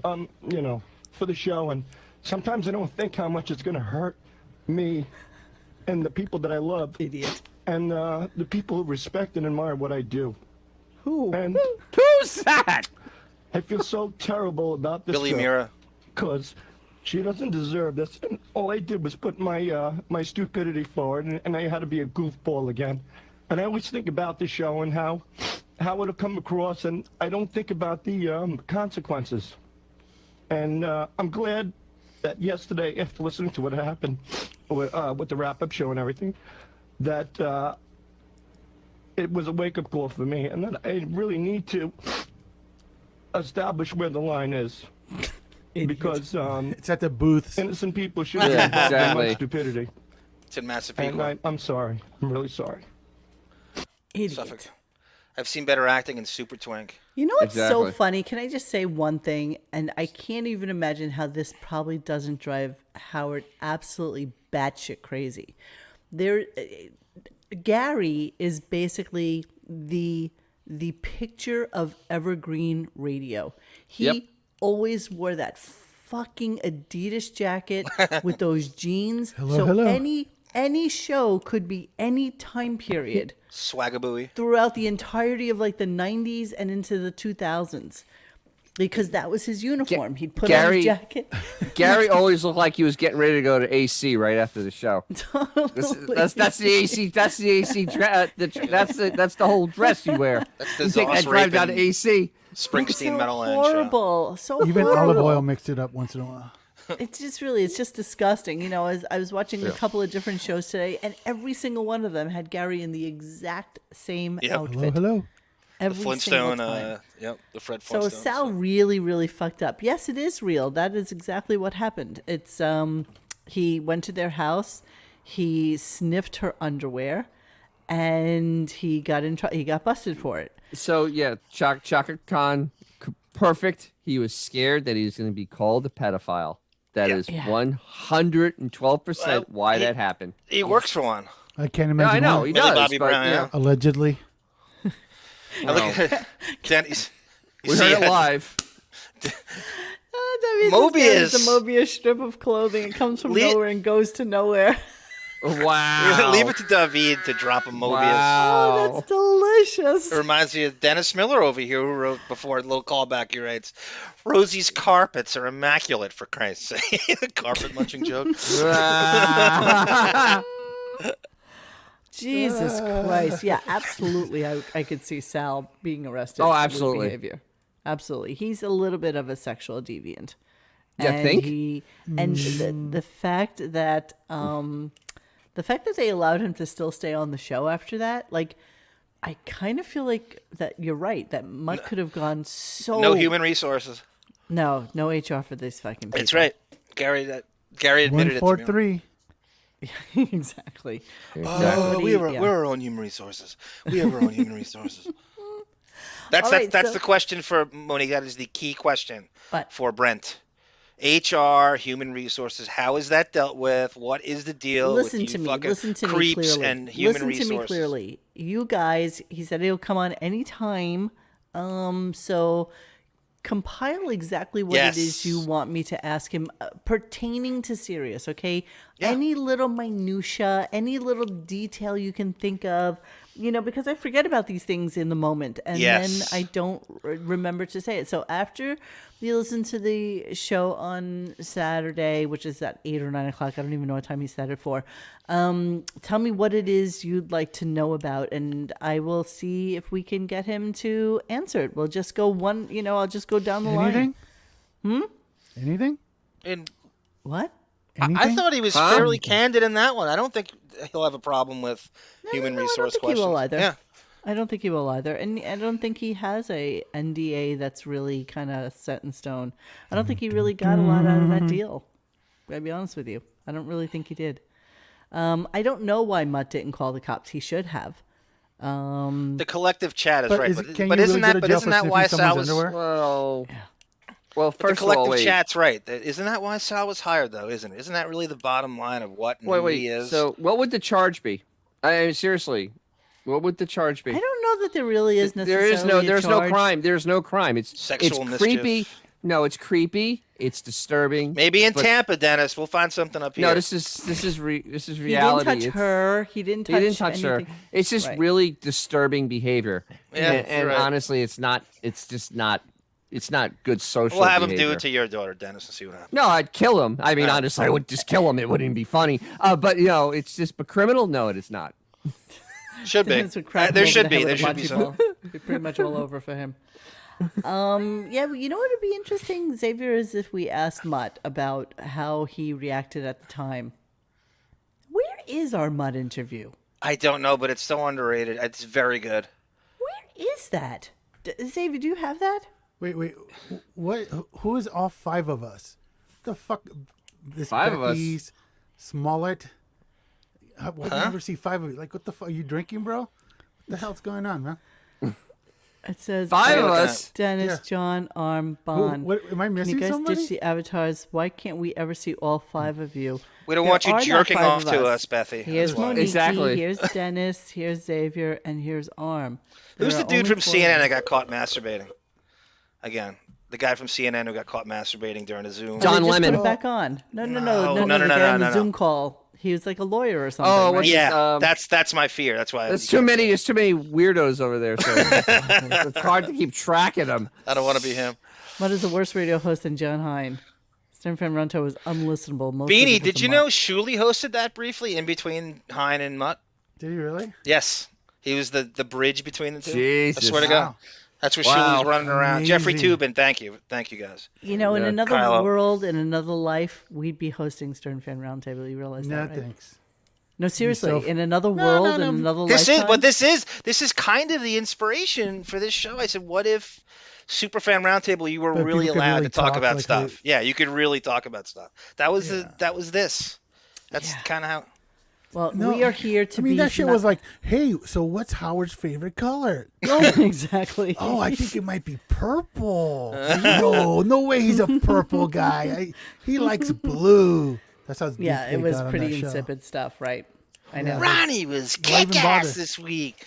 Speaker 20: for the show. And sometimes I don't think how much it's gonna hurt me and the people that I love.
Speaker 2: Idiot.
Speaker 20: And the people who respect and admire what I do.
Speaker 2: Who?
Speaker 20: And
Speaker 4: who's that?
Speaker 20: I feel so terrible about this.
Speaker 1: Billy Mira.
Speaker 20: Because she doesn't deserve this. And all I did was put my my stupidity forward, and I had to be a goofball again. And I always think about the show and how it'll come across, and I don't think about the consequences. And I'm glad that yesterday, after listening to what happened with the wrap-up show and everything, that it was a wake-up call for me, and that I really need to establish where the line is. Because
Speaker 3: it's at the booths.
Speaker 20: Innocent people should be involved in my stupidity.
Speaker 1: It's in Massapequa.
Speaker 20: And I'm sorry. I'm really sorry.
Speaker 2: Idiot.
Speaker 1: Suffolk. I've seen better acting in Super Twink.
Speaker 2: You know what's so funny? Can I just say one thing? And I can't even imagine how this probably doesn't drive Howard absolutely batshit crazy. Gary is basically the picture of evergreen radio. He always wore that fucking Adidas jacket with those jeans.
Speaker 3: Hello.
Speaker 2: Any show could be any time period.
Speaker 1: Swagabooey.
Speaker 2: Throughout the entirety of like the 90s and into the 2000s. Because that was his uniform. He'd put on his jacket.
Speaker 4: Gary always looked like he was getting ready to go to AC right after the show.
Speaker 2: Totally.
Speaker 4: That's the AC. That's the AC. That's the whole dress you wear.
Speaker 1: That's
Speaker 4: you take that drive down to AC.
Speaker 1: Springsteen Metal End
Speaker 2: horrible. So
Speaker 3: Even
Speaker 2: horrible.
Speaker 3: olive oil mixed it up once in a while.
Speaker 2: It's just disgusting. You know, as I was watching a couple of different shows today, and every single one of them had Gary in the exact same outfit.
Speaker 3: Hello.
Speaker 2: Every
Speaker 1: the Flintstone,
Speaker 2: single time.
Speaker 1: the Fred Flintstone.
Speaker 2: So Sal really, really fucked up. Yes, it is real. That is exactly what happened. It's he went to their house, he sniffed her underwear, and he got he got busted for it.
Speaker 4: So yeah, Chaka Khan, perfect. He was scared that he was going to be called a pedophile. That is 112% why that happened.
Speaker 1: He works for one.
Speaker 3: I can't imagine.
Speaker 4: I know
Speaker 3: why.
Speaker 4: he does.
Speaker 1: Bobby
Speaker 4: but,
Speaker 1: Brown,
Speaker 4: you know,
Speaker 3: Allegedly.
Speaker 1: I look at
Speaker 4: we heard it live.
Speaker 2: Mobius. The Mobius strip of clothing. It comes from nowhere and goes to nowhere.
Speaker 4: Wow.
Speaker 1: Leave it to David to drop a Mobius.
Speaker 4: Wow.
Speaker 2: Oh, that's delicious.
Speaker 1: It reminds me of Dennis Miller over here, who wrote before a little callback. He writes, "Rosie's carpets are immaculate, for Christ's sake." Carpet munching joke.
Speaker 2: Jesus Christ. Yeah, absolutely. I could see Sal being arrested.
Speaker 4: Oh,
Speaker 2: for
Speaker 4: absolutely.
Speaker 2: lewd behavior. Absolutely. He's a little bit of a sexual deviant.
Speaker 4: You think?
Speaker 2: The fact that they allowed him to still stay on the show after that, like, I kind of feel like that you're right. That Mutt could have gone so.
Speaker 1: No human resources.
Speaker 2: No HR for this fucking people.
Speaker 1: That's right. Gary admitted it to me.
Speaker 3: 143.
Speaker 2: Exactly.
Speaker 1: Oh, we're our own human resources. We have our own human resources. That's the question for Monique. That is the key question for Brent. HR, human resources. How is that dealt with? What is the deal?
Speaker 2: Listen
Speaker 1: with
Speaker 2: to
Speaker 1: you
Speaker 2: me.
Speaker 1: fucking
Speaker 2: Listen to me
Speaker 1: creeps
Speaker 2: clearly.
Speaker 1: and human
Speaker 2: Listen
Speaker 1: resources?
Speaker 2: to me clearly. You guys, he said he'll come on anytime. So compile exactly what it is you want me to ask him pertaining to Sirius, okay? Yeah. Any little minutia, any little detail you can think of, because I forget about these things in the moment, and then I don't remember to say it. So after you listen to the show on Saturday, which is at 8 or 9 o'clock, I don't even know what time he set it for, tell me what it is you'd like to know about, and I will see if we can get him to answer it. We'll just go I'll just go down the line.
Speaker 3: Anything?
Speaker 1: And
Speaker 2: what?
Speaker 1: I thought he was fairly candid in that one. I don't think he'll have a problem with human resource
Speaker 2: I don't think
Speaker 1: questions.
Speaker 2: he will either.
Speaker 1: Yeah.
Speaker 2: I don't think he will either. And I don't think he has a NDA that's really kind of set in stone. I don't think he really got a lot out of that deal. I'll be honest with you. I don't really think he did. I don't know why Mutt didn't call the cops. He should have.
Speaker 1: The collective chat is
Speaker 3: But
Speaker 1: right.
Speaker 3: is-
Speaker 1: But,
Speaker 3: can
Speaker 1: but
Speaker 3: you
Speaker 1: isn't
Speaker 3: really
Speaker 1: that
Speaker 3: go to jail
Speaker 1: isn't
Speaker 3: for
Speaker 1: that
Speaker 3: sniffing
Speaker 1: why Sal
Speaker 3: someone's
Speaker 1: was
Speaker 3: underwear?
Speaker 4: Well,
Speaker 1: But
Speaker 4: first
Speaker 1: the collective
Speaker 4: of all, wait.
Speaker 1: chat's right. Isn't that why Sal was hired, though? Isn't it? Isn't that really the bottom line of what and who he is?
Speaker 4: So what would the charge be? I mean, seriously, what would the charge be?
Speaker 2: I don't know that there really is necessarily
Speaker 4: There's no
Speaker 2: charge.
Speaker 4: crime. There's no crime. It's
Speaker 1: Sexual
Speaker 4: it's
Speaker 1: mischief.
Speaker 4: creepy. No, it's creepy. It's disturbing.
Speaker 1: Maybe in
Speaker 4: but-
Speaker 1: Tampa, Dennis. We'll find something up here.
Speaker 4: No, this is reality.
Speaker 2: He didn't touch
Speaker 4: It's-
Speaker 2: her. He didn't touch
Speaker 4: her.
Speaker 2: anything.
Speaker 4: It's just
Speaker 2: Right.
Speaker 4: really disturbing behavior.
Speaker 1: Yeah,
Speaker 4: and
Speaker 1: right.
Speaker 4: honestly, it's not. It's just not. It's not good social.
Speaker 1: We'll have him
Speaker 4: behavior.
Speaker 1: do it to your daughter, Dennis, and see what happens.
Speaker 4: No, I'd kill him. I mean, honestly, I would just kill him. It wouldn't be funny. But it's just. But criminal? No, it is not.
Speaker 1: Should be.
Speaker 2: Dennis would crack him
Speaker 1: There
Speaker 2: over
Speaker 1: should
Speaker 2: the
Speaker 1: be.
Speaker 2: head
Speaker 1: There
Speaker 2: with a
Speaker 1: should be
Speaker 2: bocce
Speaker 1: some.
Speaker 2: ball. It'd be pretty much all over for him. Yeah, but you know what would be interesting, Xavier, is if we asked Mutt about how he reacted at the time. Where is our Mutt interview?
Speaker 1: I don't know, but it's so underrated. It's very good.
Speaker 2: Where is that? Xavier, do you have that?
Speaker 3: Wait. What? Who is all five of us? The fuck? This
Speaker 4: Five of us?
Speaker 3: Becky's, Smollett. Why do you never see five of you? Like, what the fuck? Are you drinking, bro? What the hell's going on, man?
Speaker 2: It says
Speaker 4: Five of us?
Speaker 2: Dennis,
Speaker 3: Yeah.
Speaker 2: John, Arm, Bond.
Speaker 3: What, am I
Speaker 2: Can
Speaker 3: missing
Speaker 2: you guys
Speaker 3: somebody?
Speaker 2: ditch the avatars? Why can't we ever see all five of you?
Speaker 1: We don't
Speaker 2: There
Speaker 1: want you
Speaker 2: are not
Speaker 1: jerking
Speaker 2: five
Speaker 1: off
Speaker 2: of
Speaker 1: to us, Bethy.
Speaker 2: Here's
Speaker 1: That's why.
Speaker 2: Monique,
Speaker 4: Exactly.
Speaker 2: here's Dennis, here's Xavier, and here's Arm.
Speaker 1: Who's
Speaker 2: There
Speaker 1: the
Speaker 2: are
Speaker 1: dude
Speaker 2: only
Speaker 1: from
Speaker 2: four
Speaker 1: CNN
Speaker 2: of
Speaker 1: that
Speaker 2: us.
Speaker 1: got caught masturbating? Again, the guy from CNN who got caught masturbating during a Zoom.
Speaker 2: Oh,
Speaker 4: John
Speaker 2: they just
Speaker 4: Lemon.
Speaker 2: Put it back on. No.
Speaker 1: No,
Speaker 2: The
Speaker 1: no,
Speaker 2: guy on the
Speaker 1: no.
Speaker 2: Zoom call. He was like a lawyer or something.
Speaker 4: Oh,
Speaker 2: right?
Speaker 1: Yeah, that's my fear. That's why.
Speaker 4: There's too many. There's too many weirdos over there. So it's hard to keep track of them.
Speaker 1: I don't want to be him.
Speaker 2: Mutt is the worst radio host than John Hine. Stern Fan Ronto was unlistenable.
Speaker 1: Beanie, did you know Shuley hosted that briefly in between Hine and Mutt?
Speaker 3: Did you really?
Speaker 1: Yes. He was the bridge between the two.
Speaker 4: Jesus.
Speaker 1: I swear to God. That's where Shuley's running around.
Speaker 3: Amazing.
Speaker 1: Jeffrey Tubin, thank you. Thank you, guys.
Speaker 2: You know, in
Speaker 4: Yeah.
Speaker 2: another
Speaker 1: Kylo.
Speaker 2: world, in another life, we'd be hosting Stern Fan Roundtable. You realize
Speaker 3: No,
Speaker 2: that, right?
Speaker 3: thanks.
Speaker 2: No, seriously.
Speaker 3: Yourself.
Speaker 2: In another world, in another lifetime.
Speaker 1: This is kind of the inspiration for this show. I said, what if Superfan Roundtable, you were
Speaker 3: But
Speaker 1: really
Speaker 3: people could
Speaker 1: allowed
Speaker 3: really
Speaker 1: to talk
Speaker 3: talk
Speaker 1: about
Speaker 3: like
Speaker 1: stuff? Yeah, you could really talk about stuff. That was this. That's
Speaker 2: Yeah.
Speaker 1: kind of how.
Speaker 2: Well,
Speaker 3: No,
Speaker 2: we are here to
Speaker 3: I mean,
Speaker 2: be.
Speaker 3: that shit was like, hey, so what's Howard's favorite color?
Speaker 2: exactly.
Speaker 3: Oh, I think it might be purple. No way he's a purple guy. He likes blue. That's how.
Speaker 2: Yeah,
Speaker 3: deep
Speaker 2: it
Speaker 3: they
Speaker 2: was
Speaker 3: got on
Speaker 2: pretty
Speaker 3: that show.
Speaker 2: insipid stuff, right? I know.
Speaker 1: Ronnie was
Speaker 3: Why even
Speaker 1: kick-ass
Speaker 3: bother?
Speaker 1: this week.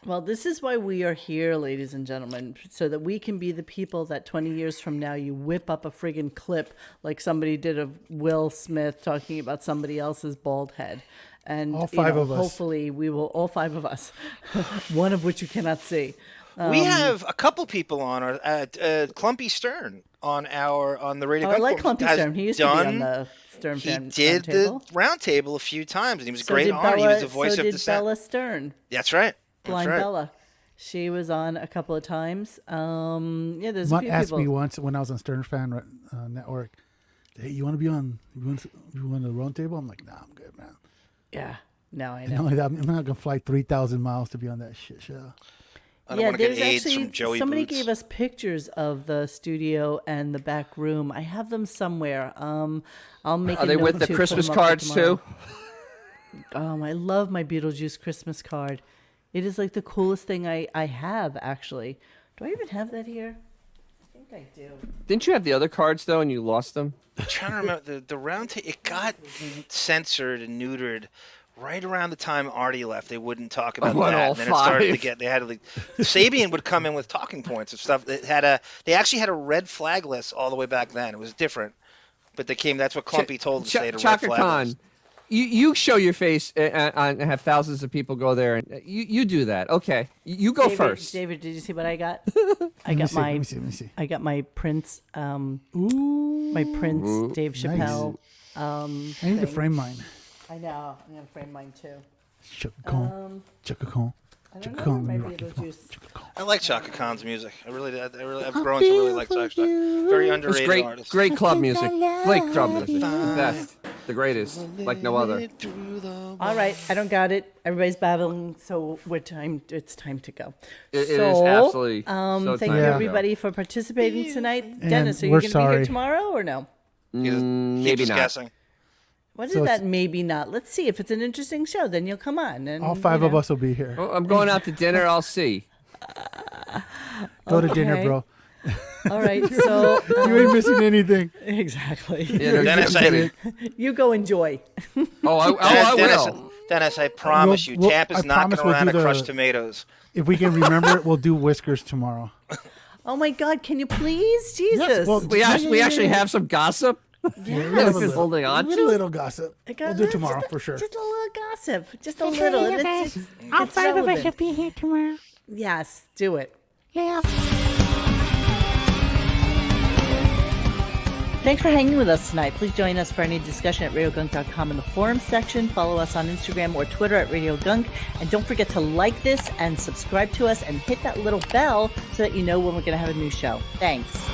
Speaker 2: Well, this is why we are here, ladies and gentlemen, so that we can be the people that 20 years from now you whip up a friggin' clip like somebody did of Will Smith talking about somebody else's bald head. And
Speaker 3: All five of us.
Speaker 2: hopefully we will, all five of us, one of which you cannot see.
Speaker 1: We have a couple people on our Clumpy Stern on the Radio.
Speaker 2: I
Speaker 1: Gunk
Speaker 2: like
Speaker 1: forum
Speaker 2: Clumpy
Speaker 1: has
Speaker 2: Stern. He used to be on
Speaker 1: done-
Speaker 2: the Stern
Speaker 1: He
Speaker 2: Fan
Speaker 1: did the
Speaker 2: Roundtable.
Speaker 1: roundtable a few times, and he was
Speaker 2: So
Speaker 1: great
Speaker 2: did
Speaker 1: on. He was the voice
Speaker 2: so
Speaker 1: of
Speaker 2: did
Speaker 1: dissent.
Speaker 2: Bella Stern.
Speaker 1: That's right.
Speaker 2: Blind
Speaker 1: That's right.
Speaker 2: Bella. She was on a couple of times. Yeah, there's a
Speaker 3: Mutt
Speaker 2: few
Speaker 3: asked
Speaker 2: people.
Speaker 3: me once when I was on Stern Fan Network, hey, you want to be on? You want the round table? I'm like, nah, I'm good, man.
Speaker 2: Yeah, no, I
Speaker 3: And
Speaker 2: know.
Speaker 3: not only that, I'm not gonna fly 3,000 miles to be on that shit show.
Speaker 1: I don't want to
Speaker 2: there's
Speaker 1: get AIDS
Speaker 2: actually
Speaker 1: from Joey
Speaker 2: somebody
Speaker 1: Boots.
Speaker 2: gave us pictures of the studio and the back room. I have them somewhere. I'll make.
Speaker 4: Are
Speaker 2: a
Speaker 4: they
Speaker 2: note
Speaker 4: with the
Speaker 2: to pull
Speaker 4: Christmas
Speaker 2: them up for
Speaker 4: cards
Speaker 2: tomorrow.
Speaker 4: too?
Speaker 2: I love my Beetlejuice Christmas card. It is like the coolest thing I have, actually. Do I even have that here? I think I do.
Speaker 4: Didn't you have the other cards though, and you lost them?
Speaker 1: I'm trying to remember the round table. It got censored and neutered right around the time Artie left. They wouldn't talk about
Speaker 4: want
Speaker 1: that.
Speaker 4: all
Speaker 1: And then it started to
Speaker 4: five.
Speaker 1: get. They had like Sabian would come in with talking points of stuff that had a. They actually had a red flag list all the way back then. It was different, but they came. That's what Clumpy told us. They had a red
Speaker 4: Chaka
Speaker 1: flag
Speaker 4: Khan,
Speaker 1: list.
Speaker 4: you show your face and have thousands of people go there, and you do that. Okay, you go
Speaker 2: David,
Speaker 4: first.
Speaker 2: David, did you see what I got?
Speaker 3: Let me see.
Speaker 2: I got my Prince. My Prince
Speaker 3: Ooh,
Speaker 2: Dave
Speaker 3: nice.
Speaker 2: Chappelle.
Speaker 3: I need to
Speaker 2: thing.
Speaker 3: frame mine.
Speaker 2: I know. I'm gonna frame mine too.
Speaker 3: Chaka Khan. Chaka Khan.
Speaker 2: I don't know. Maybe it'll just...
Speaker 1: I like Chaka Khan's music. I've grown to really like Chaka Khan. Very underrated artist.
Speaker 4: Great club music. Great club music. The best. The greatest. Like no other.
Speaker 2: All right, I don't got it. Everybody's babbling, so it's time to go.
Speaker 4: It is absolutely.
Speaker 2: Thank you everybody for participating tonight.
Speaker 3: And
Speaker 2: Dennis, are you going to be here tomorrow or no?
Speaker 4: Maybe not.
Speaker 1: Guessing.
Speaker 2: What is that? Maybe not. Let's see. If it's an interesting show, then you'll come on. And
Speaker 3: all five of us will be here.
Speaker 4: Well, I'm going out to dinner. I'll see.
Speaker 3: Go to dinner, bro.
Speaker 2: All right, so
Speaker 3: you ain't missing anything.
Speaker 2: Exactly.
Speaker 1: Dennis,
Speaker 2: you go enjoy.
Speaker 4: I will.
Speaker 1: Dennis, I promise you, Tampa's not going to run out of crushed tomatoes.
Speaker 3: If we can remember it, we'll do Whiskers tomorrow.
Speaker 2: Oh my God! Can you please, Jesus?
Speaker 3: Yes, well,
Speaker 4: we actually have some gossip.
Speaker 2: Yeah,
Speaker 4: we've been holding on to
Speaker 3: a little gossip. We'll do it tomorrow for sure.
Speaker 2: Just a little gossip. Just a little.
Speaker 10: All five of us will be here tomorrow.
Speaker 2: Yes, do it.
Speaker 10: Yeah.
Speaker 2: Thanks for hanging with us tonight. Please join us for any discussion at RadioGunk.com in the forums section. Follow us on Instagram or Twitter at RadioGunk. And don't forget to like this and subscribe to us and hit that little bell so that you know when we're going to have a new show. Thanks.